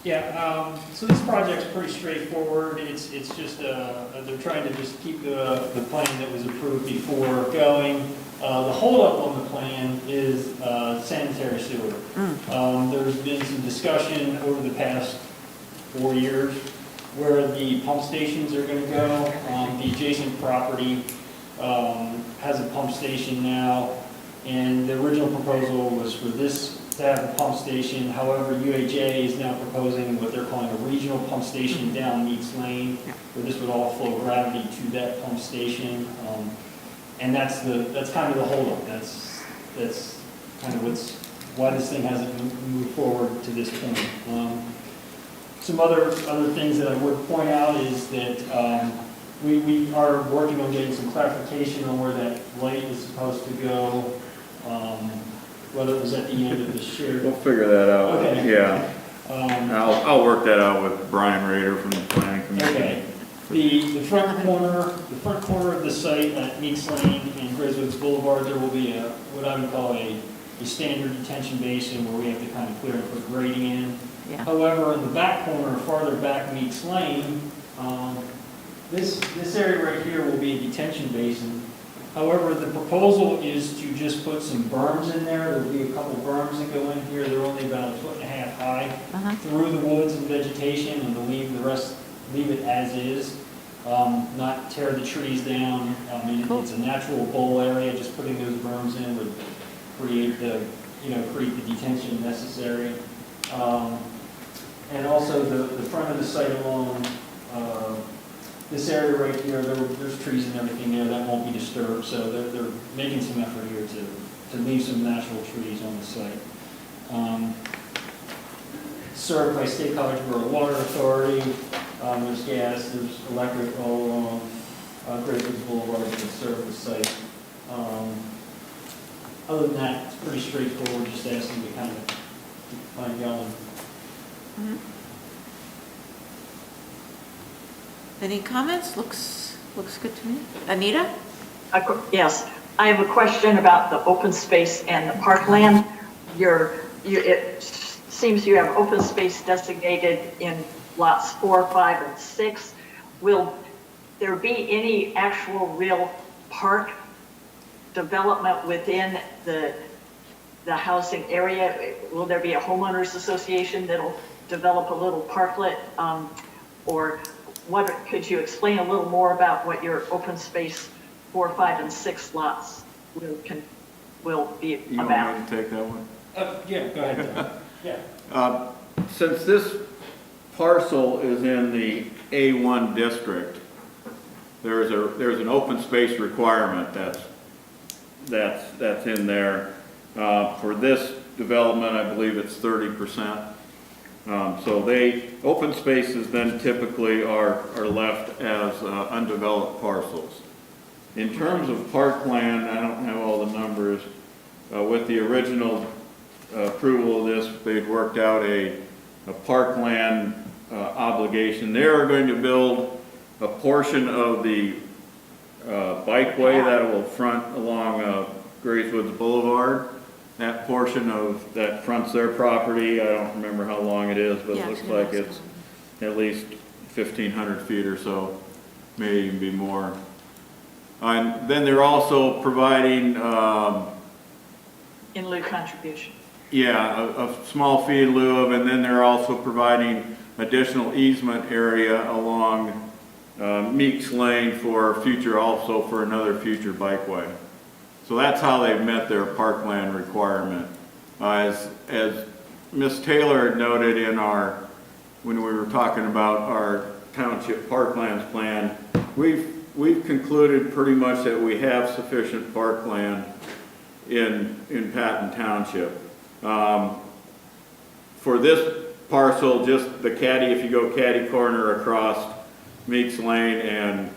Yeah, so this project's pretty straightforward. It's just, they're trying to just keep the plan that was approved before going. The holdup on the plan is sanitary sewer. There's been some discussion over the past 4 years where the pump stations are going to go. The adjacent property has a pump station now, and the original proposal was for this to have a pump station. However, UHA is now proposing what they're calling a regional pump station down Meeks Lane, where this would all flow gravity to that pump station. And that's kind of the holdup. That's kind of why this thing hasn't moved forward to this point. Some other things that I would point out is that we are working on getting some clarification on where that light is supposed to go, whether it was at the end of the shared. We'll figure that out. Okay. Yeah. I'll work that out with Brian Rader from the Planning Commission. Okay. The front corner of the site at Meeks Lane and Grayswoods Boulevard, there will be what I would call a standard detention basin where we have to kind of clear and put grading in. Yeah. However, in the back corner, farther back Meeks Lane, this area right here will be a detention basin. However, the proposal is to just put some berms in there. There'll be a couple berms that go in here. They're only about 1.5 feet high through the woods and vegetation, and to leave it as is, not tear the trees down. I mean, it's a natural bowl area. Just putting those berms in would create the detention necessary. And also the front of the site along this area right here, there's trees and everything there that won't be disturbed. So they're making some effort here to leave some natural trees on the site. Served by State College Borough Water Authority. There's gas, there's electric all along Grayswoods Boulevard that serve the site. Other than that, it's pretty straightforward, just asking to kind of keep the plan going. Any comments? Looks good to me. Anita? Yes, I have a question about the open space and the parkland. It seems you have open space designated in lots 4, 5, and 6. Will there be any actual real park development within the housing area? Will there be a homeowners association that'll develop a little parklet? Or what, could you explain a little more about what your open space 4, 5, and 6 lots will be about? You want me to take that one? Yeah, go ahead. Yeah. Since this parcel is in the A1 district, there's an open space requirement that's in there. For this development, I believe it's 30%. So open spaces then typically are left as undeveloped parcels. In terms of parkland, I don't have all the numbers. With the original approval of this, they'd worked out a parkland obligation. They are going to build a portion of the bikeway that will front along Grayswoods Boulevard. That portion of that fronts their property. I don't remember how long it is, but it looks like it's at least 1,500 feet or so, may even be more. And then they're also providing In lieu contribution. Yeah, a small fee in lieu of, and then they're also providing additional easement area along Meeks Lane for future, also for another future bikeway. So that's how they've met their parkland requirement. As Ms. Taylor had noted in when we were talking about our township parklands plan, we've concluded pretty much that we have sufficient parkland in Patton Township. For this parcel, just the if you go caddy corner across Meeks Lane and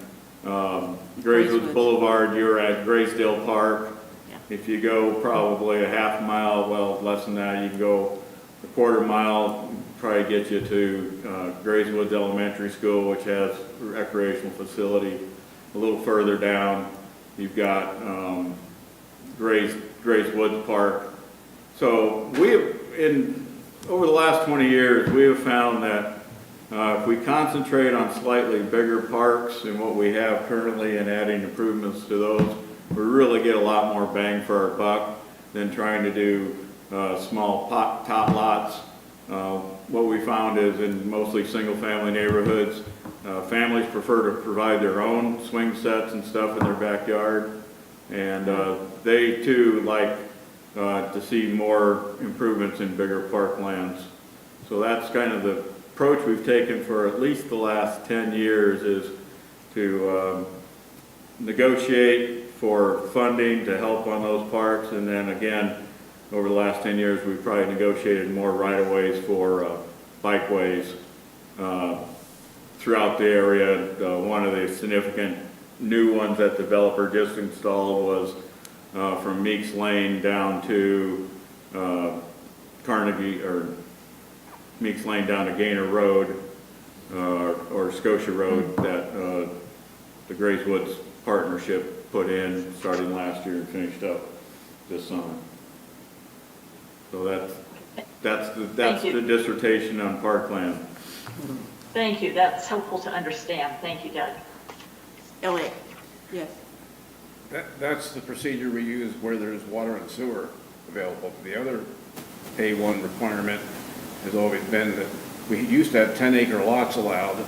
Grayswoods Boulevard, you're at Graysdale Park. Yeah. If you go probably a half mile, well, less than that, you can go a quarter mile, probably get you to Grayswoods Elementary School, which has a recreational facility. A little further down, you've got Grayswoods Park. So over the last 20 years, we have found that if we concentrate on slightly bigger parks than what we have currently and adding improvements to those, we really get a lot more bang for our buck than trying to do small top lots. What we found is in mostly single-family neighborhoods, families prefer to provide their own swing sets and stuff in their backyard, and they too like to see more improvements in bigger parklands. So that's kind of the approach we've taken for at least the last 10 years, is to negotiate for funding to help on those parks, and then again, over the last 10 years, we've probably negotiated more right-of-ways for bikeways throughout the area. One of the significant new ones that developer just installed was from Meeks Lane down to Carnegie, or Meeks Lane down to Gaynor Road, or Scotia Road, that the Grayswoods Partnership put in starting last year and finished up this summer. So that's the dissertation on parkland. Thank you. That's helpful to understand. Thank you, Doug. Elliot? Yes. That's the procedure we use where there's water and sewer available. The other A1 requirement has always been that we used to have 10-acre lots allowed,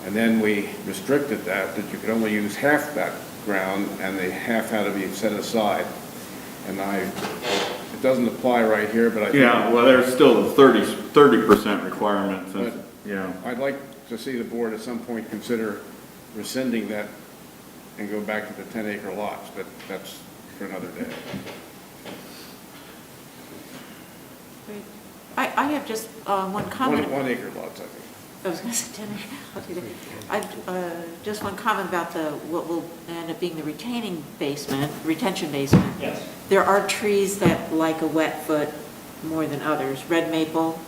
and then we restricted that you could only use half that ground, and the half had to be set aside. And it doesn't apply right here, but I think... Yeah, well, there's still the 30% requirement. Since, yeah. I'd like to see the board at some point consider rescinding that and go back to the 10-acre lots, but that's for another day. Great. I have just one comment. 1 acre lots, I think. I was going to say 10. I'll do that. Just one comment about what will end up being the retention basement. Yes. There are trees that like a wet foot more than others, red maple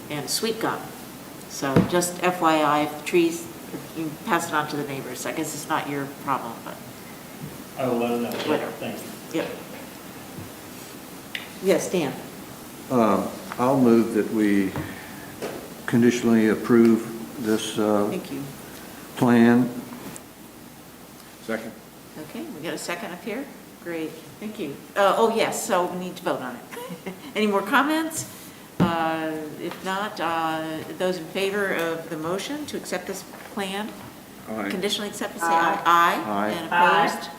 and sweet gum. So just FYI, if the trees, you can pass it on to the neighbors. I guess it's not your problem, but. I will let them know. Whatever. Thank you. Yep. Yes, Dan. I'll move that we conditionally approve this Thank you. plan. Second. Okay, we got a second up here? Great, thank you. Oh, yes, so we need to vote on it. Any more comments? If not, those in favor of the motion to accept this plan, Aye. conditionally accept it, say aye. Aye. Aye. And Aye. opposed?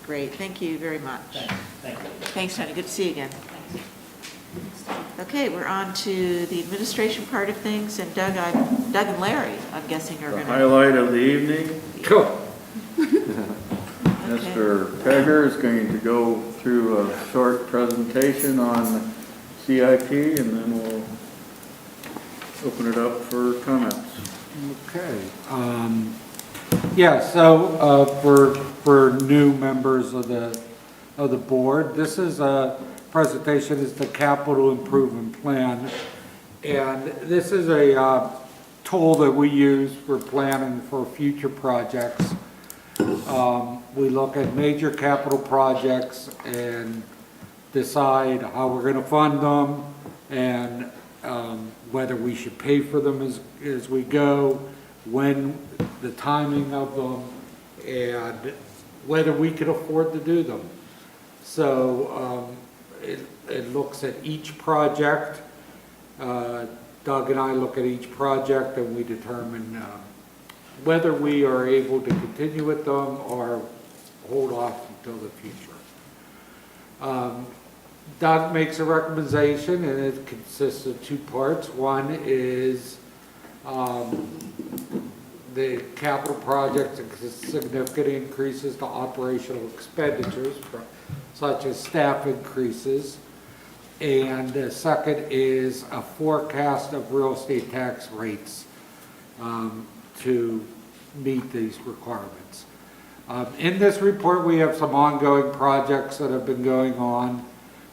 Great, thank you very much. Thank you. Thanks, Tony, good to see you again. Okay, we're on to the administration part of things, and Doug and Larry, I'm guessing, are The going to... highlight of the evening, Cool. Mr. Pegger is going to go through a short presentation on CIP, and then we'll open it up for comments. Okay. Yeah, so for new members of the board, this is a presentation, is the capital improvement plan, and this is a tool that we use for planning for future projects. We look at major capital projects and decide how we're going to fund them, and whether we should pay for them as we go, when the timing of them, and whether we can afford to do them. So it looks at each project. Doug and I look at each project, and we determine whether we are able to continue with them or hold off until the future. Doug makes a recommendation, and it consists of two parts. One is the capital projects and significant increases to operational expenditures, such as staff increases. And the second is a forecast of real estate tax rates to meet these requirements. In this report, we have some ongoing projects that have been going on.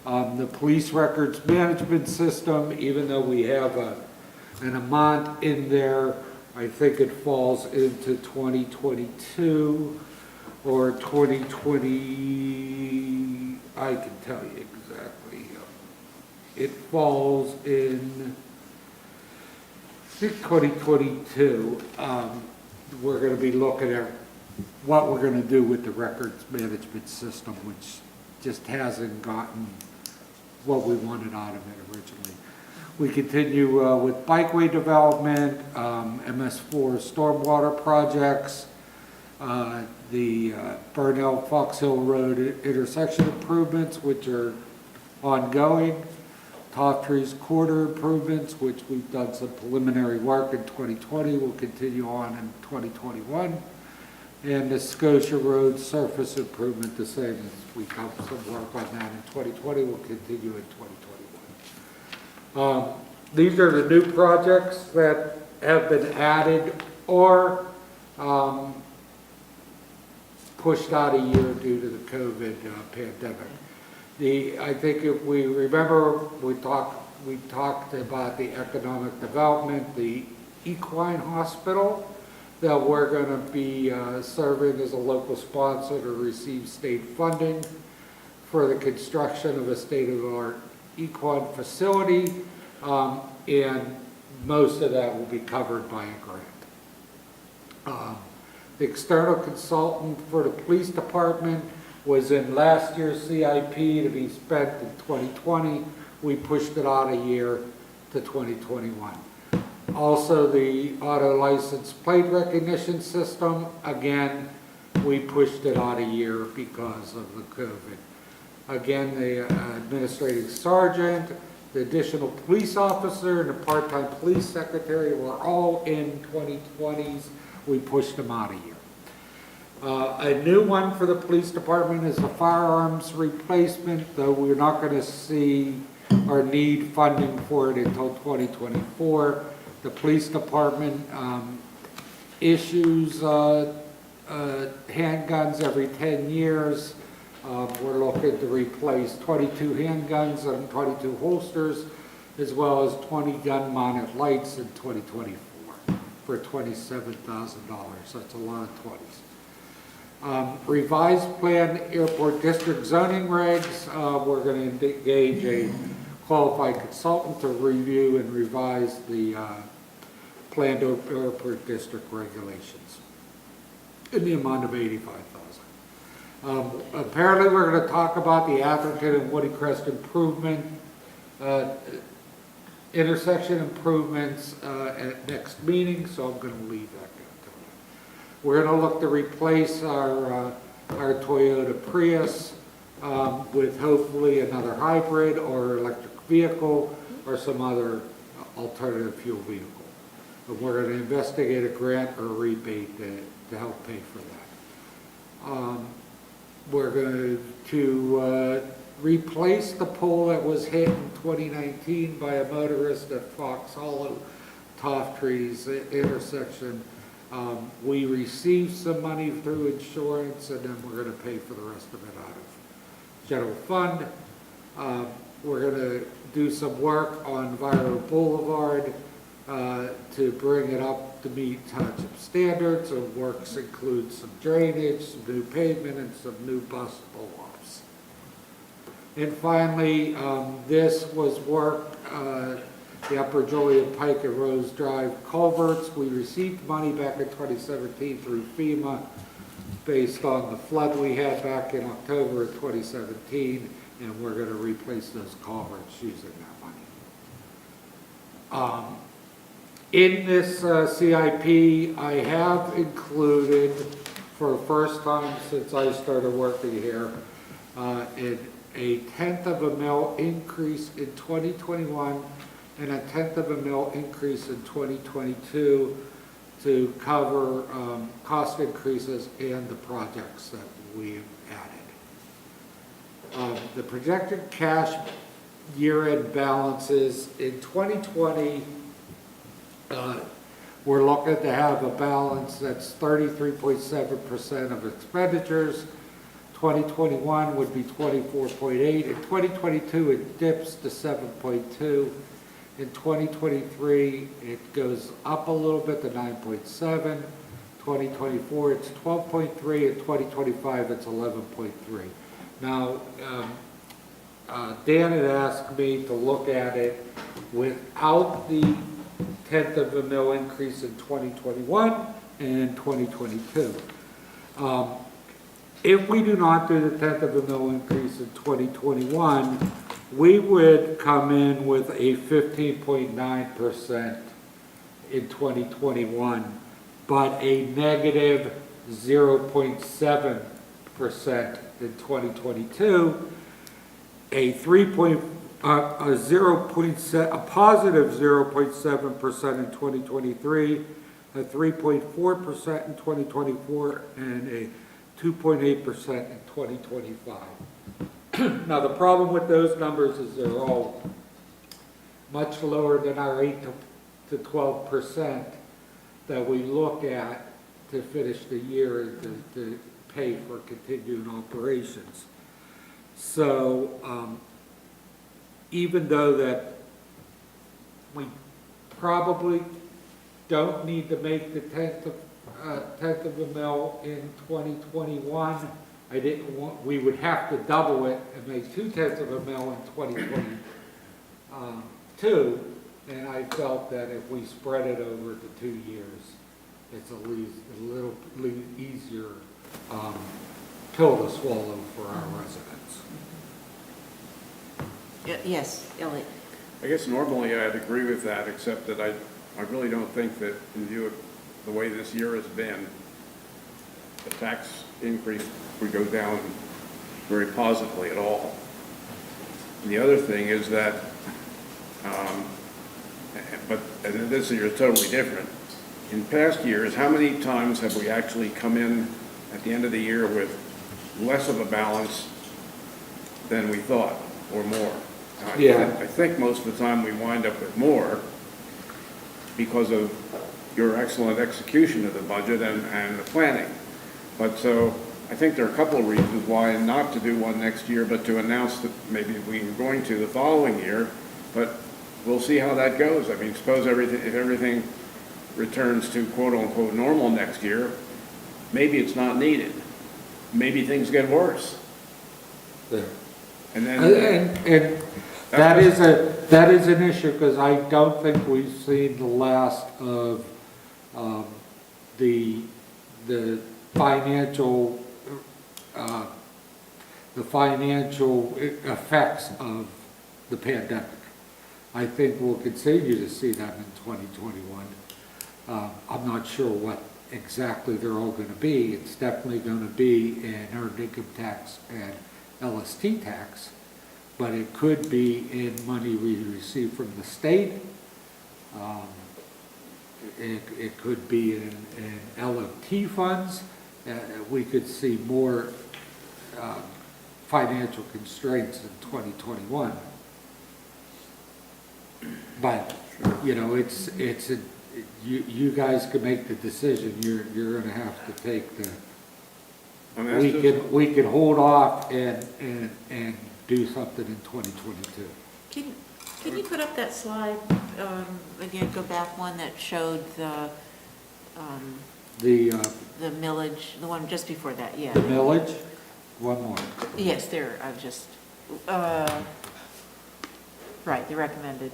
The police records management system, even though we have an amount in there, I think it falls into 2022 or 2020, I can tell you exactly. It falls in, I think, 2022. We're going to be looking at what we're going to do with the records management system, which just hasn't gotten what we wanted out of it originally. We continue with bikeway development, MS4 stormwater projects, the Burnell Fox Hill Road intersection improvements, which are ongoing, Toftree's quarter improvements, which we've done some preliminary work in 2020, will continue on in 2021. And the Scotia Road surface improvement, the same as we have some work on that in 2020, will continue in 2021. These are the new projects that have been added or pushed out a year due to the COVID pandemic. I think if we remember, we talked about the economic development, the equine hospital, that we're going to be serving as a local sponsor to receive state funding for the construction of a state-of-the-art equine facility, and most of that will be covered by a grant. The external consultant for the police department was in last year's CIP to be spent in 2020. We pushed it out a year to 2021. Also, the auto license plate recognition system, again, we pushed it out a year because of the COVID. Again, the administrative sergeant, the additional police officer, and the part-time police secretary were all in 2020s. We pushed them out a year. A new one for the police department is the firearms replacement, though we're not going to see or need funding for it until 2024. The police department issues handguns every 10 years. We're looking to replace 22 handguns and 22 holsters, as well as 20 gun-mounted lights in 2024 for $27,000. That's a lot of 20s. Revised plan airport district zoning regs. We're going to engage a qualified consultant to review and revise the planned airport district regulations in the amount of $85,000. Apparently, we're going to talk about the Atherton and Woody Crest improvement, intersection improvements at next meeting, so I'm going to leave that down to you. We're going to look to replace our Toyota Prius with hopefully another hybrid or electric vehicle or some other alternative fuel vehicle. But we're going to investigate a grant or rebate to help pay for that. We're going to replace the pole that was hit in 2019 by a motorist at Fox Hollow, Toftree's intersection. We received some money through insurance, and then we're going to pay for the rest of it out of general fund. We're going to do some work on Viro Boulevard to bring it up to meet township standards. And works include some drainage, some new pavement, and some new bus pull-offs. And finally, this was work, the Upper Joliet Pike and Rose Drive culverts. We received money back in 2017 through FEMA based on the flood we had back in October of 2017, and we're going to replace those culverts using that money. In this CIP, I have included, for the first time since I started working here, a 1/10 of a mil increase in 2021 and a 1/10 of a mil increase in 2022 to cover cost increases and the projects that we've added. The projected cash year-end balances in 2020, we're looking to have a balance that's 33.7% of expenditures. 2021 would be 24.8. In 2022, it dips to 7.2. In 2023, it goes up a little bit to 9.7. 2024, it's 12.3. In 2025, it's 11.3. Now, Dan had asked me to look at it without the 1/10 of a mil increase in 2021 and 2022. If we do not do the 1/10 of a mil increase in 2021, we would come in with a 15.9% in 2021, but a negative 0.7% in 2022, a positive 0.7% in 2023, a 3.4% in 2024, and a 2.8% in 2025. Now, the problem with those numbers is they're all much lower than our 8 to 12% that we look at to finish the year and to pay for continuing operations. So, even though that we probably don't need to make the 1/10 of a mil in 2021, we would have to double it and make 2/10 of a mil in 2022, and I felt that if we spread it over the 2 years, it's at least a little easier pill to swallow for our residents. Yes, Elliot. I guess normally I'd agree with that, except that I really don't think that in view of the way this year has been, the tax increase would go down very positively at all. And the other thing is that, and this year is totally different. In past years, how many times have we actually come in at the end of the year with less of a balance than we thought, or more? I think most of the time we wind up with more because of your excellent execution of the budget and the planning. But so I think there are a couple of reasons why not to do one next year, but to announce that maybe we are going to the following year. But we'll see how that goes. I mean, suppose if everything returns to quote unquote normal next year, maybe it's not needed. Maybe things get worse. Yeah. And then that is an issue, because I don't think we've seen the last of the financial effects of the pandemic. I think we'll continue to see that in 2021. I'm not sure what exactly they're all going to be. It's definitely going to be an earned income tax and LST tax, but it could be in money we receive from the state. It could be in LOT funds. We could see more financial constraints in 2021. But, you know, you guys can make the decision. You're going to have to take the. We can hold off and do something in 2022. Can you put up that slide again? Go back one that showed the millage, the one just before that. Yeah. The millage. One more. Yes, there. I've just right. The recommended.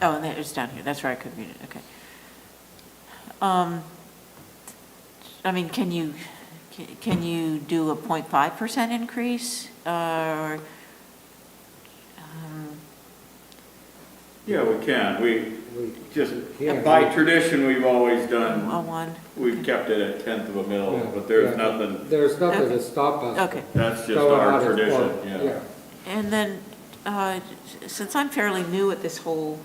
Oh, and it's down here. That's where I could read it. Okay. I mean, can you do a 0.5% increase? Yeah, we can. Just can't. by tradition, we've always done, On one? we've kept it at 1/10 of a mil, Yeah, but there's yeah. nothing, There's nothing Okay. to stop us. Okay. that's just Going our out as tradition, well. yeah. And then, since I'm fairly new at this whole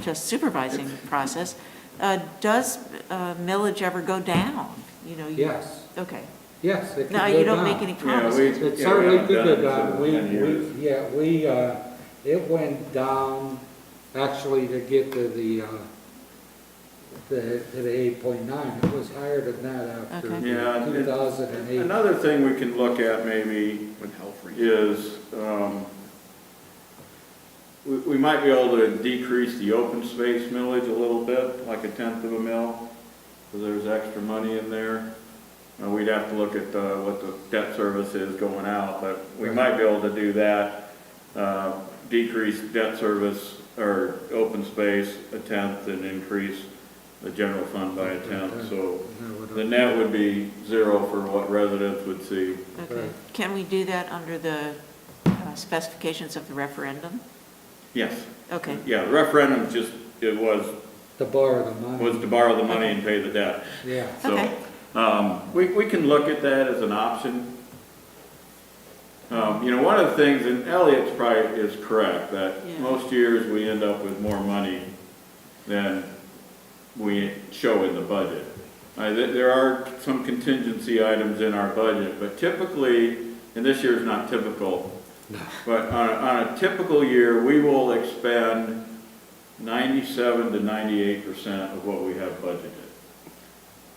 just supervising process, does millage ever go down? You know? Yes. Okay. Yes, it could No, go you don't down. make any Yeah, promises. It yeah, certainly haven't could done go it down. for 10 years. It went down actually to get to the 8.9. It was higher than that after Okay. Yeah, 2008. Another thing we can look at maybe is, we might be able to decrease the open space millage a little bit, like 1/10 of a mil, because there's extra money in there. We'd have to look at what the debt service is going out, but we might be able to do that, decrease debt service or open space 1/10 and increase the general fund by 1/10. So the net would be 0 for what residents would see. Okay. Can we do that under the specifications of the referendum? Yes. Okay. Yeah, the referendum just, it was To borrow the money. to borrow the money and pay the debt. Yeah. Okay. So, we can look at that as an option. You know, one of the things, and Elliot's probably is correct, that Yeah. most years we end up with more money than we show in the budget. There are some contingency items in our budget, but typically, and this year's not typical, but on a typical year, we will expend 97 to 98% of what we have budgeted.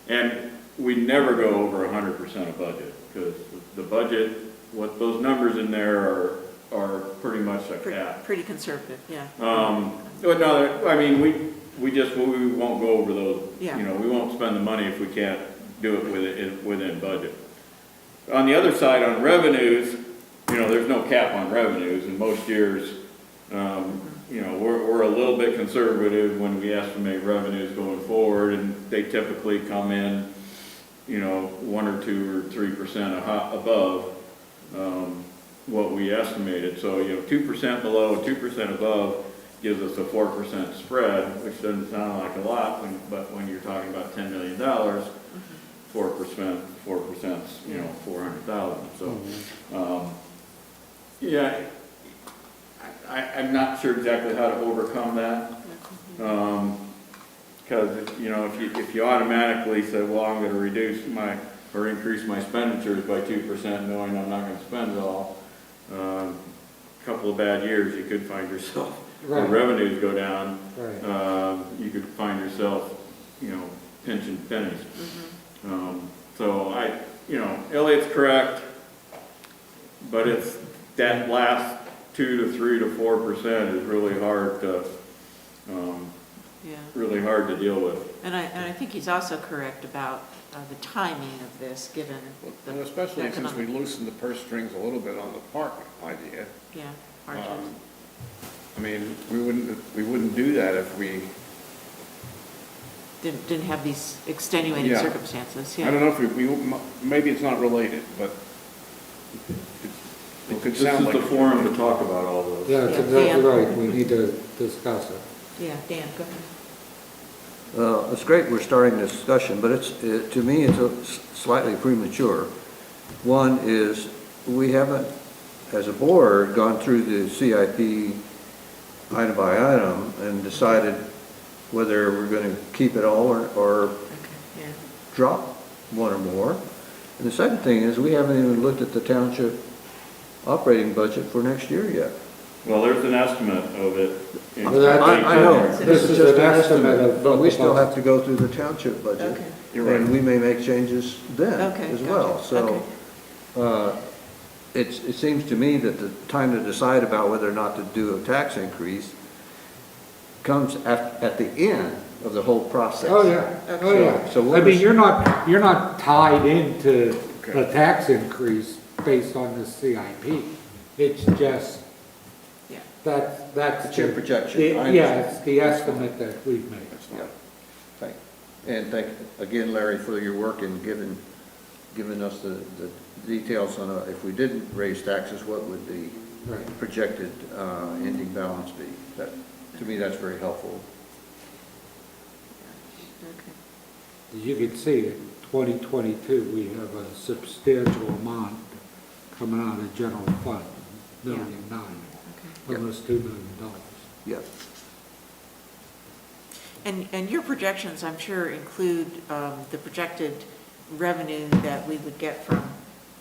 And we never go over 100% of budget, because the budget, what those numbers in there are pretty much a cap. Pretty conservative, yeah. But no, I mean, we won't go over those, Yeah. you know, we won't spend the money if we can't do it within budget. On the other side, on revenues, you know, there's no cap on revenues, and most years, you know, we're a little bit conservative when we estimate revenues going forward, and they typically come in, you know, 1 or 2 or 3% above what we estimated. So, you know, 2% below, 2% above gives us a 4% spread, which doesn't sound like a lot, but when you're talking about $10 million, 4%, you know, 400,000. So, yeah, I'm not sure exactly how to overcome that. Because, you know, if you automatically say, well, I'm going to reduce or increase my expenditures by 2%, knowing I'm not going to spend it all, a couple of bad years, you could find yourself, the revenues go down, you could find yourself, you know, pinching pennies. So you know, Elliot's correct, but it's that last 2 to 3 to 4% is really hard to, really hard to deal with. And I think he's also correct about the timing of this, given the And especially since we economic- loosened the purse strings a little bit on the park idea. Yeah, hardships. I mean, we wouldn't do that if we, Didn't have these extenuating Yeah. circumstances, I yeah. don't know if maybe it's not related, but it could This sound is like. the forum to talk about all those. Yeah, that's exactly right. We need to discuss it. Yeah, Dan, go ahead. It's great we're starting this discussion, but to me, it's slightly premature. One is, we haven't, as a board, gone through the CIP item by item and decided whether we're going to keep it all or drop one or more. And the second thing is, we haven't even looked at the township operating budget for next year yet. Well, there's an estimate of it. I know, this is just an estimate, of but we the still budget. have to go through the township budget. Okay. You're right. And we may make changes then Okay, as gotcha. well. So it seems to me that the time to decide about whether or not to do a tax increase comes at the end of the whole process. Oh, yeah, oh, yeah. So I mean, you're not tied into the tax increase based on the CIP. It's just, that's. It's your projection. Yeah, it's the estimate that we've made. And thank, again, Larry, for your work in giving us the details on if we didn't raise taxes, what would the projected ending balance be? To me, that's very helpful Okay. As you can see, in 2022, we have a substantial amount coming out of general fund, $1.9 million, almost $2 million. Yes. And your projections, I'm sure, include the projected revenue that we would get from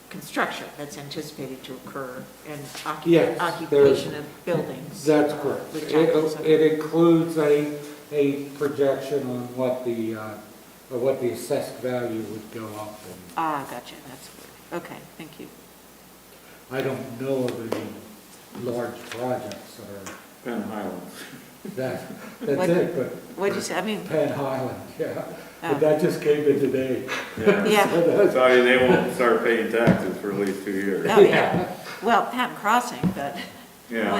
construction that's anticipated to occur and Yes, occupation of buildings. That's correct. with taxes. It includes a projection on what the assessed value would go up. Ah, gotcha, that's, okay, thank you. I don't know of any large projects that are. Penn Highlands. That's What- it, but. What'd you say? I mean. Penn Highland, yeah. Oh. But that just came in today. Yeah. So I mean, they won't start paying taxes for at least 2 years. Oh, yeah. Well, Patton Crossing, but Yeah.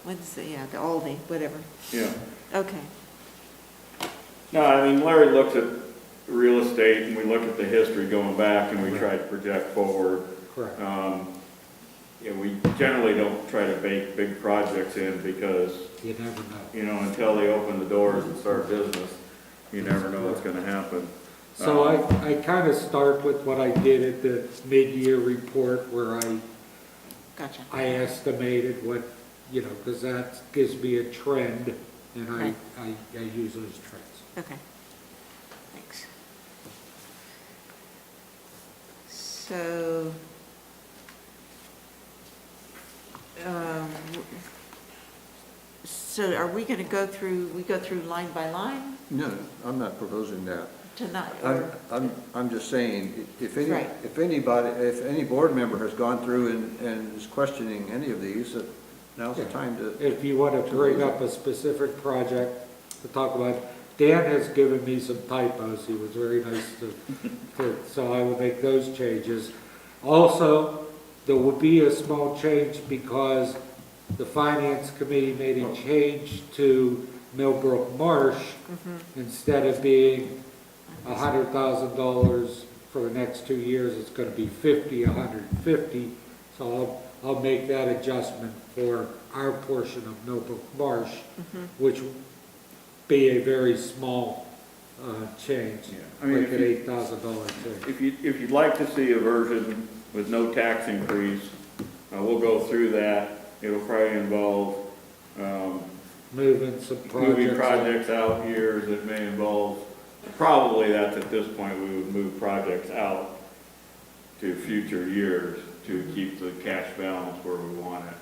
when's the Aldi, whatever. Yeah. Okay. No, I mean, Larry looks at real estate and we look at the history going back and we try to project forward. Correct. Yeah, we generally don't try to bake big projects in because, You never know. you know, until they open the doors and start business, you never know what's gonna happen. So I kind of start with what I did at the mid-year report where Gotcha. I estimated what, you know, because that gives me a trend and Right. I use those trends. Okay. Thanks. So, so are we going to go through line by line No, I'm not proposing that. tonight? I'm just saying, if any, Right. if any board member has gone through and is questioning any of these, now's the time to. If you want to bring up a specific project to talk about, Dan has given me some typos. He was very nice so I will make those changes. Also, there will be a small change because the Finance Committee made a change to Millbrook Marsh. Instead of being $100,000 for the next 2 years, it's going to be 150. So I'll make that adjustment for our portion of Millbrook Marsh, which will be a very small change, I mean, like an $8,000 change. If you'd like to see a version with no tax increase, we'll go through that. It'll probably involve, Moving some moving projects. projects out years. It may involve, probably that's at this point, we would move projects out to future years to keep the cash balance where we want it.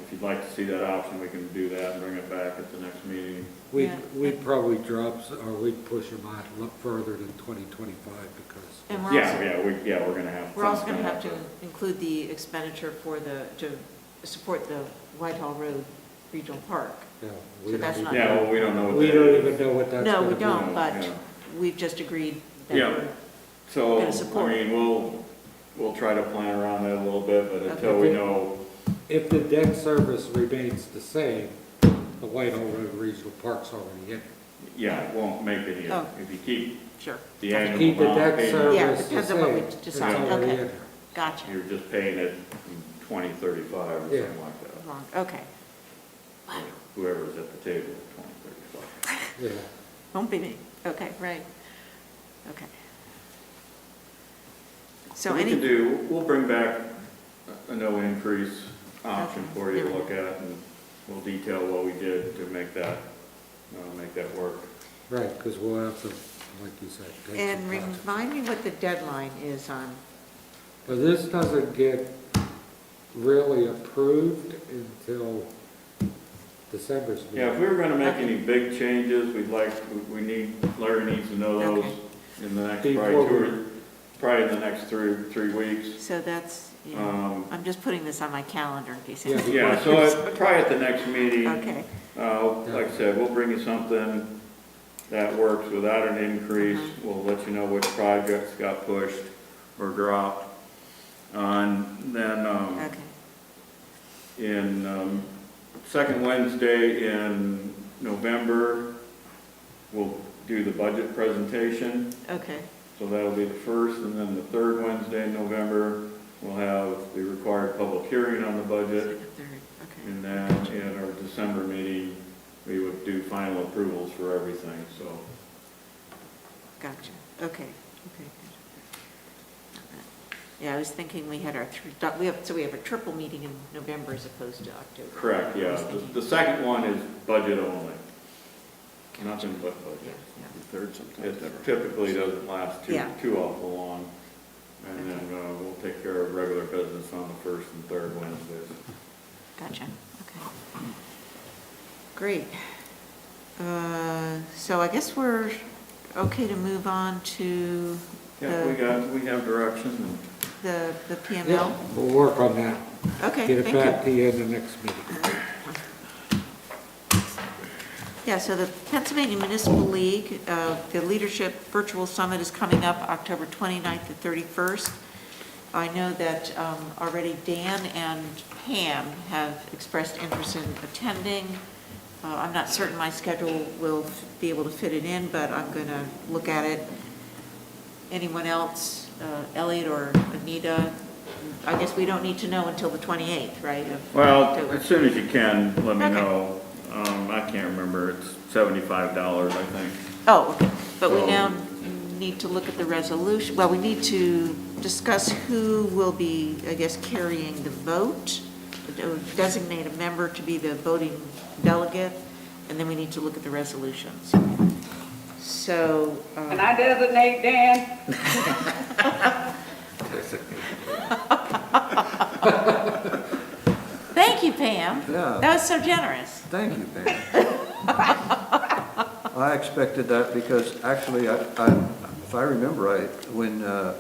If you'd like to see that option, we can do that and bring it back at the next meeting. We'd probably drop, or we'd push them out a lot further than 2025 because. And we're we're gonna have. We're also some going to have kind to of- include the expenditure to support the Whitehall Road Regional Park. Yeah, So that's not. Yeah, well, we don't know what We that don't is. even know what that's No, going we to be. don't, but Yeah. we've just agreed that Yeah. we're So, gonna support I it. mean, we'll try to plan around that a little bit, but until Okay. we know, If the debt service remains the same, the Whitehall Road Regional Park's already in. yeah, it won't make any, Oh. if you keep Sure. the annual Keep the amount debt payment, service Yeah, the depends on what we same, it's decide. already Okay. in there. Gotcha. you're just paying it in 2035 or Yeah. something like that. Wrong. Okay. Whoever's at the table, 2035. Yeah. Won't be me. Okay, right. Okay. So We any. can do, we'll bring back a no increase option Okay. for you to Yeah. look at, and we'll detail what we did to make that work. Right, because we'll have to, like you said. take And some projects. remind me what the deadline is on. But this doesn't get really approved until December's meeting. Yeah, if we were gonna make Okay. any big changes, Larry needs to know those Okay. in the next, Before probably in the next three weeks. So that's, I'm just putting this on my calendar in case. Yeah. anybody Yeah, so wonders. probably at the next meeting, Okay. like I said, we'll bring you something that works without an increase. We'll let you know which projects got pushed or dropped. And then, Okay. in, second Wednesday in November, we'll do the budget presentation. Okay. So that'll be the first, and then the third Wednesday in November, we'll have the required public hearing on the budget. Third. Okay. And then in our December meeting, we would do final approvals for everything, so. Gotcha, okay. Yeah, I was thinking we had we have a triple meeting in November as opposed to October. Correct, yeah. The second one is budget only. Nothing but budget. The third sometimes. It typically doesn't last too awful long. And then we'll take care of regular business on the first and third Wednesdays. Gotcha, okay. Great. So I guess we're okay to move on to Yeah, we have direction and. the PML? Yeah, we'll work on that. Okay, Get it thank back you. to you in the next meeting. Yeah, so the Pennsylvania Municipal League, the Leadership Virtual Summit is coming up October 29th to 31st. I know that already Dan and Pam have expressed interest in attending. I'm not certain my schedule will be able to fit it in, but I'm going to look at it. Anyone else, Elliot or Anita? I guess we don't need to know until the 28th, right? Well, October. as soon as you can, let me Okay. know. I can't remember, it's $75, I think. Oh, okay, but we now need to look at the resolution, well, we need to discuss who will be, I guess, carrying the vote, designate a member to be the voting delegate, and then we need to look at the resolutions. So. Can I designate Dan? Thank you, Pam. Yeah. That was so generous. Thank you, Pam. I expected that because actually, if I remember right, when the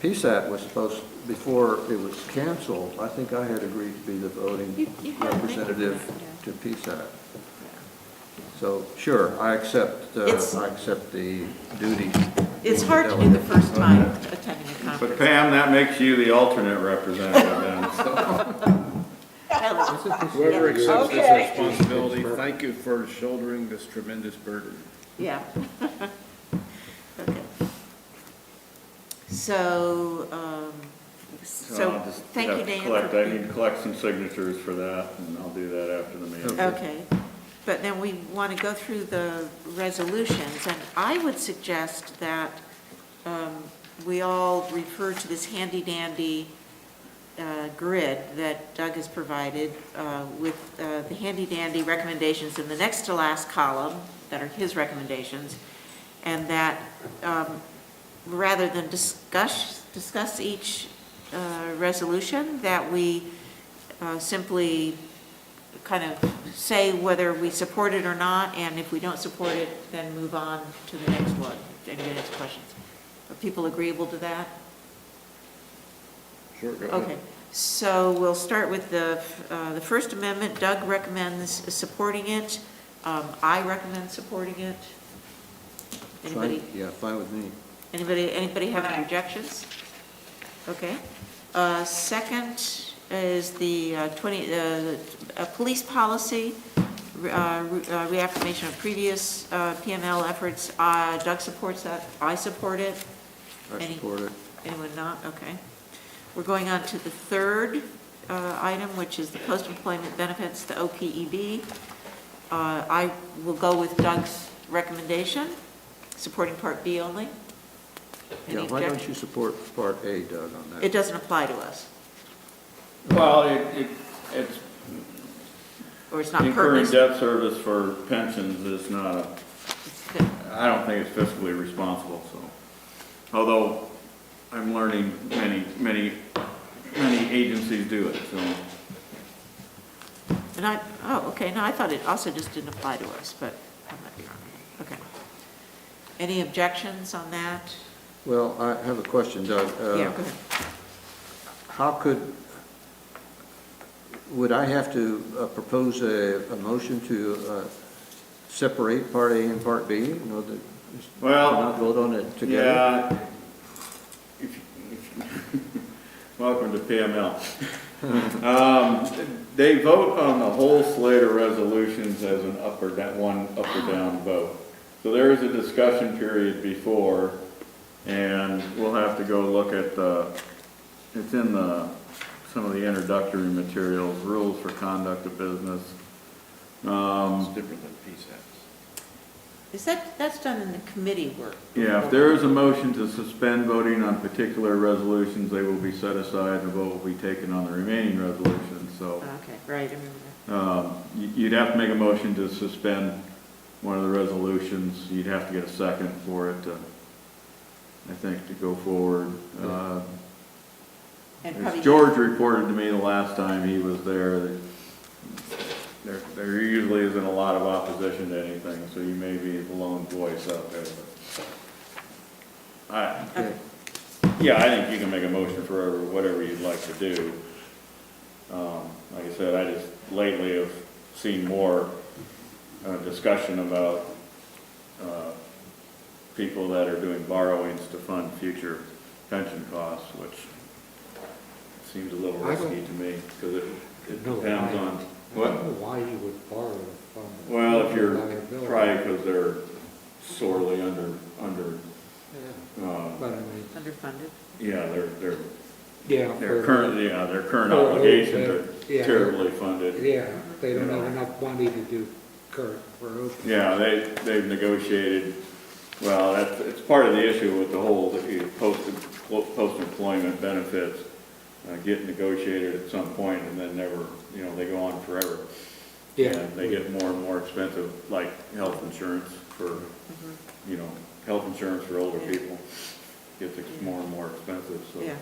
PSAT was supposed, before it was canceled, I think I had agreed to be the voting representative to PSAT. So, sure, I accept the duty. It's hard to do the first time attending a conference. But Pam, that makes you the alternate representative then, so. Whoever accepts Okay. this responsibility, thank you for shouldering this tremendous burden. Yeah. Okay. So, I'll just thank have you, to Dan. collect- for- I need to collect some signatures for that, and I'll do that after the meeting. Okay, but then we want to go through the resolutions, and I would suggest that we all refer to this handy-dandy grid that Doug has provided with the handy-dandy recommendations in the next to last column that are his recommendations, and that rather than discuss each resolution, that we simply kind of say whether we support it or not, and if we don't support it, then move on to the next one. Anybody has questions? Are people agreeable to that? Sure, go ahead. Okay, so we'll start with the First Amendment. Doug recommends supporting it. I recommend supporting it. Anybody? Fine. Yeah, fine with me. Anybody have any objections? Okay. Second is the police policy, reaffirmation of previous PML efforts. Doug supports that. I support it. I support it. Anyone not? Okay. We're going on to the third item, which is the post-employment benefits, the OPEB. I will go with Doug's recommendation, supporting Part B only. Yeah, Any why don't objection? you support Part A, Doug, on that? It doesn't apply to us, Well, it's or it's not incurring purpose. debt service for pensions is not I don't think it's fiscally responsible, so. Although I'm learning many agencies do it, so. And okay, no, I thought it also just didn't apply to us, but I might be wrong. Okay. Any objections on that? Well, I have a question, Doug. Yeah, go ahead. Would I have to propose a motion to separate Part A and Part B? You know, not vote on it together? Yeah. Welcome to PML. They vote on the whole slate of resolutions as an up or down vote. So there is a discussion period before, and we'll have to go look at it's in some of the introductory materials, rules for conduct of business. It's different than PSAPs. That's done in the committee work? Yeah, if there is a motion to suspend voting on particular resolutions, they will be set aside and the vote will be taken on the remaining resolutions, so. Okay, right, I remember that. You'd have to make a motion to suspend one of the resolutions. You'd have to get a second for it to, I think, to go forward. And As probably- George reported to me the last time he was there, there usually isn't a lot of opposition to anything, so you may be the lone voice out there. Yeah, I think you can make a motion for whatever you'd like to do. Like I said, I just lately have seen more discussion about people that are doing borrowings to fund future pension costs, which seems a little risky to me, because it depends on. What? I don't know why you would borrow from. Well, if you're, liability. probably because they're sorely under, But I mean, Underfunded? yeah, yeah. their for- current, their current for- obligations are yeah. terribly funded. Yeah, they don't You know. have enough money to do current for open. Yeah, they've negotiated, well, it's part of the issue with the whole, post-employment benefits get negotiated at some point and then never, they go on forever. Yeah. And they get more and more expensive, like health insurance for, health insurance for older people gets more and more expensive, so. Yeah.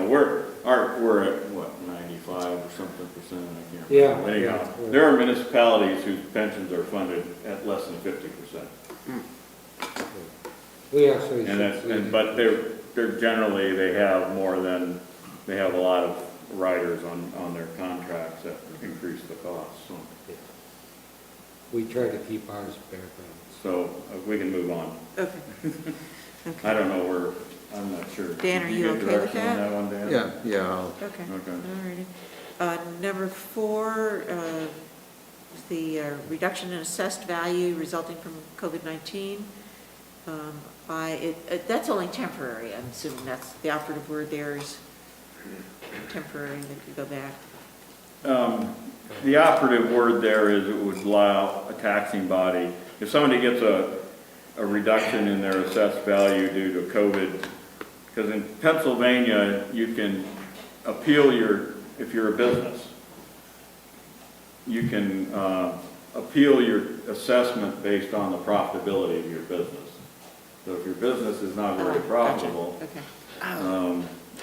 We're at, what, 95 or something %, I can't Yeah, remember. Anyhow, yeah. there are municipalities whose pensions are funded at less than 50%. We actually. But they're generally, they have a lot of riders on their contracts that increase the cost, so. We try to keep ours bare bones. So we can move on. Okay. I don't know I'm not sure. Dan, are Did you get okay with direction on that? one, Dan? Yeah. Okay. Okay. All righty. Number 4, the reduction in assessed value resulting from COVID-19. That's only temporary, I'm assuming that's the operative word there is temporary, they could go back. The operative word there is it would allow a taxing body, if somebody gets a reduction in their assessed value due to COVID, because in Pennsylvania, you can appeal if you're a business, you can appeal your assessment based on the profitability of your business. So if your business is not very profitable,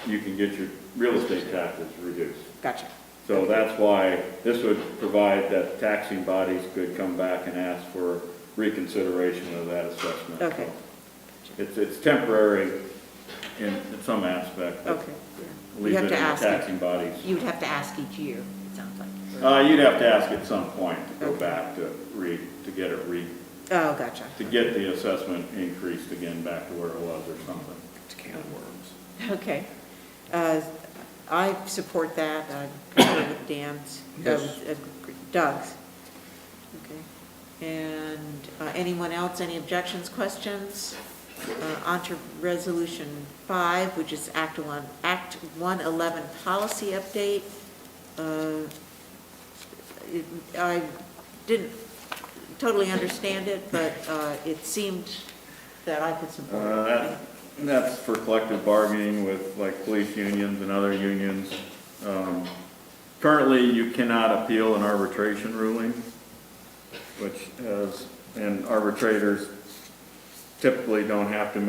you can get your real estate taxes reduced. Gotcha. So that's why this would provide that taxing bodies could come back and ask for reconsideration of that assessment. Okay. So it's temporary in some aspect. but Okay. Leave it in the taxing bodies. You would have to ask each year, it sounds like. You'd have to ask at some point to go back to get it Oh, gotcha. to get the assessment increased again back to where it was or something. It's a can of worms. Okay. I support that. I concur with Dan's, with Doug's. Okay. And anyone else, any objections, questions? On to Resolution 5, which is Act 111 policy update. I didn't totally understand it, but it seemed that I could support it. That's for collective bargaining with like police unions and other unions. Currently, you cannot appeal an arbitration ruling, and arbitrators typically don't have to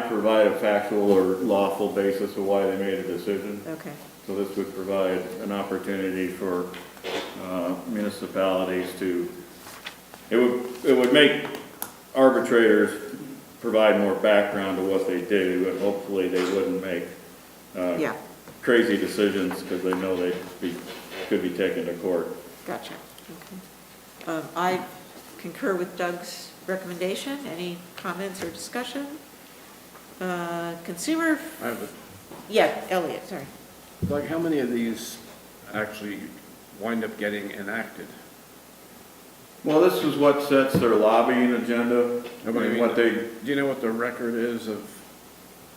provide a factual or lawful basis of why they made a decision. Okay. So this would provide an opportunity for municipalities it would make arbitrators provide more background to what they do, and hopefully they wouldn't make crazy decisions because they know they could be taken to court. Gotcha. Okay. I concur with Doug's recommendation. Any comments or discussion? Consumer. I have Yeah, Elliot, sorry. Like, how many of these actually wind up getting enacted? Well, this is what sets their lobbying agenda. Do you know what the record is of?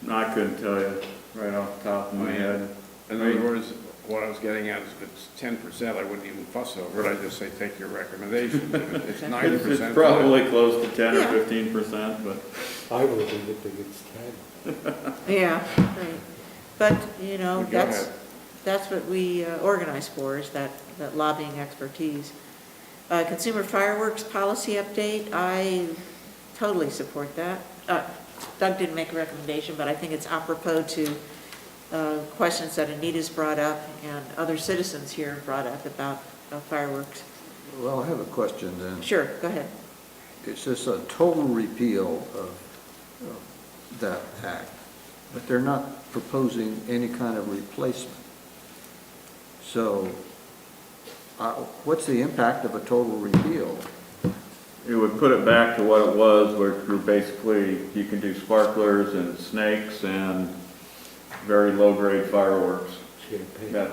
No, I couldn't tell you right off the top of my head. In other words, what I was getting at is if it's 10%, I wouldn't even fuss over it. I'd just say, take your recommendation. If it's 90%. It's probably close to 10 or 15%, but. I would even think it's 10. Yeah, right. But, you know, Go ahead. that's what we organize for, is that lobbying expertise. Consumer fireworks policy update, I totally support that. Doug didn't make a recommendation, but I think it's apropos to questions that Anita's brought up and other citizens here brought up about fireworks. Well, I have a question then. Sure, go ahead. It's just a total repeal of that act, but they're not proposing any kind of replacement. So what's the impact of a total repeal? It would put it back to what it was, where you're basically, you can do sparklers and snakes and very low-grade fireworks. Champagne.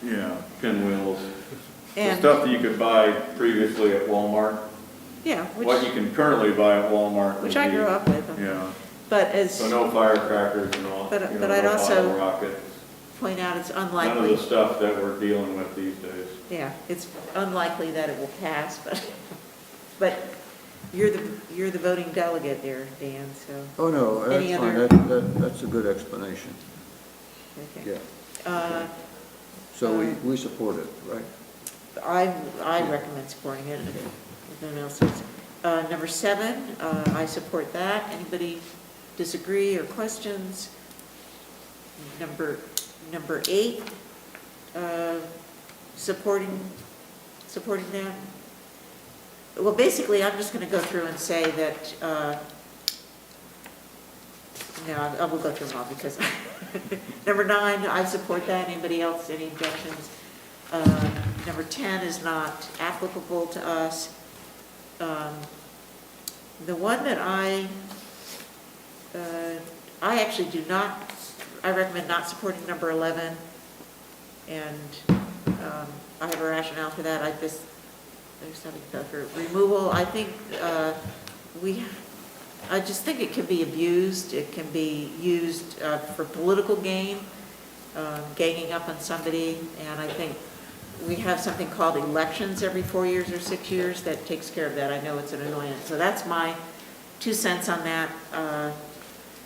Yeah, pinwheels. The And- stuff that you could buy previously at Walmart. Yeah, What you can currently buy at Walmart. which would I be- grew up with. Yeah. But as, So no firecrackers and all. But- you know, but I'd no also- bottle rockets. point out it's None of unlikely, the stuff that we're dealing with these days. yeah, it's unlikely that it will pass, but you're the voting delegate there, Dan, so. Oh, no, Any that's fine. other- That's a good explanation. Okay. Yeah. So we support it, right? I recommend supporting it, if no one else does. Number 7, I support that. Anybody disagree or questions? Number 8, supporting that. Well, basically, I'm just going to go through and say that, no, I will go through them all because, number 9, I support that. Anybody else, any objections? Number 10 is not applicable to us. The one that I actually do not, I recommend not supporting number 11, and I have a rationale for that. There's something for removal. I think I just think it can be abused. It can be used for political gain, ganging up on somebody, and I think we have something called elections every 4 years or 6 years that takes care of that. I know it's an annoyance. So that's my 2 cents on that.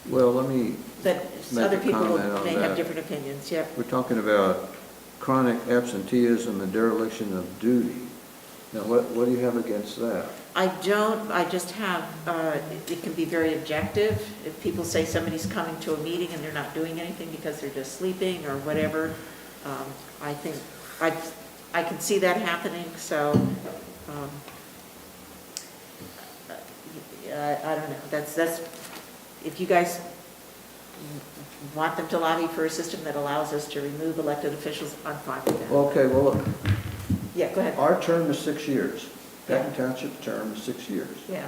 Well, let me But make other a people comment on may have that. different opinions, yep. We're talking about chronic absenteeism and dereliction of duty. Now, what do you have against that? I don't, I just have, it can be very objective. If people say somebody's coming to a meeting and they're not doing anything because they're just sleeping or whatever, I think, I can see that happening, so, I don't know, that's, if you guys want them to lobby for a system that allows us to remove elected officials, I'm fine with that. Okay, well, look, Yeah, go ahead. our term is 6 years. Patton Township term is 6 years. Yeah,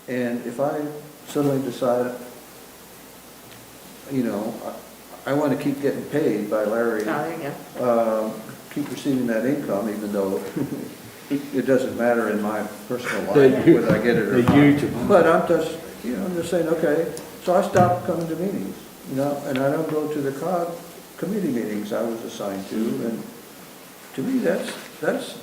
And if I suddenly decide, you know, I want to keep getting paid by Larry, oh, there you go. keep receiving that income, even though it doesn't matter in my personal life The whether I get it or the huge not. amount. But I'm just, I'm just saying, okay, so I stopped coming to meetings, and I don't go to the COG committee meetings I was assigned to, and to me, that's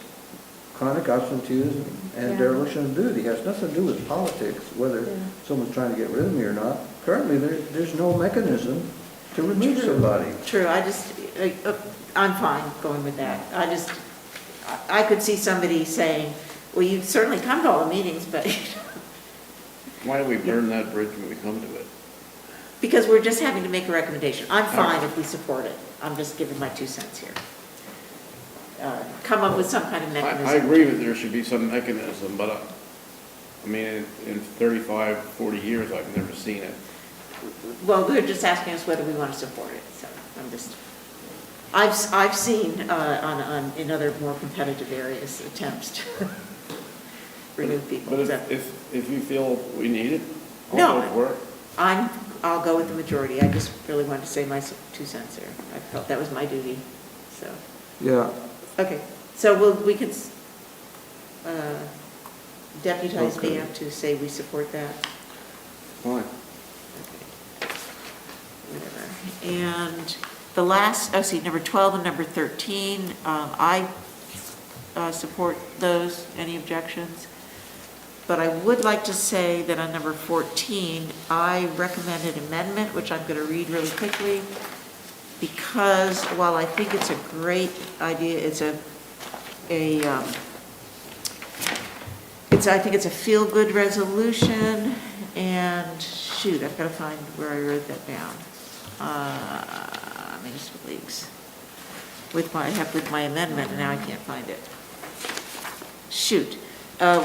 chronic absenteeism and Yeah. dereliction of duty. It has nothing to do with politics, whether someone's trying to get rid of me or not. Currently, there's no mechanism to remove somebody. True, I'm fine going with that. I could see somebody saying, well, you certainly come to all the meetings, but, Why do we burn that bridge when we come to it? because we're just having to make a recommendation. I'm fine if we support it. I'm just giving my 2 cents here. Come up with some kind of mechanism. I agree that there should be some mechanism, but I mean, in 35, 40 years, I've never seen it. Well, they're just asking us whether we want to support it, so I'm just, I've seen in other more competitive areas attempts to remove people. But so. if you feel we need it, No. I'll go for it. I'll go with the majority. I just really wanted to say my 2 cents there. I felt that was my duty, so. Yeah. Okay, so we can deputize Okay. Dan to say we support that. Fine. Whatever. And the last, number 12 and number 13, I support those. Any objections? But I would like to say that on number 14, I recommend an amendment, which I'm going to read really quickly, because while I think it's a great idea, I think it's a feel-good resolution, and shoot, I've got to find where I wrote that down. Municipal leagues. With my amendment, and now I can't find it. Shoot.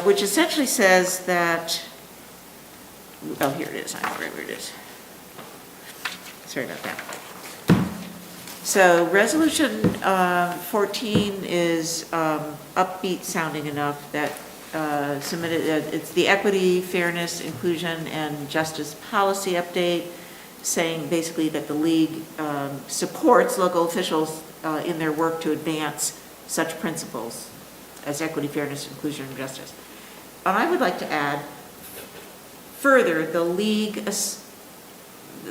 Which essentially says that, oh, here it is, I know where it is. Sorry about that. So resolution 14 is upbeat sounding enough that submitted, it's the equity, fairness, inclusion, and justice policy update, saying basically that the league supports local officials in their work to advance such principles as equity, fairness, inclusion, and justice. And I would like to add, further, the league,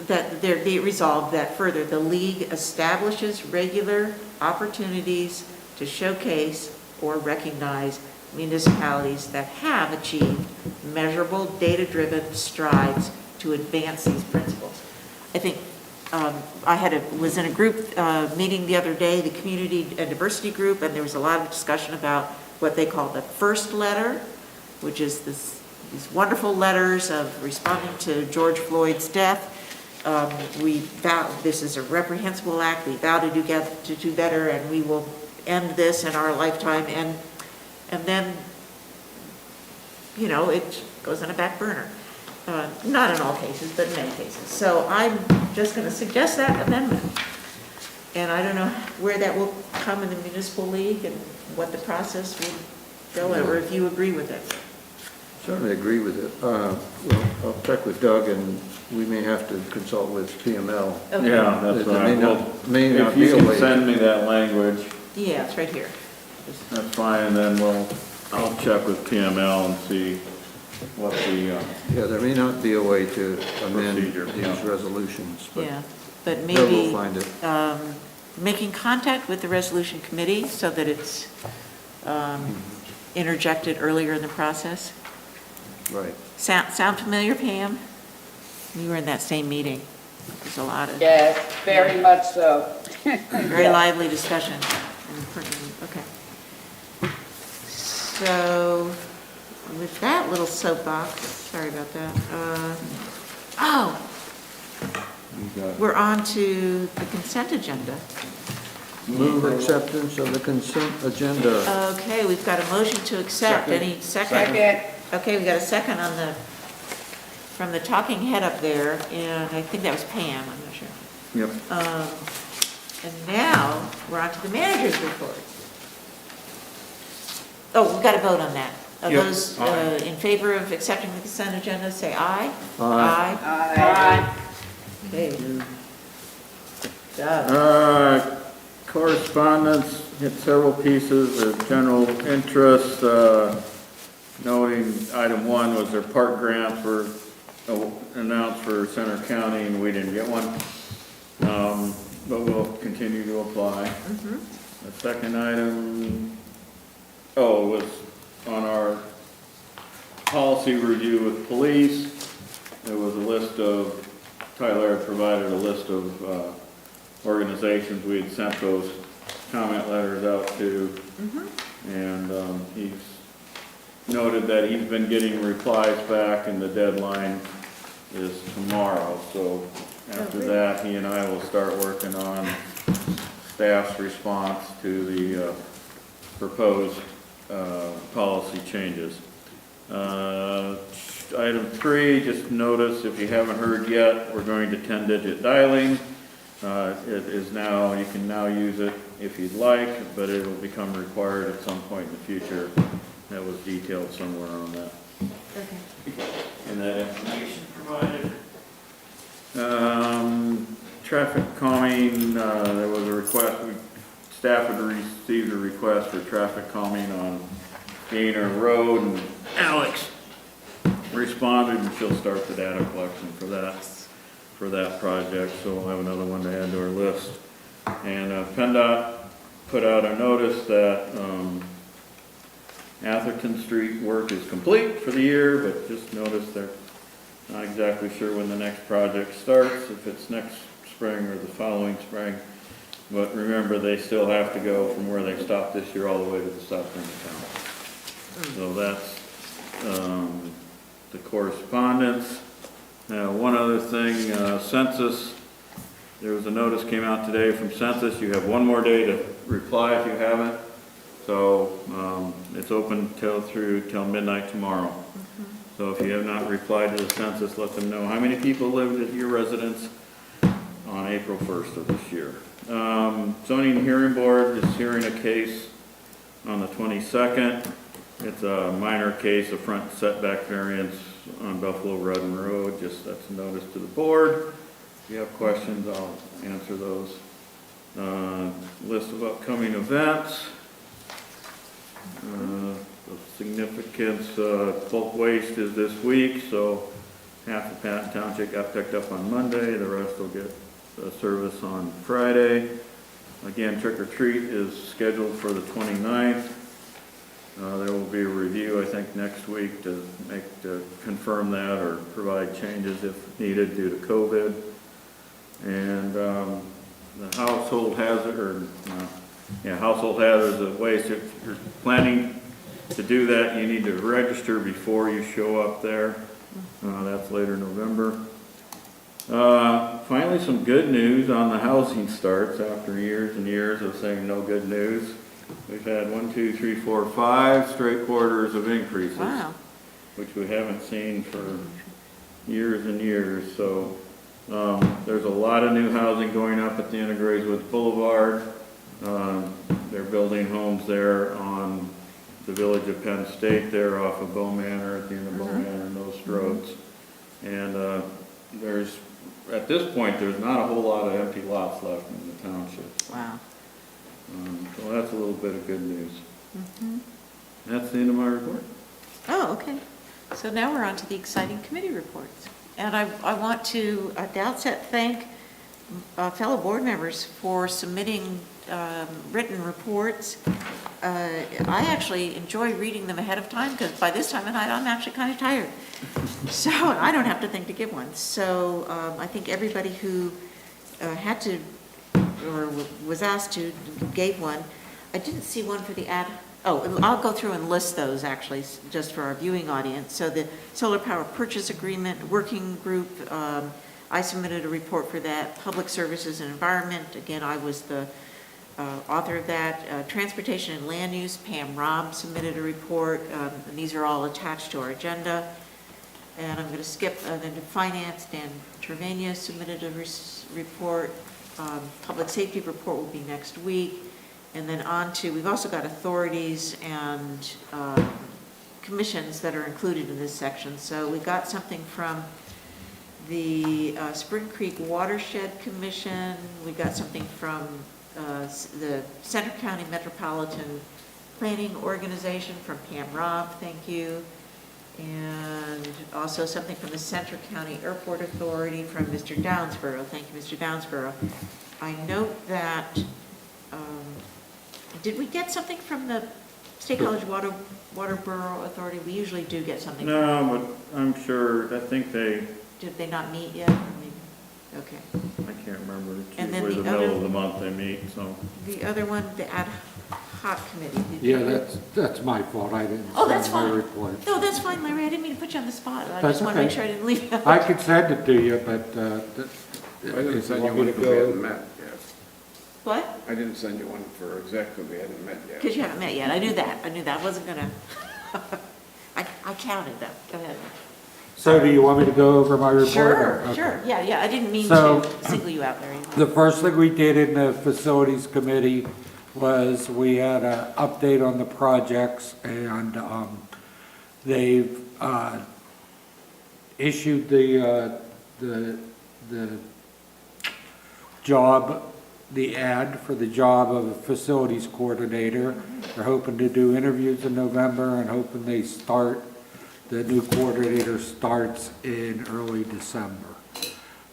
that there be resolved that further, the league establishes regular opportunities to showcase or recognize municipalities that have achieved measurable, data-driven strides to advance these principles. I think I was in a group meeting the other day, the community and diversity group, and there was a lot of discussion about what they call the first letter, which is these wonderful letters of responding to George Floyd's death. We vow this is a reprehensible act. We vow to do better, and we will end this in our lifetime. And then, you know, it goes on a back burner. Not in all cases, but in many cases. So I'm just going to suggest that amendment. And I don't know where that will come in the municipal league and what the process would go, or if you agree with it. Certainly agree with it. Well, I'll check with Doug, and we may have to consult with PML. Okay. Yeah, that's right. If you can send me that language. Yeah, it's right here. That's fine, and then I'll check with PML and see what the yeah, there may not be a way to amend procedure, these resolutions, but Yeah, but Doug maybe will find it. Making contact with the resolution committee so that it's interjected earlier in the process. Right. Sound familiar, Pam? We were in that same meeting. There's a lot of Yes, very much so. very lively discussion. Okay. So with that little soapbox, sorry about that. We're on to the consent agenda. Move for acceptance of the consent agenda. Okay, we've got a motion to accept. Any second? Second. Okay, we got a second from the talking head up there, and I think that was Pam, I'm not sure. Yep. And now, we're on to the manager's report. Oh, we've got to vote on that. Yep. Those in favor of accepting the consent agenda, say aye. Aye. Aye. Okay. Done. Correspondence, hit several pieces of general interest, noting item 1 was their park grants were announced for Center County, and we didn't get one. But we'll continue to apply. The second item, was on our policy review with police. There was a list of, Tyler had provided a list of organizations we had sent those comment letters out to. And he's noted that he's been getting replies back, and the deadline is tomorrow. So after that, he and I will start working on staff's response to the proposed policy changes. Item 3, just notice if you haven't heard yet, we're going to 10-digit dialing. It is now, you can now use it if you'd like, but it will become required at some point in the future. That was detailed somewhere on that. Okay. And that information provided. Traffic calming, there was a request, staff had received a request for traffic calming on Gainer Road, and Alex responded, and she'll start the data collection for that project, so we'll have another one to add to our list. And PennDOT put out a notice that Atherton Street work is complete for the year, but just notice they're not exactly sure when the next project starts, if it's next spring or the following spring. But remember, they still have to go from where they stopped this year all the way to the south end of town. So that's the correspondence. Now, one other thing, census. There was a notice came out today from Census. You have one more day to reply if you haven't. So it's open till midnight tomorrow. So if you have not replied to the census, let them know how many people lived at your residence on April 1st of this year. Zoning Hearing Board is hearing a case on the 22nd. It's a minor case, a front setback variance on Buffalo Run Road. Just that's a notice to the board. If you have questions, I'll answer those. List of upcoming events. Of significance, bulk waste is this week, so half of Patton Township got picked up on Monday, the rest will get service on Friday. Again, trick or treat is scheduled for the 29th. There will be a review, I think, next week to confirm that or provide changes if needed due to COVID. And the household hazard, household hazards of waste. If you're planning to do that, you need to register before you show up there. That's later November. Finally, some good news on the housing starts after years and years of saying no good news. We've had 5 straight quarters of increases. Wow. Which we haven't seen for years and years. So there's a lot of new housing going up at the end of Grayswood Boulevard. They're building homes there on the village of Penn State there off of Bow Manor, at the end of Bow Manor and those roads. And at this point, there's not a whole lot of empty lots left in the township. Wow. So that's a little bit of good news. That's the end of my report. Oh, okay. So now we're on to the exciting committee reports. And I want to, at the outset, thank fellow board members for submitting written reports. I actually enjoy reading them ahead of time because by this time of night I'm actually kind of tired. So I don't have to think to give one. So I think everybody who had to or was asked to gave one. I didn't see one for the I'll go through and list those actually just for our viewing audience. So the solar power purchase agreement working group, I submitted a report for that. Public services and environment, again, I was the author of that. Transportation and land use, Pam Robb submitted a report. And these are all attached to our agenda. And I'm going to skip then to finance. Dan Trevania submitted a report. Public safety report will be next week. And then on to, we've also got authorities and commissions that are included in this section. So we got something from the Spring Creek Watershed Commission. We got something from the Center County Metropolitan Planning Organization from Pam Robb, thank you. And also something from the Center County Airport Authority from Mr. Downsborough. Thank you, Mr. Downsborough. I note that, did we get something from the State College Waterborough Authority? We usually do get something. No, but I'm sure, I think they... Did they not meet yet? Or maybe, okay. I can't remember. It's And then usually the the middle other- of the month they meet, so. The other one, the ad hoc committee. Yeah, that's my fault. I didn't Oh, that's send my fine. report. No, that's fine, Larry. I didn't mean to put you on the spot. I That's just want to make okay. sure I didn't leave you out. I could send it to you, but I didn't if send you you want one me to because we go. hadn't met yet. What? I didn't send you one for exec because we hadn't met yet. Because you haven't met yet. I knew that. I wasn't going to. I counted them. Go ahead. So do you want me to go over my report? Sure, Okay. sure. Yeah. I didn't mean So- to single you out, Larry. The first thing we did in the facilities committee was we had an update on the projects, and they've issued the job, the ad for the job of a facilities coordinator. They're hoping to do interviews in November and hoping the new coordinator starts in early December.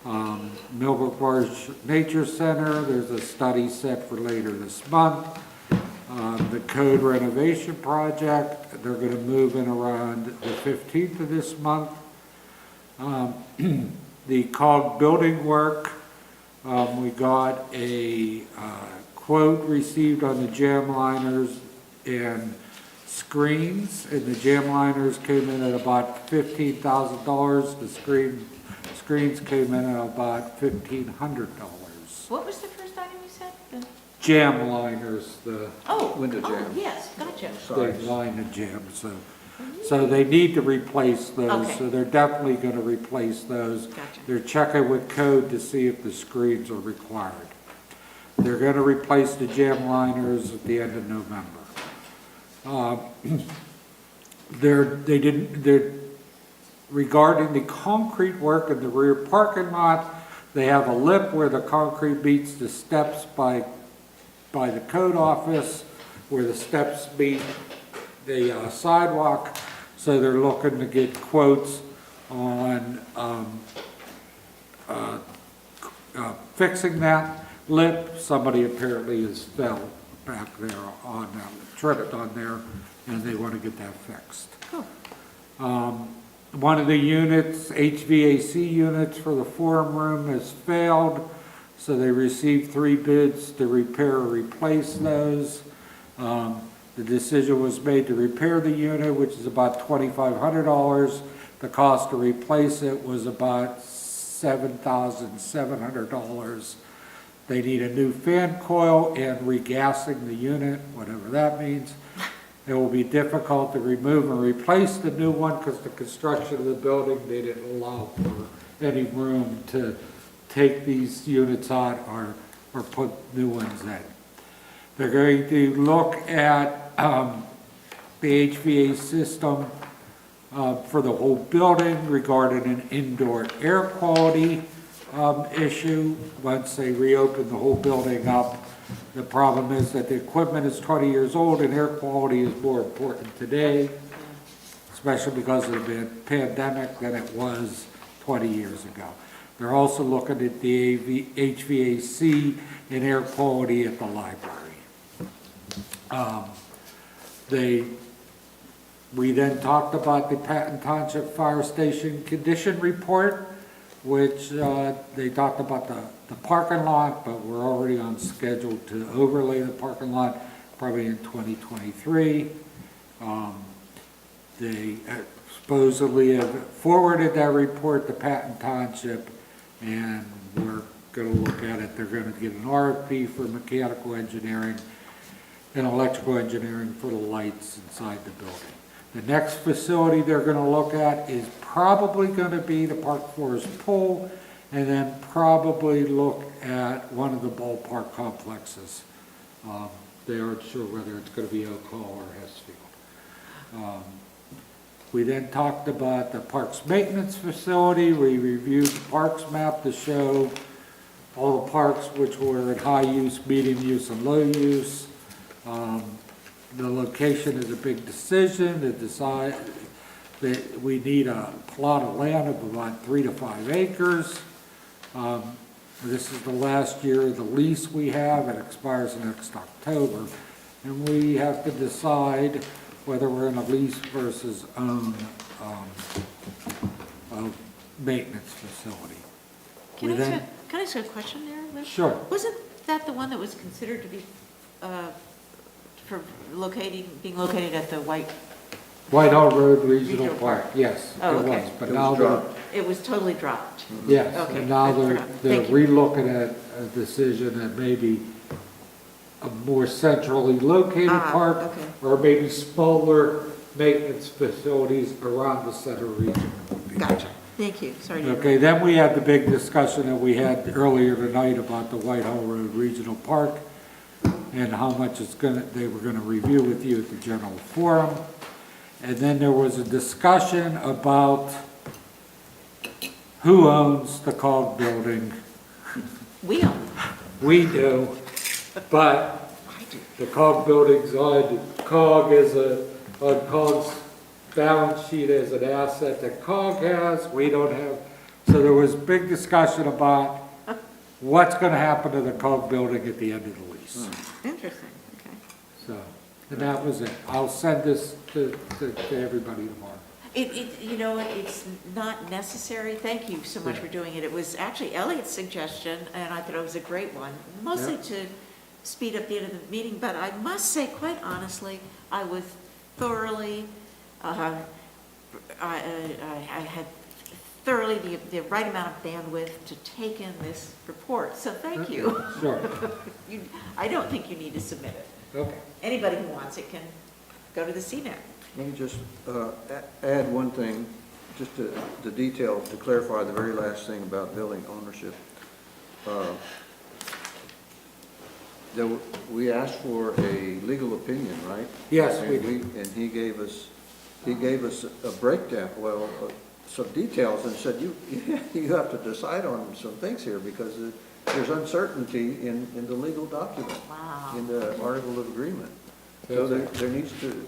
Millbrook Marsh Nature Center, there's a study set for later this month. The code renovation project, they're gonna move in around the 15th of this month. The COG building work, we got a quote received on the jam liners and screens, and the jam liners came in at about $15,000. The screens came in at about $1,500. What was the first item you said? Jam liners, the window jam. Oh, yes, gotcha. they line the jam, so they need to replace those, Okay. so they're definitely gonna replace those. Gotcha. They're checking with code to see if the screens are required. They're gonna replace the jam liners at the end of November. Regarding the concrete work in the rear parking lot, they have a lip where the concrete meets the steps by the code office, where the steps meet the sidewalk, so they're looking to get quotes on fixing that lip. Somebody apparently has fell back there on, tripped on there, and they want to get that fixed. Cool. One of the units, HVAC units for the forum room has failed, so they received 3 bids to repair or replace those. The decision was made to repair the unit, which is about $2,500. The cost to replace it was about $7,700. They need a new fan coil and regassing the unit, whatever that means. It will be difficult to remove and replace the new one because the construction of the building, they didn't allow for any room to take these units out or put new ones in. They're going to look at the HVAC system for the whole building regarding an indoor air quality issue. Once they reopen the whole building up, the problem is that the equipment is 20 years old and air quality is more important today, especially because of the pandemic, than it was 20 years ago. They're also looking at the HVAC and air quality at the library. We then talked about the Patton Township Fire Station Condition Report, which they talked about the parking lot, but we're already on schedule to overlay the parking lot probably in 2023. They supposedly have forwarded that report to Patton Township, and we're going to look at it. They're going to get an RFP for mechanical engineering and electrical engineering for the lights inside the building. The next facility they're going to look at is probably going to be the Park Forest Pool, and then probably look at one of the ballpark complexes. They aren't sure whether it's going to be Oak Hall or Hessfield. We then talked about the parks maintenance facility. We reviewed the parks map to show all the parks which were at high use, medium use, and low use. The location is a big decision to decide that we need a plot of land of about 3 to 5 acres. This is the last year of the lease we have. It expires next October. And we have to decide whether we're going to lease versus own a maintenance facility. Can I ask a question there, Liz? Sure. Wasn't that the one that was considered to be for being located at the Whitehall Road Regional Park, yes, Oh, it okay. was, but now It was totally dropped. yes, Okay, and now that's they're dropped. Thank you. relooking at a decision that maybe a more centrally located park, okay. or maybe smaller maintenance facilities around the center region. Gotcha. Thank you. Sorry. to Okay, then we had the big discussion that we had earlier tonight about the Whitehall Road Regional Park and how much they were gonna review with you at the general forum. And then there was a discussion about who owns the COG building. We own it. We do, but the COG building's on COG's balance sheet as an asset that COG has. We don't have So there was big discussion about what's gonna happen to the Cove building at the end of the lease. Interesting, okay. So, and that was it. I'll send this to everybody tomorrow. You know, it's not necessary. Thank you so much for doing it. It was actually Elliot's suggestion, and I thought it was a great one, mostly to speed up the end of the meeting, but I must say, quite honestly, I was thoroughly, I had thoroughly the right amount of bandwidth to take in this report, so thank you. Sure. I don't think you need to submit it. Okay. Anybody who wants it can go to the CNET. Let me just add one thing, just the detail, to clarify the very last thing about building ownership. We asked for a legal opinion, right? Yes, we did. And he gave us a breakdown, well, some details, and said, you have to decide on some things here, because there's uncertainty in the legal document, in the article of agreement. So there needs to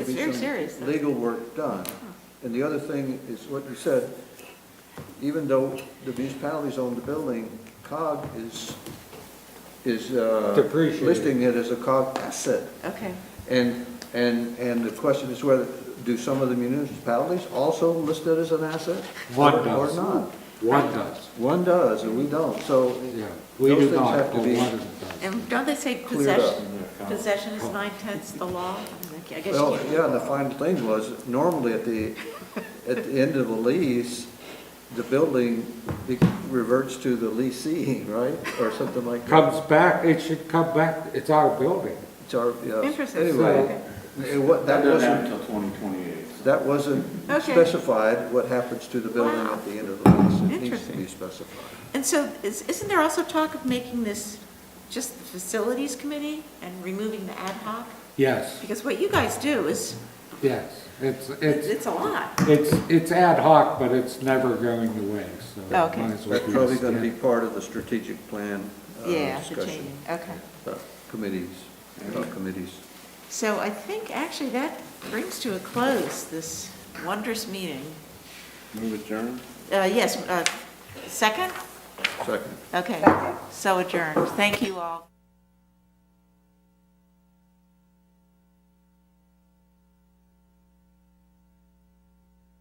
be some legal work done. And the other thing is what you said, even though the municipalities own the building, COG is listing it as a COG asset. Okay. And the question is whether, do some of the municipalities also list it as an asset? One Or does. not? One does. One does, and we don't, so We those do things not, have to but be one of them does. And don't they say cleared up. possession is 9/10 the law? I guess Well, you can't- yeah, and the final thing was, normally at the end of the lease, the building reverts to the leasing, right, or something like that. Comes back, it should come back, it's our building. It's our, yeah. Interesting. Anyway, that That doesn't wasn't, happen until 2028. that wasn't Okay. specified, what happens to the building at the end of the lease. It needs to Interesting. be specified. And so isn't there also talk of making this just the facilities committee and removing the ad hoc? Yes, Because what you guys do is, yes. it's a lot. It's ad hoc, but it's never going away, so. Okay. might as well That's be probably a gonna be step. part of the strategic plan Yeah, the discussion. changing, okay. Committees, committees. So I think actually that brings to a close this wondrous meeting. Move adjourned? Yes, second? Second. Okay, so adjourned. Thank you all.